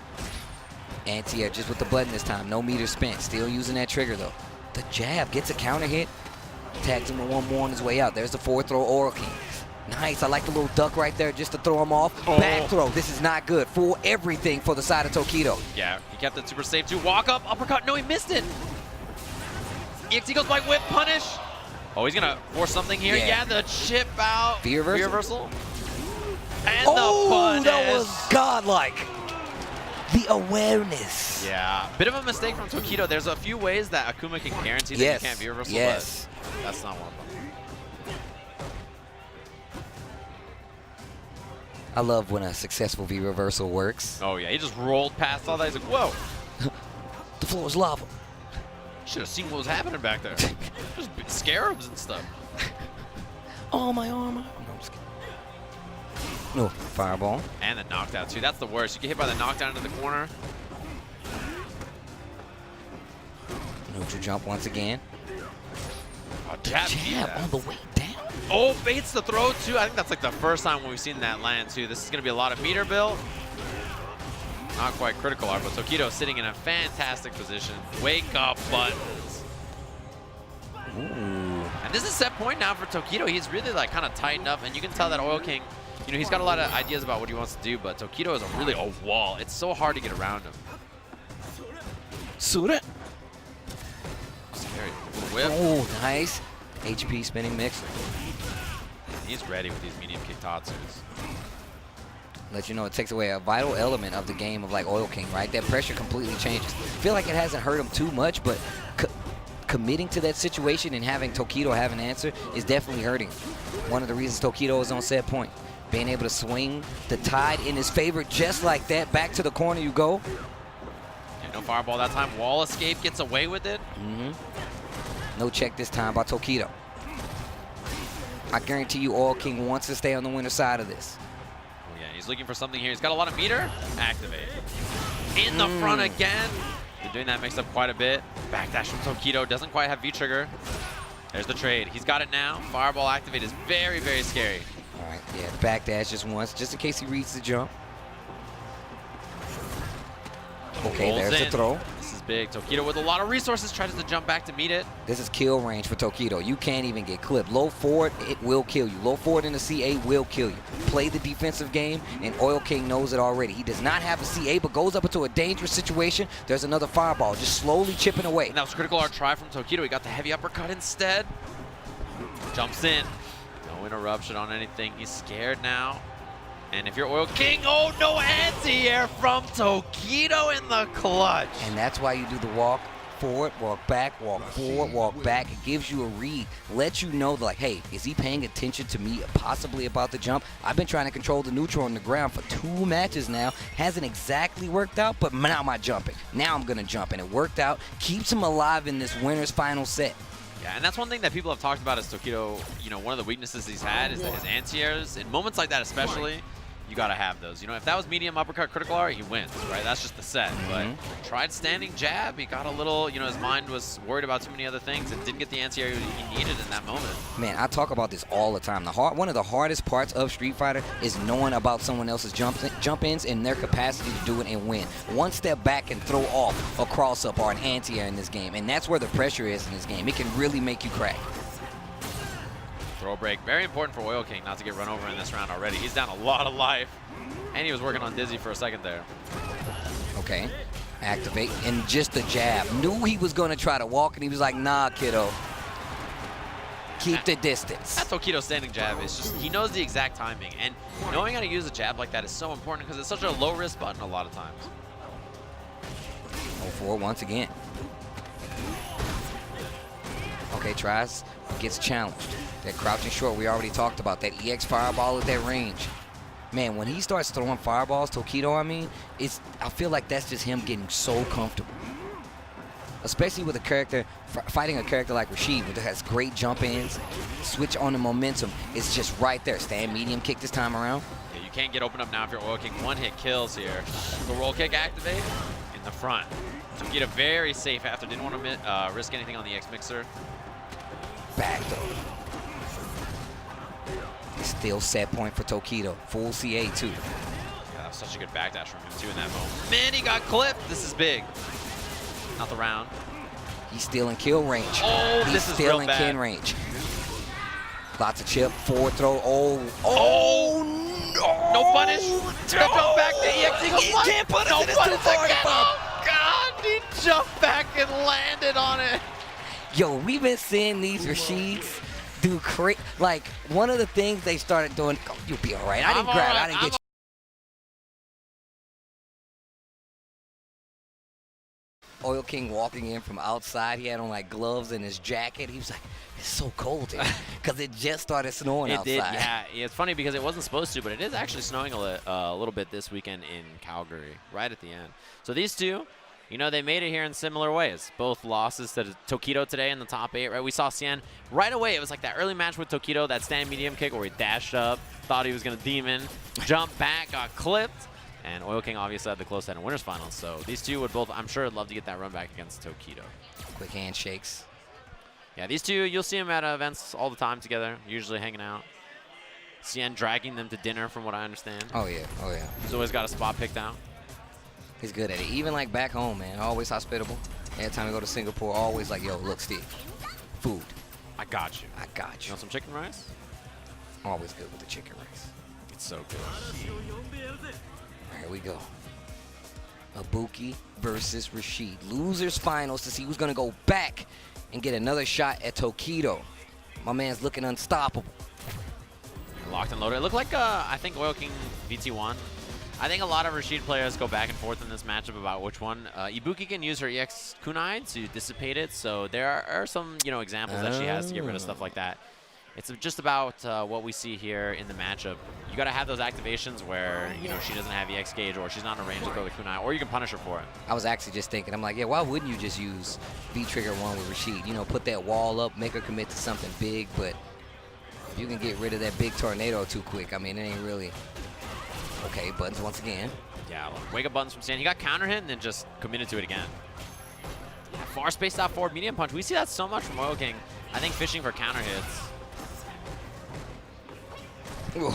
[SPEAKER 1] Anti-air just with the button this time. No meter spent. Still using that trigger, though. The jab gets a counter hit. Tags him with 1 more on his way out. There's the forward throw, Oil King. Nice. I like the little duck right there just to throw him off. Oh. Back throw. This is not good. Full everything for the side of Tokido.
[SPEAKER 2] Yeah, he kept it super safe too. Walk up, uppercut. No, he missed it. EXT goes by whip punish. Oh, he's going to force something here. Yeah, the chip out.
[SPEAKER 1] V reversal.
[SPEAKER 2] And the punish.
[SPEAKER 1] That was godlike. The awareness.
[SPEAKER 2] Yeah. Bit of a mistake from Tokido. There's a few ways that Akuma can guarantee that he can't V reversal, but that's not one of them.
[SPEAKER 1] I love when a successful V reversal works.
[SPEAKER 2] Oh yeah, he just rolled past all that. He's like, whoa.
[SPEAKER 1] The floor is lava.
[SPEAKER 2] Should have seen what was happening back there. Just scarabs and stuff.
[SPEAKER 1] Oh, my armor. No, I'm just kidding. No, fireball.
[SPEAKER 2] And the knockdown too. That's the worst. You get hit by the knockdown into the corner.
[SPEAKER 1] Neutral jump once again.
[SPEAKER 2] Oh, jab
[SPEAKER 1] on the way down.
[SPEAKER 2] Oh, baits the throw too. I think that's like the first time when we've seen that land too. This is going to be a lot of meter build. Not quite critical art, but Tokido sitting in a fantastic position. Wake up buttons.
[SPEAKER 1] Ooh.
[SPEAKER 2] And this is set point now for Tokido. He's really like kind of tightened up, and you can tell that Oil King You know, he's got a lot of ideas about what he wants to do, but Tokido is a wall. It's so hard to get around him.
[SPEAKER 1] Sura.
[SPEAKER 2] Scary. Whip.
[SPEAKER 1] Oh, nice. HP spinning mixer.
[SPEAKER 2] He's ready with these medium kick tatsus.
[SPEAKER 1] Let you know it takes away a vital element of the game of like Oil King, right? That pressure completely changes. Feel like it hasn't hurt him too much, but committing to that situation and having Tokido have an answer is definitely hurting him. One of the reasons Tokido is on set point. Being able to swing the tide in his favor just like that. Back to the corner you go.
[SPEAKER 2] Yeah, no fireball that time. Wall escape gets away with it.
[SPEAKER 1] No check this time by Tokido. I guarantee you Oil King wants to stay on the winner's side of this.
[SPEAKER 2] Oh, yeah, he's looking for something here. He's got a lot of meter. Activate. In the front again. Been doing that mixed up quite a bit. Backdash from Tokido. Doesn't quite have V-trigger. There's the trade. He's got it now. Fireball activate is very, very scary.
[SPEAKER 1] All right, yeah, backdash just once, just in case he reads the jump. Okay,
[SPEAKER 2] Rolls
[SPEAKER 1] there's
[SPEAKER 2] in.
[SPEAKER 1] the throw.
[SPEAKER 2] This is big. Tokido with a lot of resources tries to jump back to meet it.
[SPEAKER 1] This is kill range for Tokido. You can't even get clipped. Low forward, it will kill you. Low forward in the CA will kill you. Play the defensive game, and Oil King knows it already. He does not have a CA, but goes up into a dangerous situation. There's another fireball, just slowly chipping away.
[SPEAKER 2] And that was critical art try from Tokido. He got the heavy uppercut instead. Jumps in. No interruption on anything. He's scared now. And if you're Oil King, oh, no anti-air from Tokido in the clutch.
[SPEAKER 1] And that's why you do the walk forward, walk back, walk forward, walk back. It gives you a read, lets you know, like, hey, is he paying attention to me possibly about the jump? I've been trying to control the neutral on the ground for 2 matches now. Hasn't exactly worked out, but now I'm jumping. Now I'm going to jump, and it worked out. Keeps him alive in this winner's final set.
[SPEAKER 2] Yeah, and that's one thing that people have talked about is Tokido, you know, one of the weaknesses he's had is that his anti-airs, in moments like that especially, you got to have those. You know, if that was medium uppercut critical art, he wins, right? That's just the set. But tried standing jab, he got a little, you know, his mind was worried about too many other things and didn't get the anti-air he needed in that moment.
[SPEAKER 1] Man, I talk about this all the time. One of the hardest parts of Street Fighter is knowing about someone else's jump-ins and their capacity to do it and win. One step back and throw off a cross-up or an anti-air in this game, and that's where the pressure is in this game. It can really make you crack.
[SPEAKER 2] Throw break, very important for Oil King not to get run over in this round already. He's down a lot of life, and he was working on Dizzy for a second there.
[SPEAKER 1] Okay, activate, and just the jab. Knew he was going to try to walk, and he was like, nah, kiddo. Keep the distance.
[SPEAKER 2] That's Tokido's standing jab. It's just, he knows the exact timing, and knowing how to use a jab like that is so important because it's such a low-risk button a lot of times.
[SPEAKER 1] 0-4 once again. Okay, tries, gets challenged. That crouching short we already talked about. That EX fireball at that range. Man, when he starts throwing fireballs, Tokido, I mean, I feel like that's just him getting so comfortable. Especially with a character, fighting a character like Rashid, that has great jump ins, switch on the momentum. It's just right there. Stand medium kick this time around.
[SPEAKER 2] Yeah, you can't get open up now if you're Oil King. One-hit kills here. The roll kick activate in the front. Tokido very safe after. Didn't want to risk anything on the X mixer.
[SPEAKER 1] Back though. Still set point for Tokido. Full CA too.
[SPEAKER 2] Yeah, that was such a good backdash from him too in that moment. Man, he got clipped. This is big. Not the round.
[SPEAKER 1] He's still in kill range.
[SPEAKER 2] Oh,
[SPEAKER 1] He's
[SPEAKER 2] this is
[SPEAKER 1] still
[SPEAKER 2] real
[SPEAKER 1] in
[SPEAKER 2] bad.
[SPEAKER 1] kill range. Lots of chip, forward throw. Oh no!
[SPEAKER 2] No punish. No jump back to EX Eagle.
[SPEAKER 1] He can't punish
[SPEAKER 2] No
[SPEAKER 1] it. It's too
[SPEAKER 2] punish
[SPEAKER 1] far.
[SPEAKER 2] again. Oh God, he jumped back and landed on it.
[SPEAKER 1] Yo, we've been seeing these Rashids do crazy. Like, one of the things they started doing, oh, you'll be all right. I didn't grab it. I didn't get you. Oil King walking in from outside. He had on, like, gloves and his jacket. He was like, it's so cold here. Because it just started snowing outside.
[SPEAKER 2] It did, yeah. It's funny because it wasn't supposed to, but it is actually snowing a little bit this weekend in Calgary, right at the end. So these two, you know, they made it here in similar ways. Both losses to Tokido today in the top 8, right? We saw Xian right away. It was like that early match with Tokido, that stand medium kick where he dashed up, thought he was going to demon, jumped back, got clipped. And Oil King obviously had the close set in winners finals. So these two would both, I'm sure, love to get that run back against Tokido.
[SPEAKER 1] Quick handshakes.
[SPEAKER 2] Yeah, these two, you'll see them at events all the time together, usually hanging out. Xian dragging them to dinner, from what I understand.
[SPEAKER 1] Oh, yeah. Oh, yeah.
[SPEAKER 2] He's always got a spot picked out.
[SPEAKER 1] He's good at it. Even, like, back home, man. Always hospitable. Every time we go to Singapore, always like, yo, look, Steve. Food.
[SPEAKER 2] I got you.
[SPEAKER 1] I got
[SPEAKER 2] You
[SPEAKER 1] you.
[SPEAKER 2] want some chicken rice?
[SPEAKER 1] Always good with the chicken rice.
[SPEAKER 2] It's so good.
[SPEAKER 1] Here we go. Ibuki versus Rashid. Losers finals to see who's going to go back and get another shot at Tokido. My man's looking unstoppable.
[SPEAKER 2] Locked and loaded. It looked like, I think, Oil King VT1. I think a lot of Rashid players go back and forth in this matchup about which one. Ibuki can use her EX kunai to dissipate it, so there are some, examples that she has to get rid of stuff like that. It's just about what we see here in the matchup. You got to have those activations where, she doesn't have EX gauge or she's not in a range to throw the kunai, or you can punish her for it.
[SPEAKER 1] I was actually just thinking, I'm like, yeah, why wouldn't you just use V-Trigger 1 with Rashid? Put that wall up, make her commit to something big, but if you can get rid of that big tornado too quick, I mean, it ain't really... Okay, buttons once again.
[SPEAKER 2] Yeah, wake up buttons from Xian. He got counter hit and then just committed to it again. Yeah, far spaced out forward medium punch. We see that so much from Oil King. I think fishing for counter hits.
[SPEAKER 1] Ooh,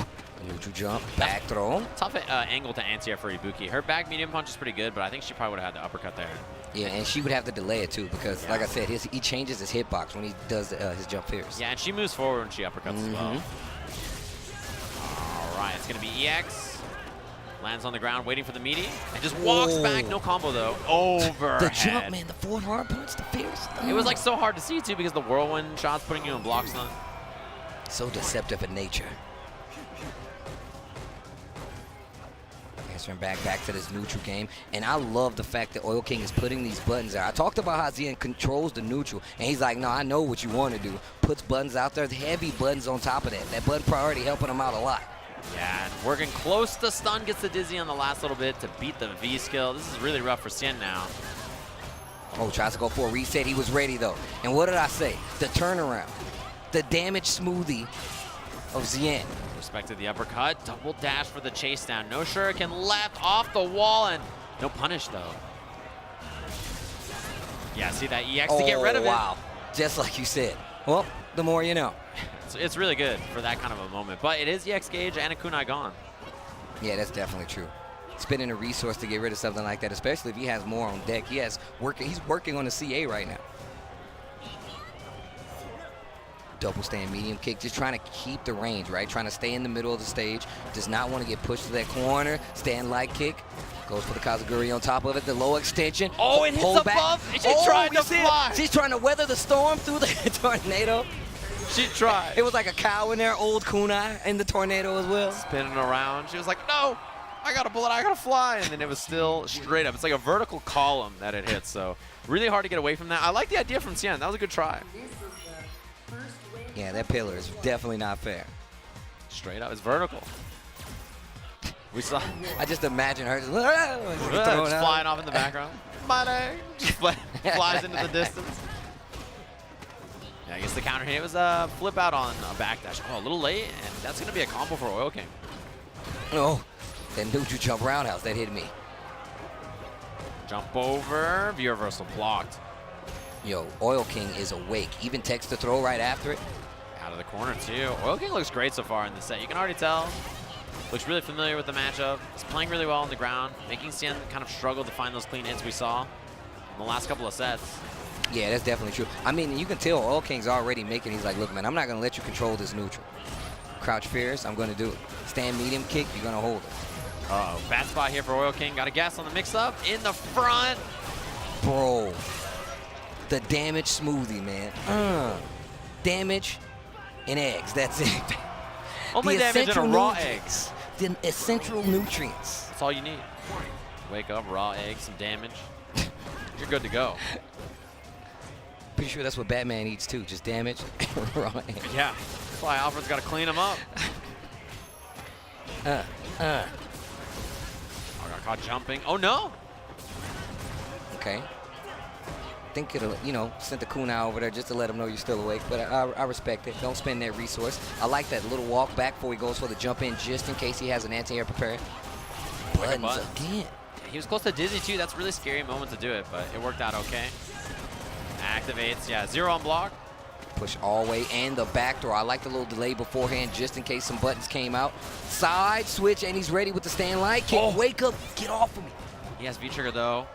[SPEAKER 1] neutral jump, back throw.
[SPEAKER 2] Tough angle to anti-air for Ibuki. Her back medium punch is pretty good, but I think she probably would have had the uppercut there.
[SPEAKER 1] Yeah, and she would have to delay it too because, like I said, he changes his hitbox when he does his jump fierce.
[SPEAKER 2] Yeah, and she moves forward when she uppercuts as well. All right, it's going to be EX. Lands on the ground, waiting for the meaty, and just walks back. No combo, though. Overhead.
[SPEAKER 1] The jump, man, the forward hard punch, the fierce.
[SPEAKER 2] It was, like, so hard to see, too, because the whirlwind shot's putting you in blocks.
[SPEAKER 1] So deceptive in nature. Answering back to this neutral game. And I love the fact that Oil King is putting these buttons out. I talked about how Xian controls the neutral, and he's like, no, I know what you want to do. Puts buttons out there, heavy buttons on top of that. That button priority helping him out a lot.
[SPEAKER 2] Yeah, and working close to stun, gets the dizzy on the last little bit to beat the V skill. This is really rough for Xian now.
[SPEAKER 1] Oh, tries to go for a reset. He was ready, though. And what did I say? The turnaround. The damage smoothie of Xian.
[SPEAKER 2] Respected the uppercut. Double dash for the chase down. No shuriken left off the wall, and no punish, though. Yeah, see that EX to get rid of it.
[SPEAKER 1] Wow. Just like you said. Well, the more you know.
[SPEAKER 2] It's really good for that kind of a moment. But it is EX gauge and a kunai gone.
[SPEAKER 1] Yeah, that's definitely true. Spending a resource to get rid of something like that, especially if he has more on deck. He's working on the CA right now. Double stand medium kick, just trying to keep the range, right? Trying to stay in the middle of the stage. Does not want to get pushed to that corner. Stand light kick. Goes for the Kazaguri on top of it. The low extension.
[SPEAKER 2] Oh, it hits above. She's trying to fly.
[SPEAKER 1] She's trying to weather the storm through the tornado.
[SPEAKER 2] She tried.
[SPEAKER 1] It was like a cow in there, old kunai in the tornado as well.
[SPEAKER 2] Spinning around. She was like, no, I got a bullet, I got to fly. And then it was still straight up. It's like a vertical column that it hits. So really hard to get away from that. I like the idea from Xian. That was a good try.
[SPEAKER 1] Yeah, that pillar is definitely not fair.
[SPEAKER 2] Straight up. It's vertical. We saw.
[SPEAKER 1] I just imagine her just
[SPEAKER 2] flying off in the background. Money. Just flies into the distance. Yeah, I guess the counter hit was a flip out on a backdash. Oh, a little late, and that's going to be a combo for Oil King.
[SPEAKER 1] Oh, that neutral jump roundhouse, that hit me.
[SPEAKER 2] Jump over, view reversal blocked.
[SPEAKER 1] Yo, Oil King is awake. Even text to throw right after it.
[SPEAKER 2] Out of the corner, too. Oil King looks great so far in this set. You can already tell. Looks really familiar with the matchup. He's playing really well on the ground, making Xian kind of struggle to find those clean hits we saw in the last couple of sets.
[SPEAKER 1] Yeah, that's definitely true. I mean, you can tell Oil King's already making. He's like, look, man, I'm not going to let you control this neutral. Crouch fierce, I'm going to do it. Stand medium kick, you're going to hold it.
[SPEAKER 2] Uh-oh, bad spot here for Oil King. Got a gas on the mix-up in the front.
[SPEAKER 1] Bro, the damage smoothie, man. Damage and eggs, that's it.
[SPEAKER 2] Only damage and a raw egg.
[SPEAKER 1] The essential nutrients.
[SPEAKER 2] That's all you need. Wake up, raw eggs, some damage. You're good to go.
[SPEAKER 1] Pretty sure that's what Batman eats too, just damage and raw eggs.
[SPEAKER 2] Yeah, that's why Alfred's got to clean them up. Oh, got caught jumping. Oh, no.
[SPEAKER 1] Okay. Think it'll, send the kunai over there just to let him know you're still awake, but I respect it. Don't spend that resource. I like that little walk back before he goes for the jump in just in case he has an anti-air prepared. Buttons again.
[SPEAKER 2] He was close to dizzy too. That's a really scary moment to do it, but it worked out okay. Activates, yeah, 0 on block.
[SPEAKER 1] Push all the way and the back throw. I like the little delay beforehand just in case some buttons came out. Side switch, and he's ready with the stand light kick. Oh. Wake up, get off of me.
[SPEAKER 2] He has V-trigger though.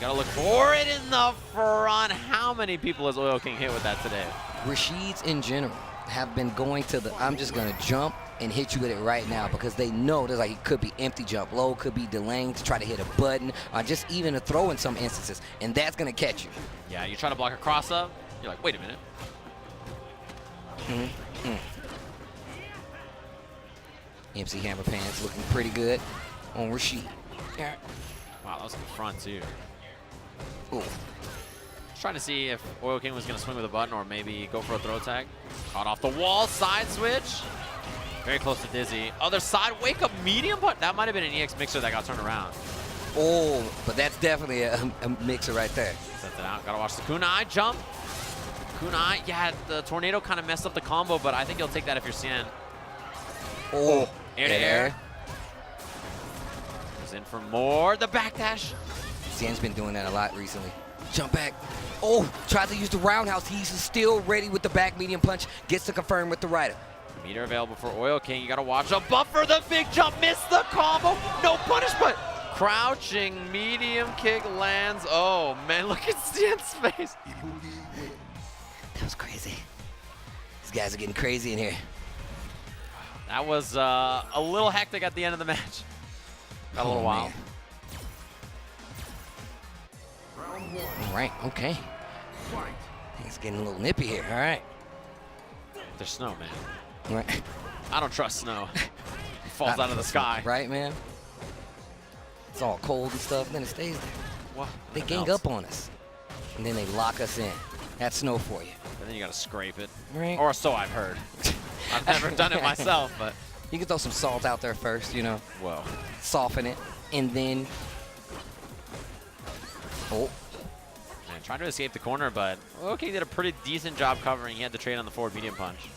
[SPEAKER 2] Gotta look for it in the front. How many people has Oil King hit with that today?
[SPEAKER 1] Rashids in general have been going to the, I'm just gonna jump and hit you with it right now because they know there's like it could be empty jump low, could be delaying to try to hit a button, or just even a throw in some instances, and that's gonna catch you.
[SPEAKER 2] Yeah, you try to block a cross up, you're like, wait a minute.
[SPEAKER 1] MC Hammer Pants looking pretty good on Rashid. Yeah.
[SPEAKER 2] Wow, that was in the front too.
[SPEAKER 1] Ooh.
[SPEAKER 2] Just trying to see if Oil King was going to swing with a button or maybe go for a throw tag. Caught off the wall, side switch. Very close to Dizzy. Other side, wake up medium punch. That might have been an EX mixer that got turned around.
[SPEAKER 1] Oh, but that's definitely a mixer right there.
[SPEAKER 2] Sent it out. Got to watch the kunai jump. Kunai, yeah, the tornado kind of messed up the combo, but I think you'll take that if you're Xian.
[SPEAKER 1] Oh,
[SPEAKER 2] air to air. Goes in for more. The backdash.
[SPEAKER 1] Xian's been doing that a lot recently. Jump back. Oh, tried to use the roundhouse. He's still ready with the back medium punch. Gets to confirm with the rider.
[SPEAKER 2] Meter available for Oil King. You got to watch a buffer. The big jump. Missed the combo. No punishment. Crouching medium kick lands. Oh, man. Look at Xian's face.
[SPEAKER 1] That was crazy. These guys are getting crazy in here.
[SPEAKER 2] That was a little hectic at the end of the match. Got a little wild.
[SPEAKER 1] All right, okay. Things getting a little nippy here, all right.
[SPEAKER 2] There's snow, man.
[SPEAKER 1] All right.
[SPEAKER 2] I don't trust snow. It falls out of the sky.
[SPEAKER 1] Right, man? It's all cold and stuff, then it stays there.
[SPEAKER 2] What?
[SPEAKER 1] They gang up on us, and then they lock us in. That's snow for you.
[SPEAKER 2] And then you got to scrape it.
[SPEAKER 1] Right.
[SPEAKER 2] Or so I've heard. I've never done it myself, but.
[SPEAKER 1] You can throw some salt out there first, you know.
[SPEAKER 2] Whoa.
[SPEAKER 1] Soften it, and then. Oh.
[SPEAKER 2] Man, trying to escape the corner, but okay, did a pretty decent job covering. He had the trade on the forward medium punch.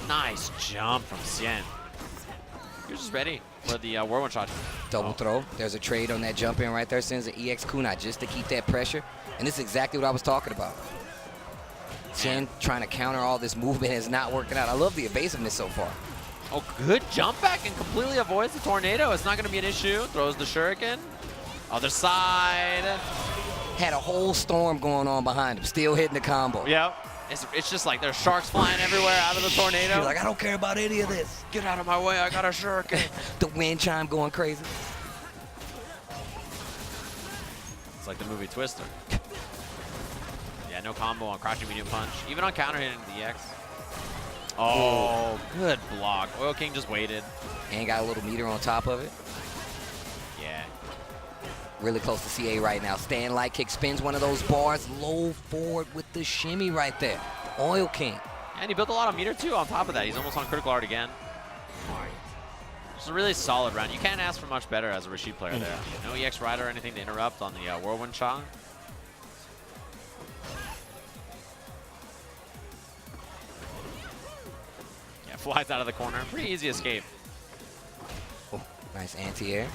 [SPEAKER 2] Nice jump from Xian. You're just ready for the whirlwind shot.
[SPEAKER 1] Double throw. There's a trade on that jump in right there. Sends an EX kunai just to keep that pressure. And this is exactly what I was talking about. Xian trying to counter all this movement is not working out. I love the evasiveness so far.
[SPEAKER 2] Oh, good jump back and completely avoids the tornado. It's not going to be an issue. Throws the shuriken. Other side.
[SPEAKER 1] Had a whole storm going on behind him. Still hitting the combo.
[SPEAKER 2] Yep. It's just like there's sharks flying everywhere out of the tornado.
[SPEAKER 1] You're like, I don't care about any of this.
[SPEAKER 2] Get out of my way. I got a shuriken.
[SPEAKER 1] The wind chime going crazy.
[SPEAKER 2] It's like the movie Twister. Yeah, no combo on crouching medium punch. Even on counter hit into the EX. Oh, good block. Oil King just waited.
[SPEAKER 1] And got a little meter on top of it.
[SPEAKER 2] Yeah.
[SPEAKER 1] Really close to CA right now. Stand light kick, spins one of those bars. Low forward with the shimmy right there. Oil King.
[SPEAKER 2] And he built a lot of meter too on top of that. He's almost on critical art again. It's a really solid round. You can't ask for much better as a Rashid player there. No EX rider or anything to interrupt on the whirlwind shot. Yeah, flies out of the corner. Pretty easy escape.
[SPEAKER 1] Oh, nice anti-air.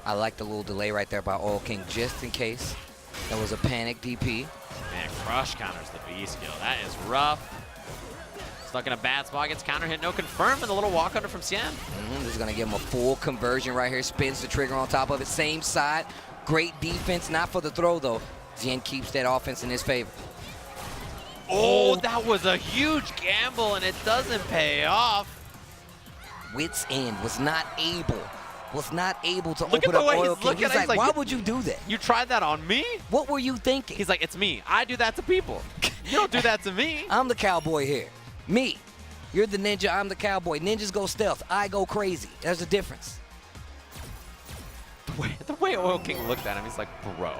[SPEAKER 1] I like the little delay right there by Oil King just in case that was a panic DP.
[SPEAKER 2] Man, crush counters the B skill. That is rough. Stuck in a bad spot, gets counter hit, no confirm, and a little walk under from Xian.
[SPEAKER 1] This is going to give him a full conversion right here. Spins the trigger on top of it. Same side. Great defense. Not for the throw, though. Xian keeps that offense in his favor.
[SPEAKER 2] Oh, that was a huge gamble, and it doesn't pay off.
[SPEAKER 1] Wits End was not able to
[SPEAKER 2] Look
[SPEAKER 1] open
[SPEAKER 2] at the
[SPEAKER 1] up
[SPEAKER 2] way
[SPEAKER 1] Oil
[SPEAKER 2] he's
[SPEAKER 1] King.
[SPEAKER 2] looking.
[SPEAKER 1] He's like, why would you do that?
[SPEAKER 2] You tried that on me?
[SPEAKER 1] What were you thinking?
[SPEAKER 2] He's like, it's me. I do that to people. You don't do that to me.
[SPEAKER 1] I'm the cowboy here. Me. You're the ninja, I'm the cowboy. Ninjas go stealth, I go crazy. There's a difference.
[SPEAKER 2] The way Oil King looked at him, he's like, bro.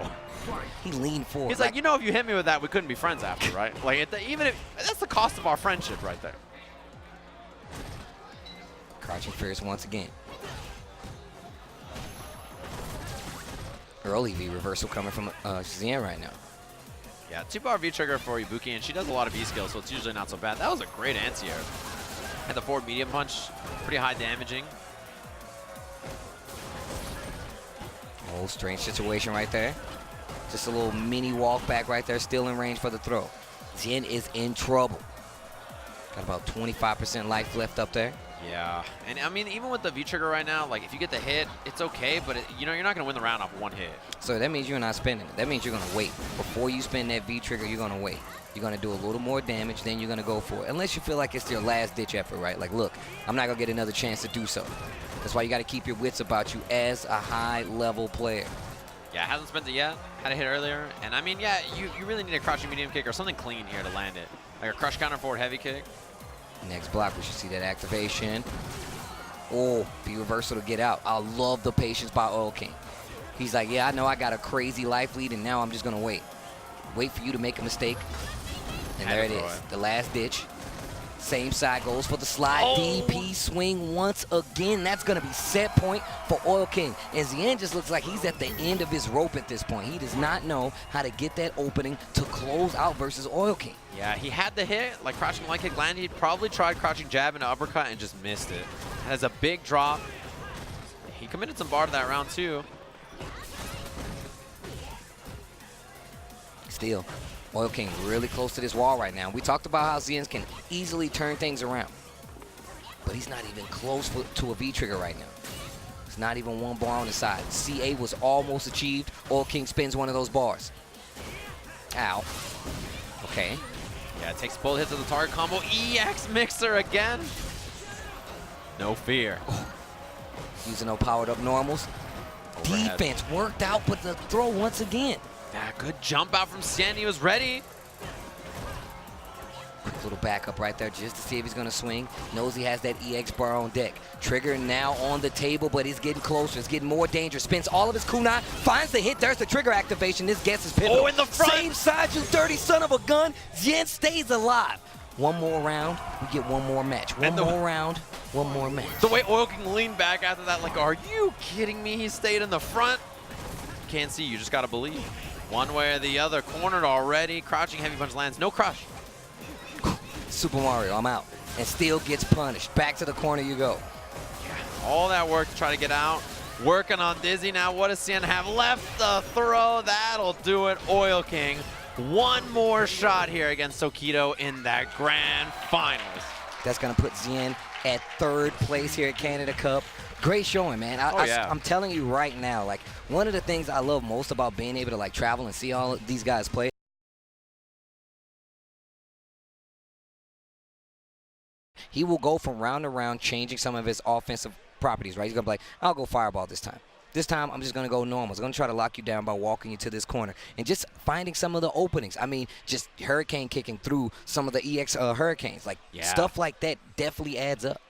[SPEAKER 1] He leaned forward.
[SPEAKER 2] He's like, you know, if you hit me with that, we couldn't be friends after, right? Like, even if, that's the cost of our friendship right there.
[SPEAKER 1] Crouching Fierce once again. Early V reversal coming from Xian right now.
[SPEAKER 2] Yeah, 2-bar V trigger for Ibuki, and she does a lot of V skills, so it's usually not so bad. That was a great anti-air. And the forward medium punch, pretty high damaging.
[SPEAKER 1] Oh, strange situation right there. Just a little mini walk back right there, still in range for the throw. Xian is in trouble. Got about 25% life left up there.
[SPEAKER 2] Yeah, and I mean, even with the V-trigger right now, like if you get the hit, it's okay, but you know, you're not going to win the round off one hit.
[SPEAKER 1] So that means you're not spending it. That means you're going to wait. Before you spend that V-trigger, you're going to wait. You're going to do a little more damage, then you're going to go for it. Unless you feel like it's your last-ditch effort, right? Like, look, I'm not going to get another chance to do so. That's why you got to keep your wits about you as a high-level player.
[SPEAKER 2] Yeah, hasn't spent it yet. Had a hit earlier. And I mean, yeah, you really need a crouching medium kick or something clean here to land it. Like a crush counter forward heavy kick.
[SPEAKER 1] Next block, we should see that activation. Oh, the reversal to get out. I love the patience by Oil King. He's like, yeah, I know I got a crazy life lead, and now I'm just going to wait. Wait for you to make a mistake. And there it is, the last ditch. Same side goes for the slide. DP swing once again. That's going to be set point for Oil King. And Xian just looks like he's at the end of his rope at this point. He does not know how to get that opening to close out versus Oil King.
[SPEAKER 2] Yeah, he had the hit, like crouching light kick landed. He probably tried crouching jab and uppercut and just missed it. Has a big drop. He committed some bar to that round too.
[SPEAKER 1] Still, Oil King really close to this wall right now. We talked about how Xian can easily turn things around. But he's not even close to a V-trigger right now. It's not even one bar on the side. CA was almost achieved. Oil King spins one of those bars. Ow. Okay.
[SPEAKER 2] Yeah, it takes both hits of the target combo. EX mixer again. No fear.
[SPEAKER 1] Oh. Using no powered up normals.
[SPEAKER 2] Overhead.
[SPEAKER 1] Defense worked out, but the throw once again.
[SPEAKER 2] Yeah, good jump out from Xian. He was ready.
[SPEAKER 1] Quick little backup right there just to see if he's going to swing. Knows he has that EX bar on deck. Trigger now on the table, but he's getting closer. It's getting more dangerous. Spins all of his kunai. Finds the hit. There's the trigger activation. This guess is pivotal.
[SPEAKER 2] Oh, in the front.
[SPEAKER 1] Same side, you dirty son of a gun. Xian stays alive. One more round, we get one more match. One more round, one more match.
[SPEAKER 2] The way Oil King leaned back after that, like, are you kidding me? He stayed in the front. Can't see, you just gotta believe. One way or the other, cornered already. Crouching heavy punch lands, no crush.
[SPEAKER 1] Super Mario, I'm out. And still gets punished. Back to the corner you go.
[SPEAKER 2] Yeah, all that work to try to get out. Working on Dizzy now. What does Xian have left? The throw, that'll do it. Oil King. One more shot here against Tokido in that grand finals.
[SPEAKER 1] That's going to put Xian at third place here at Canada Cup. Great showing, man. I'm telling you right now, like, one of the things I love most about being able to, like, travel and see all of these guys play, he will go from round to round changing some of his offensive properties, right? He's going to be like, I'll go fireball this time. This time, I'm just going to go normal. I'm going to try to lock you down by walking you to this corner and just finding some of the openings. I mean, just hurricane kicking through some of the EX hurricanes. Like, stuff like that definitely adds up.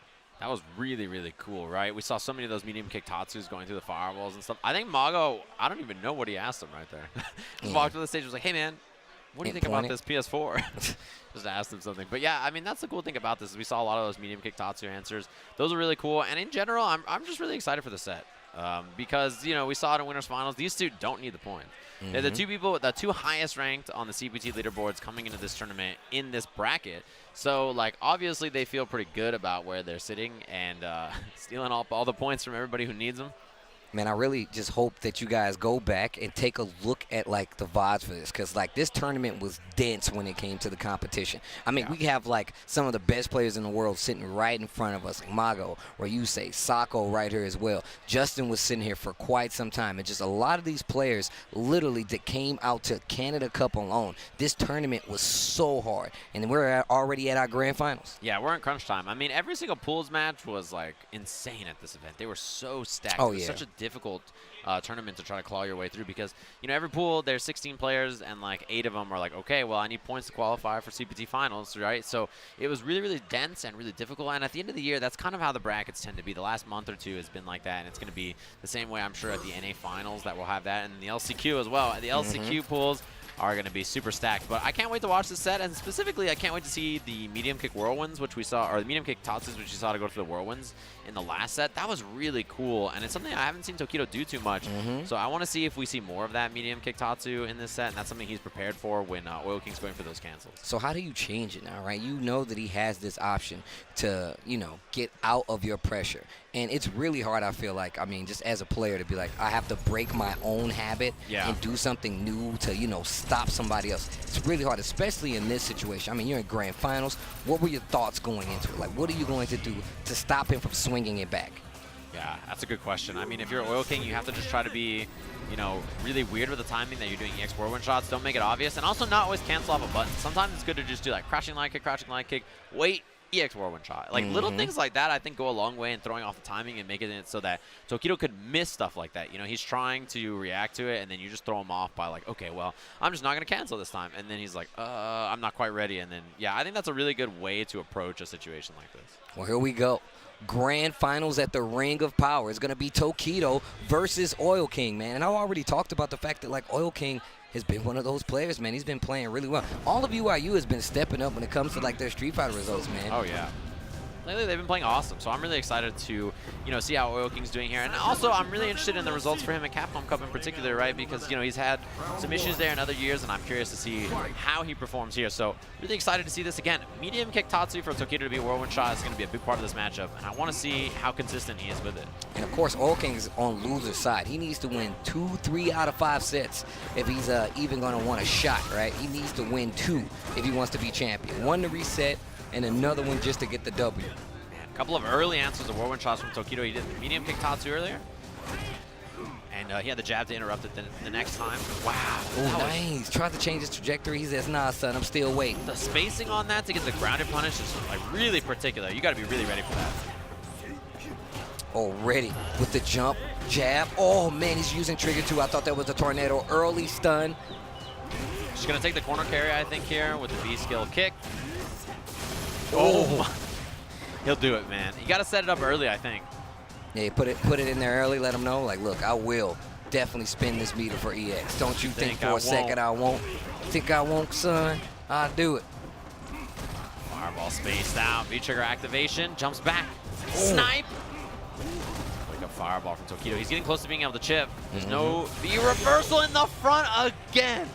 [SPEAKER 2] That was really, really cool, right? We saw so many of those medium kick tatsus going through the fireballs and stuff. I think Mago, I don't even know what he asked him right there. Just walked to the stage and was like, hey, man, what do you think about this PS4? Just asked him something. But yeah, I mean, that's the cool thing about this is we saw a lot of those medium kick tatsu answers. Those are really cool. And in general, I'm just really excited for the set. Because, you know, we saw it in Winners Finals. These two don't need the point. They're the two people, the two highest ranked on the CPT leaderboards coming into this tournament in this bracket. So, like, obviously they feel pretty good about where they're sitting and stealing up all the points from everybody who needs them.
[SPEAKER 1] Man, I really just hope that you guys go back and take a look at, like, the VODs for this. Because, like, this tournament was dense when it came to the competition. I mean, we have, like, some of the best players in the world sitting right in front of us. Like Mago, or you say, Sako right here as well. Justin was sitting here for quite some time. And just a lot of these players literally that came out to Canada Cup alone. This tournament was so hard. And we're already at our grand finals.
[SPEAKER 2] Yeah, we're in crunch time. I mean, every single pools match was, like, insane at this event. They were so stacked.
[SPEAKER 1] Oh,
[SPEAKER 2] it was such a difficult tournament to try to claw your way through because, you know, every pool there's 16 players and like 8 of them are like, okay, well, I need points to qualify for CPT finals, right? So it was really, really dense and really difficult. And at the end of the year, that's kind of how the brackets tend to be. The last month or two has been like that, and it's going to be the same way, I'm sure, at the NA finals that we'll have that, and the LCQ as well. The LCQ pools are going to be super stacked. But I can't wait to watch this set, and specifically, I can't wait to see the medium kick whirlwinds, which we saw, or the medium kick tatsus, which you saw to go to the whirlwinds in the last set. That was really cool, and it's something I haven't seen Tokido do too much. So I want to see if we see more of that medium kick tatsu in this set, and that's something he's prepared for when Oil King's going for those cancels. So
[SPEAKER 1] how do you change it now, right? You know that he has this option to, you know, get out of your pressure. And it's really hard, I feel like, I mean, just as a player to be like, I have to break my own habit and do something new to, you know, stop somebody else. It's really hard, especially in this situation. I mean, you're in grand finals. What were your thoughts going into it? Like, what are you going to do to stop him from swinging it back?
[SPEAKER 2] Yeah, that's a good question. I mean, if you're Oil King, you have to just try to be, you know, really weird with the timing that you're doing EX whirlwind shots. Don't make it obvious, and also not always cancel off a button. Sometimes it's good to just do like crouching line kick, wait, EX whirlwind shot. Like little things like that, I think go a long way in throwing off the timing and making it so that Tokido could miss stuff like that. You know, he's trying to react to it, and then you just throw him off by like, okay, well, I'm just not going to cancel this time. And then he's like, I'm not quite ready. And then, yeah, I think that's a really good way to approach a situation like this.
[SPEAKER 1] Well, here we go. Grand finals at the Ring of Power. It's going to be Tokido versus Oil King, man. And I already talked about the fact that, like, Oil King has been one of those players, man. He's been playing really well. All of UIU has been stepping up when it comes to, like, their Street Fighter results, man.
[SPEAKER 2] Oh, yeah. Lately, they've been playing awesome, so I'm really excited to, you know, see how Oil King's doing here. And also, I'm really interested in the results for him at Capcom Cup in particular, right? Because, you know, he's had some issues there in other years, and I'm curious to see how he performs here. So, really excited to see this again. Medium kick Tatsu for Tokido to be a whirlwind shot is going to be a big part of this matchup, and I want to see how consistent he is with it.
[SPEAKER 1] And, of course, Oil King's on loser's side. He needs to win 2, 3 out of 5 sets if he's even going to want a shot, right? He needs to win 2 if he wants to be champion. 1 to reset, and another one just to get the W.
[SPEAKER 2] A couple of early answers of whirlwind shots from Tokido. He did the medium kick Tatsu earlier. And he had the jab to interrupt it the next time. Wow.
[SPEAKER 1] Oh, nice. Tried to change his trajectory. He says, nah, son, I'm still waiting.
[SPEAKER 2] The spacing on that to get the grounded punish is like really particular. You got to be really ready for that.
[SPEAKER 1] Already with the jump, jab. Oh, man, he's using trigger 2. I thought that was a tornado. Early stun.
[SPEAKER 2] Just going to take the corner carry, I think, here with the B-skill kick.
[SPEAKER 1] Oh.
[SPEAKER 2] He'll do it, man. You got to set it up early, I think.
[SPEAKER 1] Yeah, put it in there early. Let him know, like, look, I will definitely spin this meter for EX. Don't you think for a second I won't? Think I won't, son? I'll do it.
[SPEAKER 2] Fireball spaced out. V-trigger activation. Jumps back. Snipe. Like a fireball from Tokido. He's getting close to being able to chip. There's no V reversal in the front again.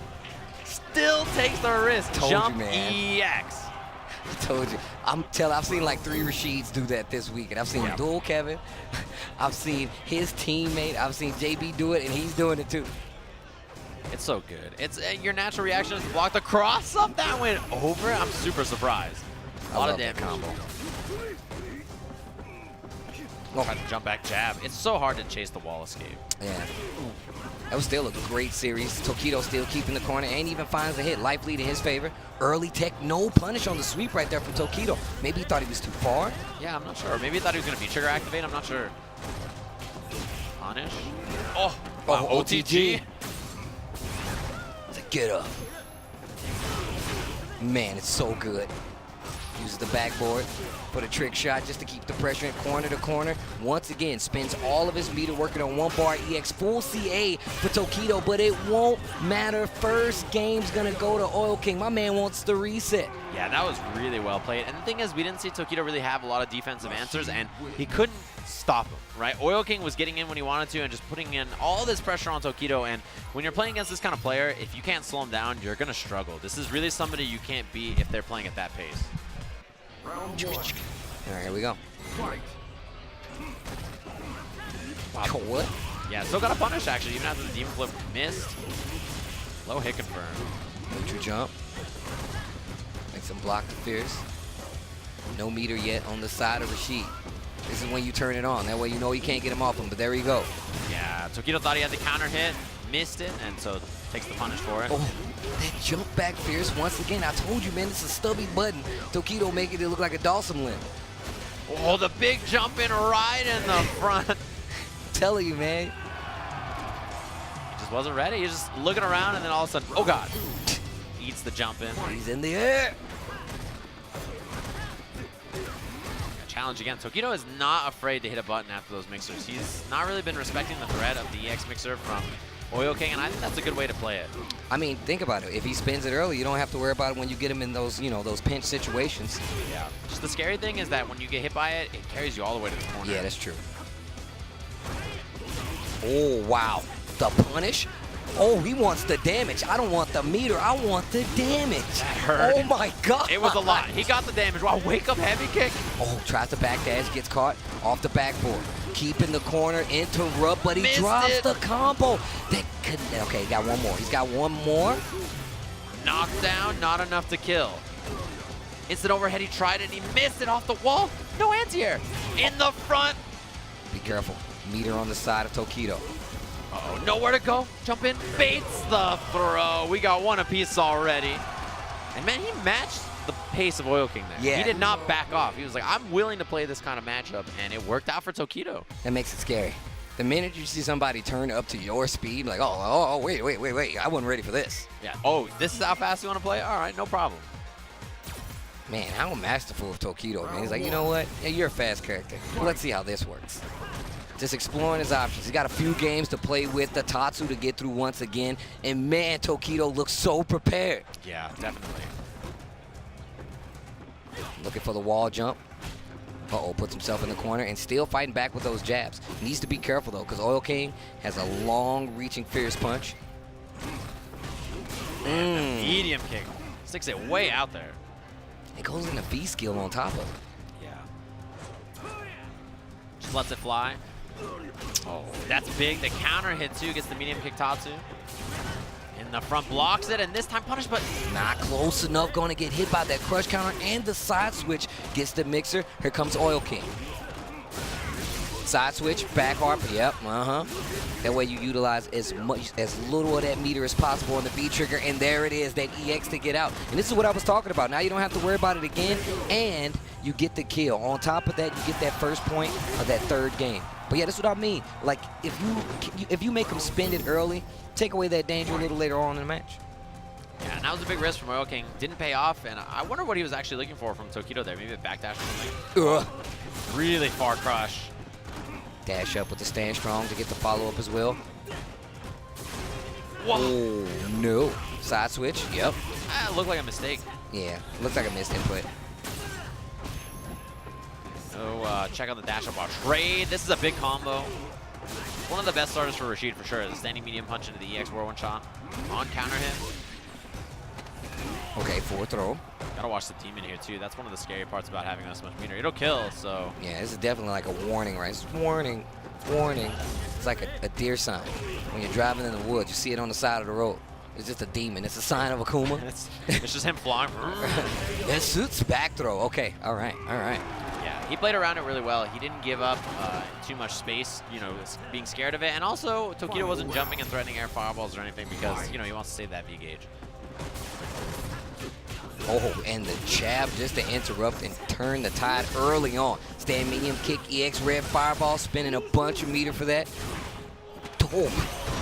[SPEAKER 2] Still takes the risk. Jump
[SPEAKER 1] you, man.
[SPEAKER 2] EX.
[SPEAKER 1] I told you. I've seen like 3 Rashids do that this week, and I've seen Dual Kevin. I've seen his teammate. I've seen JB do it, and he's doing it too.
[SPEAKER 2] It's so good. It's your natural reaction is to block the cross up. That went over. I'm super surprised. A lot of damage.
[SPEAKER 1] Combo.
[SPEAKER 2] Oh, had to jump back jab. It's so hard to chase the wall escape.
[SPEAKER 1] Yeah. That was still a great series. Tokido still keeping the corner and even finds a hit. Life lead in his favor. Early tech, no punish on the sweep right there from Tokido. Maybe he thought he was too far.
[SPEAKER 2] Yeah, I'm not sure. Maybe he thought he was going to V-trigger activate. I'm not sure. Punish. Oh, wow, OTG.
[SPEAKER 1] Get up. Man, it's so good. Uses the backboard for the trick shot just to keep the pressure in corner to corner. Once again, spends all of his meter working on 1 bar EX. Full CA for Tokido, but it won't matter. First game's gonna go to Oil King. My man wants the reset.
[SPEAKER 2] Yeah, that was really well played. And the thing is, we didn't see Tokido really have a lot of defensive answers, and he couldn't stop him, right? Oil King was getting in when he wanted to and just putting in all this pressure on Tokido. And when you're playing against this kind of player, if you can't slow him down, you're gonna struggle. This is really somebody you can't beat if they're playing at that pace.
[SPEAKER 1] All right, here we go.
[SPEAKER 2] Wow.
[SPEAKER 1] What?
[SPEAKER 2] Yeah, still got a punish, actually, even after the Demon Flip missed. Low hit confirmed.
[SPEAKER 1] Neutral jump. Makes him block the fierce. No meter yet on the side of Rashid. This is when you turn it on. That way you know you can't get him off him, but there you go.
[SPEAKER 2] Yeah, Tokido thought he had the counter hit, missed it, and so takes the punish for it.
[SPEAKER 1] Oh, that jump back fierce once again. I told you, man, it's a stubby button. Tokido making it look like a Dawson limb.
[SPEAKER 2] Oh, the big jump in right in the front.
[SPEAKER 1] Telling you, man.
[SPEAKER 2] He just wasn't ready. He was just looking around, and then all of a sudden, oh God, eats the jump in.
[SPEAKER 1] He's in the air.
[SPEAKER 2] Challenge again. Tokido is not afraid to hit a button after those mixers. He's not really been respecting the threat of the EX mixer from Oil King, and I think that's a good way to play it.
[SPEAKER 1] I mean, think about it. If he spins it early, you don't have to worry about it when you get him in those, you know, those pinch situations.
[SPEAKER 2] Yeah. Just the scary thing is that when you get hit by it, it carries you all the way to the corner.
[SPEAKER 1] Yeah, that's true. Oh, wow. The punish. Oh, he wants the damage. I don't want the meter. I want the damage.
[SPEAKER 2] That hurt.
[SPEAKER 1] Oh, my God.
[SPEAKER 2] It was a lot. He got the damage. Wow, wake up heavy kick.
[SPEAKER 1] Oh, tries to backdash, gets caught off the backboard. Keep in the corner, interrupt, but he
[SPEAKER 2] Missed
[SPEAKER 1] drops
[SPEAKER 2] it.
[SPEAKER 1] the combo. That couldn't, okay, he got one more. He's got one more.
[SPEAKER 2] Knocked down, not enough to kill. Instant overhead, he tried it and he missed it off the wall. No anti-air. In the front.
[SPEAKER 1] Be careful. Meter on the side of Tokido.
[SPEAKER 2] Uh-oh, nowhere to go. Jump in, baits the throw. We got one apiece already. And man, he matched the pace of Oil King there.
[SPEAKER 1] Yeah.
[SPEAKER 2] He did not back off. He was like, I'm willing to play this kind of matchup, and it worked out for Tokido.
[SPEAKER 1] That makes it scary. The minute you see somebody turn up to your speed, like, oh, wait, I wasn't ready for this.
[SPEAKER 2] Yeah. Oh, this is how fast you want to play? All right, no problem.
[SPEAKER 1] Man, how masterful of Tokido, man. He's like, you know what? Yeah, you're a fast character. Let's see how this works. Just exploring his options. He's got a few games to play with the Tatsu to get through once again. And man, Tokido looks so prepared.
[SPEAKER 2] Yeah, definitely.
[SPEAKER 1] Looking for the wall jump. Uh-oh, puts himself in the corner and still fighting back with those jabs. Needs to be careful, though, because Oil King has a long-reaching fierce punch.
[SPEAKER 2] Medium kick. Sticks it way out there.
[SPEAKER 1] It goes in the V skill on top of it.
[SPEAKER 2] Yeah. Just lets it fly. Oh, that's big. The counter hit, too, gets the medium kick Tatsu. In the front, blocks it, and this time punish, but
[SPEAKER 1] not close enough. Going to get hit by that crush counter and the side switch. Gets the mixer. Here comes Oil King. Side switch, back harp. Yep, That way you utilize as little of that meter as possible on the V trigger, and there it is, that EX to get out. And this is what I was talking about. Now you don't have to worry about it again, and you get the kill. On top of that, you get that first point of that third game. But yeah, that's what I mean. Like, if you make them spend it early, take away that danger a little later on in the match.
[SPEAKER 2] yeah, and that was a big risk from Oil King. Didn't pay off, and I wonder what he was actually looking for from Tokido there. Maybe a backdash or something. Really far crush.
[SPEAKER 1] Dash up with the stand strong to get the follow-up as well.
[SPEAKER 2] Whoa.
[SPEAKER 1] Oh, no. Side switch, yep.
[SPEAKER 2] It looked like a mistake.
[SPEAKER 1] Yeah, looks like a missed input.
[SPEAKER 2] Oh, check out the dash up while trade. This is a big combo. One of the best starters for Rashid for sure. The standing medium punch into the EX one shot. On counter hit.
[SPEAKER 1] Okay, forward throw.
[SPEAKER 2] Gotta watch the demon here too. That's one of the scary parts about having this much meter. It'll kill, so.
[SPEAKER 1] Yeah, this is definitely like a warning, right? It's warning, warning. It's like a deer sign. When you're driving in the woods, you see it on the side of the road. It's just a demon. It's a sign of Akuma.
[SPEAKER 2] It's just him flying.
[SPEAKER 1] It suits back throw. Okay, all right.
[SPEAKER 2] Yeah, he played around it really well. He didn't give up too much space, you know, being scared of it. And also, Tokido wasn't jumping and threatening air fireballs or anything because, you know, he wants to save that V gauge.
[SPEAKER 1] Oh, and the jab just to interrupt and turn the tide early on. Stand medium kick, EX red fireball, spinning a bunch of meter for that. Oh.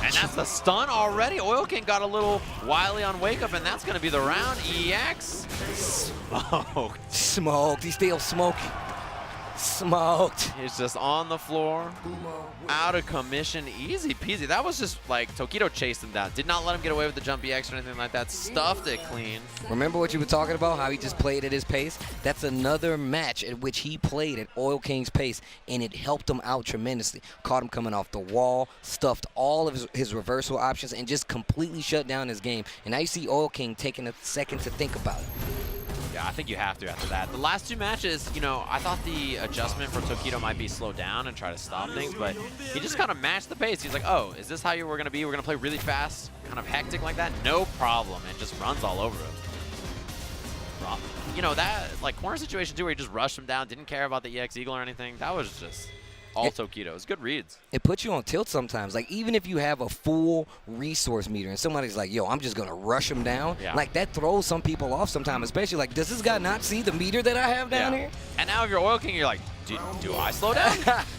[SPEAKER 2] And that's the stun already. Oil King got a little wily on wake up, and that's going to be the round. EX smoked.
[SPEAKER 1] Smoked. He's still smoking. Smoked.
[SPEAKER 2] He's just on the floor, out of commission, easy peasy. That was just like Tokido chased him down. Did not let him get away with the jump EX or anything like that. Stuffed it clean.
[SPEAKER 1] Remember what you were talking about, how he just played at his pace? That's another match at which he played at Oil King's pace, and it helped him out tremendously. Caught him coming off the wall, stuffed all of his reversal options, and just completely shut down his game. And now you see Oil King taking a second to think about it.
[SPEAKER 2] Yeah, I think you have to after that. The last two matches, you know, I thought the adjustment for Tokido might be slow down and try to stop things, but he just kind of matched the pace. He's like, oh, is this how we're going to be? We're going to play really fast, kind of hectic like that? No problem. And just runs all over him. You know, that, like, corner situation, too, where he just rushed him down, didn't care about the EX Eagle or anything. That was just all Tokido. It's good reads.
[SPEAKER 1] It puts you on tilt sometimes. Like, even if you have a full resource meter and somebody's like, yo, I'm just going to rush him down, like, that throws some people off sometimes, especially, like, does this guy not see the meter that I have down here?
[SPEAKER 2] And now if you're Oil King, you're like, do I slow down?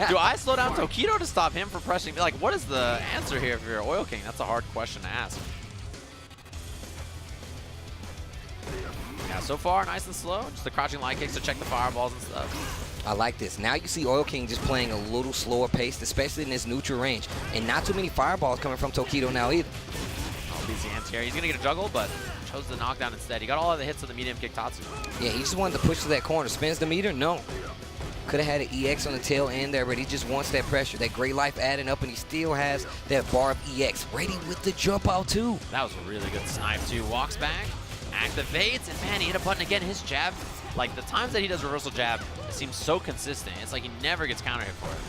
[SPEAKER 2] Do I slow down Tokido to stop him from pressing? Like, what is the answer here if you're Oil King? That's a hard question to ask. Yeah, so far, nice and slow. Just the crouching light kicks to check the fireballs and stuff.
[SPEAKER 1] I like this. Now you see Oil King just playing a little slower pace, especially in this neutral range. And not too many fireballs coming from Tokido now either.
[SPEAKER 2] Oh, busy anti-air. He's going to get a juggle, but chose the knockdown instead. He got all of the hits of the medium kick Tatsu.
[SPEAKER 1] Yeah, he just wanted to push to that corner. Spins the meter? No. Could have had an EX on the tail end there, but he just wants that pressure. That great life adding up, and he still has that bar of EX ready with the jump out too.
[SPEAKER 2] That was a really good snipe too. Walks back, activates, and man, he hit a button again. His jab, like the times that he does reversal jab, it seems so consistent. It's like he never gets counter hit for it.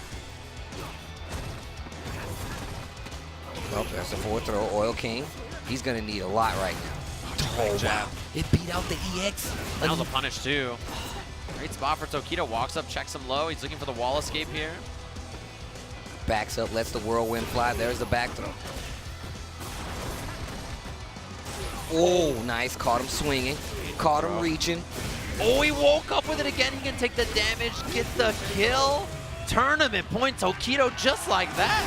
[SPEAKER 1] Well, that's a forward throw. Oil King, he's gonna need a lot right now.
[SPEAKER 2] Oh, jab.
[SPEAKER 1] It beat out the EX.
[SPEAKER 2] That was a punish too. Great spot for Tokido. Walks up, checks him low. He's looking for the wall escape here.
[SPEAKER 1] Backs up, lets the whirlwind fly. There's the back throw. Oh, nice. Caught him swinging. Caught him reaching.
[SPEAKER 2] Oh, he woke up with it again. He can take the damage, get the kill. Tournament point Tokido just like that.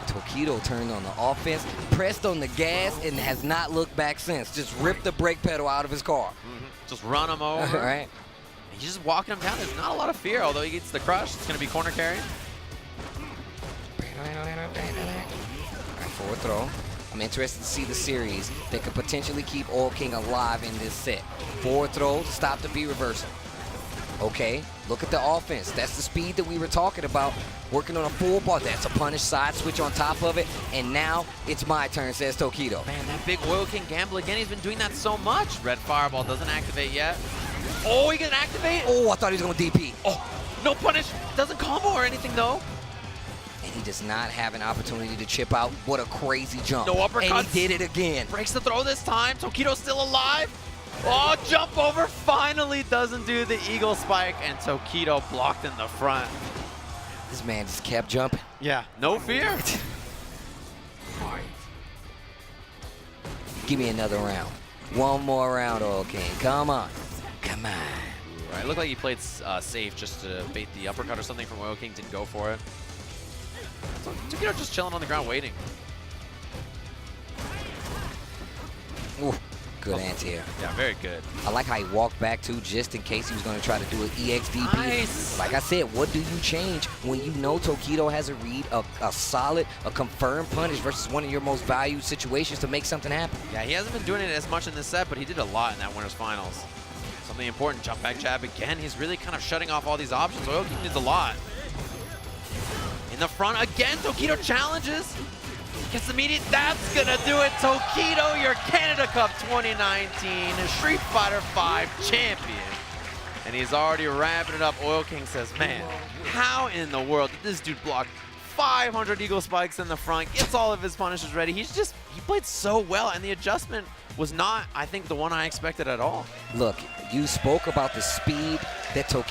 [SPEAKER 1] Tokido turned on the offense, pressed on the gas, and has not looked back since. Just ripped the brake pedal out of his car.
[SPEAKER 2] Just run him over.
[SPEAKER 1] All right.
[SPEAKER 2] He's just walking him down. There's not a lot of fear, although he gets the crush. It's going to be corner carry.
[SPEAKER 1] Forward throw. I'm interested to see the series that could potentially keep Oil King alive in this set. Forward throw to stop the B reversal. Okay, look at the offense. That's the speed that we were talking about. Working on a full bar. That's a punish side switch on top of it. And now it's my turn, says Tokido.
[SPEAKER 2] Man, that big Oil King gamble again. He's been doing that so much. Red Fireball doesn't activate yet. Oh, he can activate.
[SPEAKER 1] Oh, I thought he was going to DP.
[SPEAKER 2] Oh, no punish. Doesn't combo or anything, though.
[SPEAKER 1] And he does not have an opportunity to chip out. What a crazy jump.
[SPEAKER 2] No uppercuts.
[SPEAKER 1] And he did it again.
[SPEAKER 2] Breaks the throw this time. Tokido's still alive. Oh, jump over finally doesn't do the eagle spike, and Tokido blocked in the front.
[SPEAKER 1] This man just kept jumping.
[SPEAKER 2] Yeah, no fear.
[SPEAKER 1] Give me another round. One more round, Oil King. Come on. Come on.
[SPEAKER 2] Right, looked like he played safe just to bait the uppercut or something from Oil King. Didn't go for it. So Tokido just chilling on the ground waiting.
[SPEAKER 1] Ooh, good anti-air.
[SPEAKER 2] Yeah, very good.
[SPEAKER 1] I like how he walked back too, just in case he was going to try to do an EXDP.
[SPEAKER 2] Nice.
[SPEAKER 1] Like I said, what do you change when you know Tokido has a read, a solid, a confirmed punish versus one of your most valued situations to make something happen?
[SPEAKER 2] Yeah, he hasn't been doing it as much in this set, but he did a lot in that winners finals. Something important, jump back jab again. He's really kind of shutting off all these options. Oil King needs a lot. In the front again, Tokido challenges. Gets immediate, that's gonna do it. Tokido, your Canada Cup 2019 Street Fighter V champion. And he's already wrapping it up. Oil King says, man, how in the world did this dude block 500 eagle spikes in the front, gets all of his punishes ready. He played so well, and the adjustment was not, I think, the one I expected at all.
[SPEAKER 1] Look, you spoke about the speed that Tokido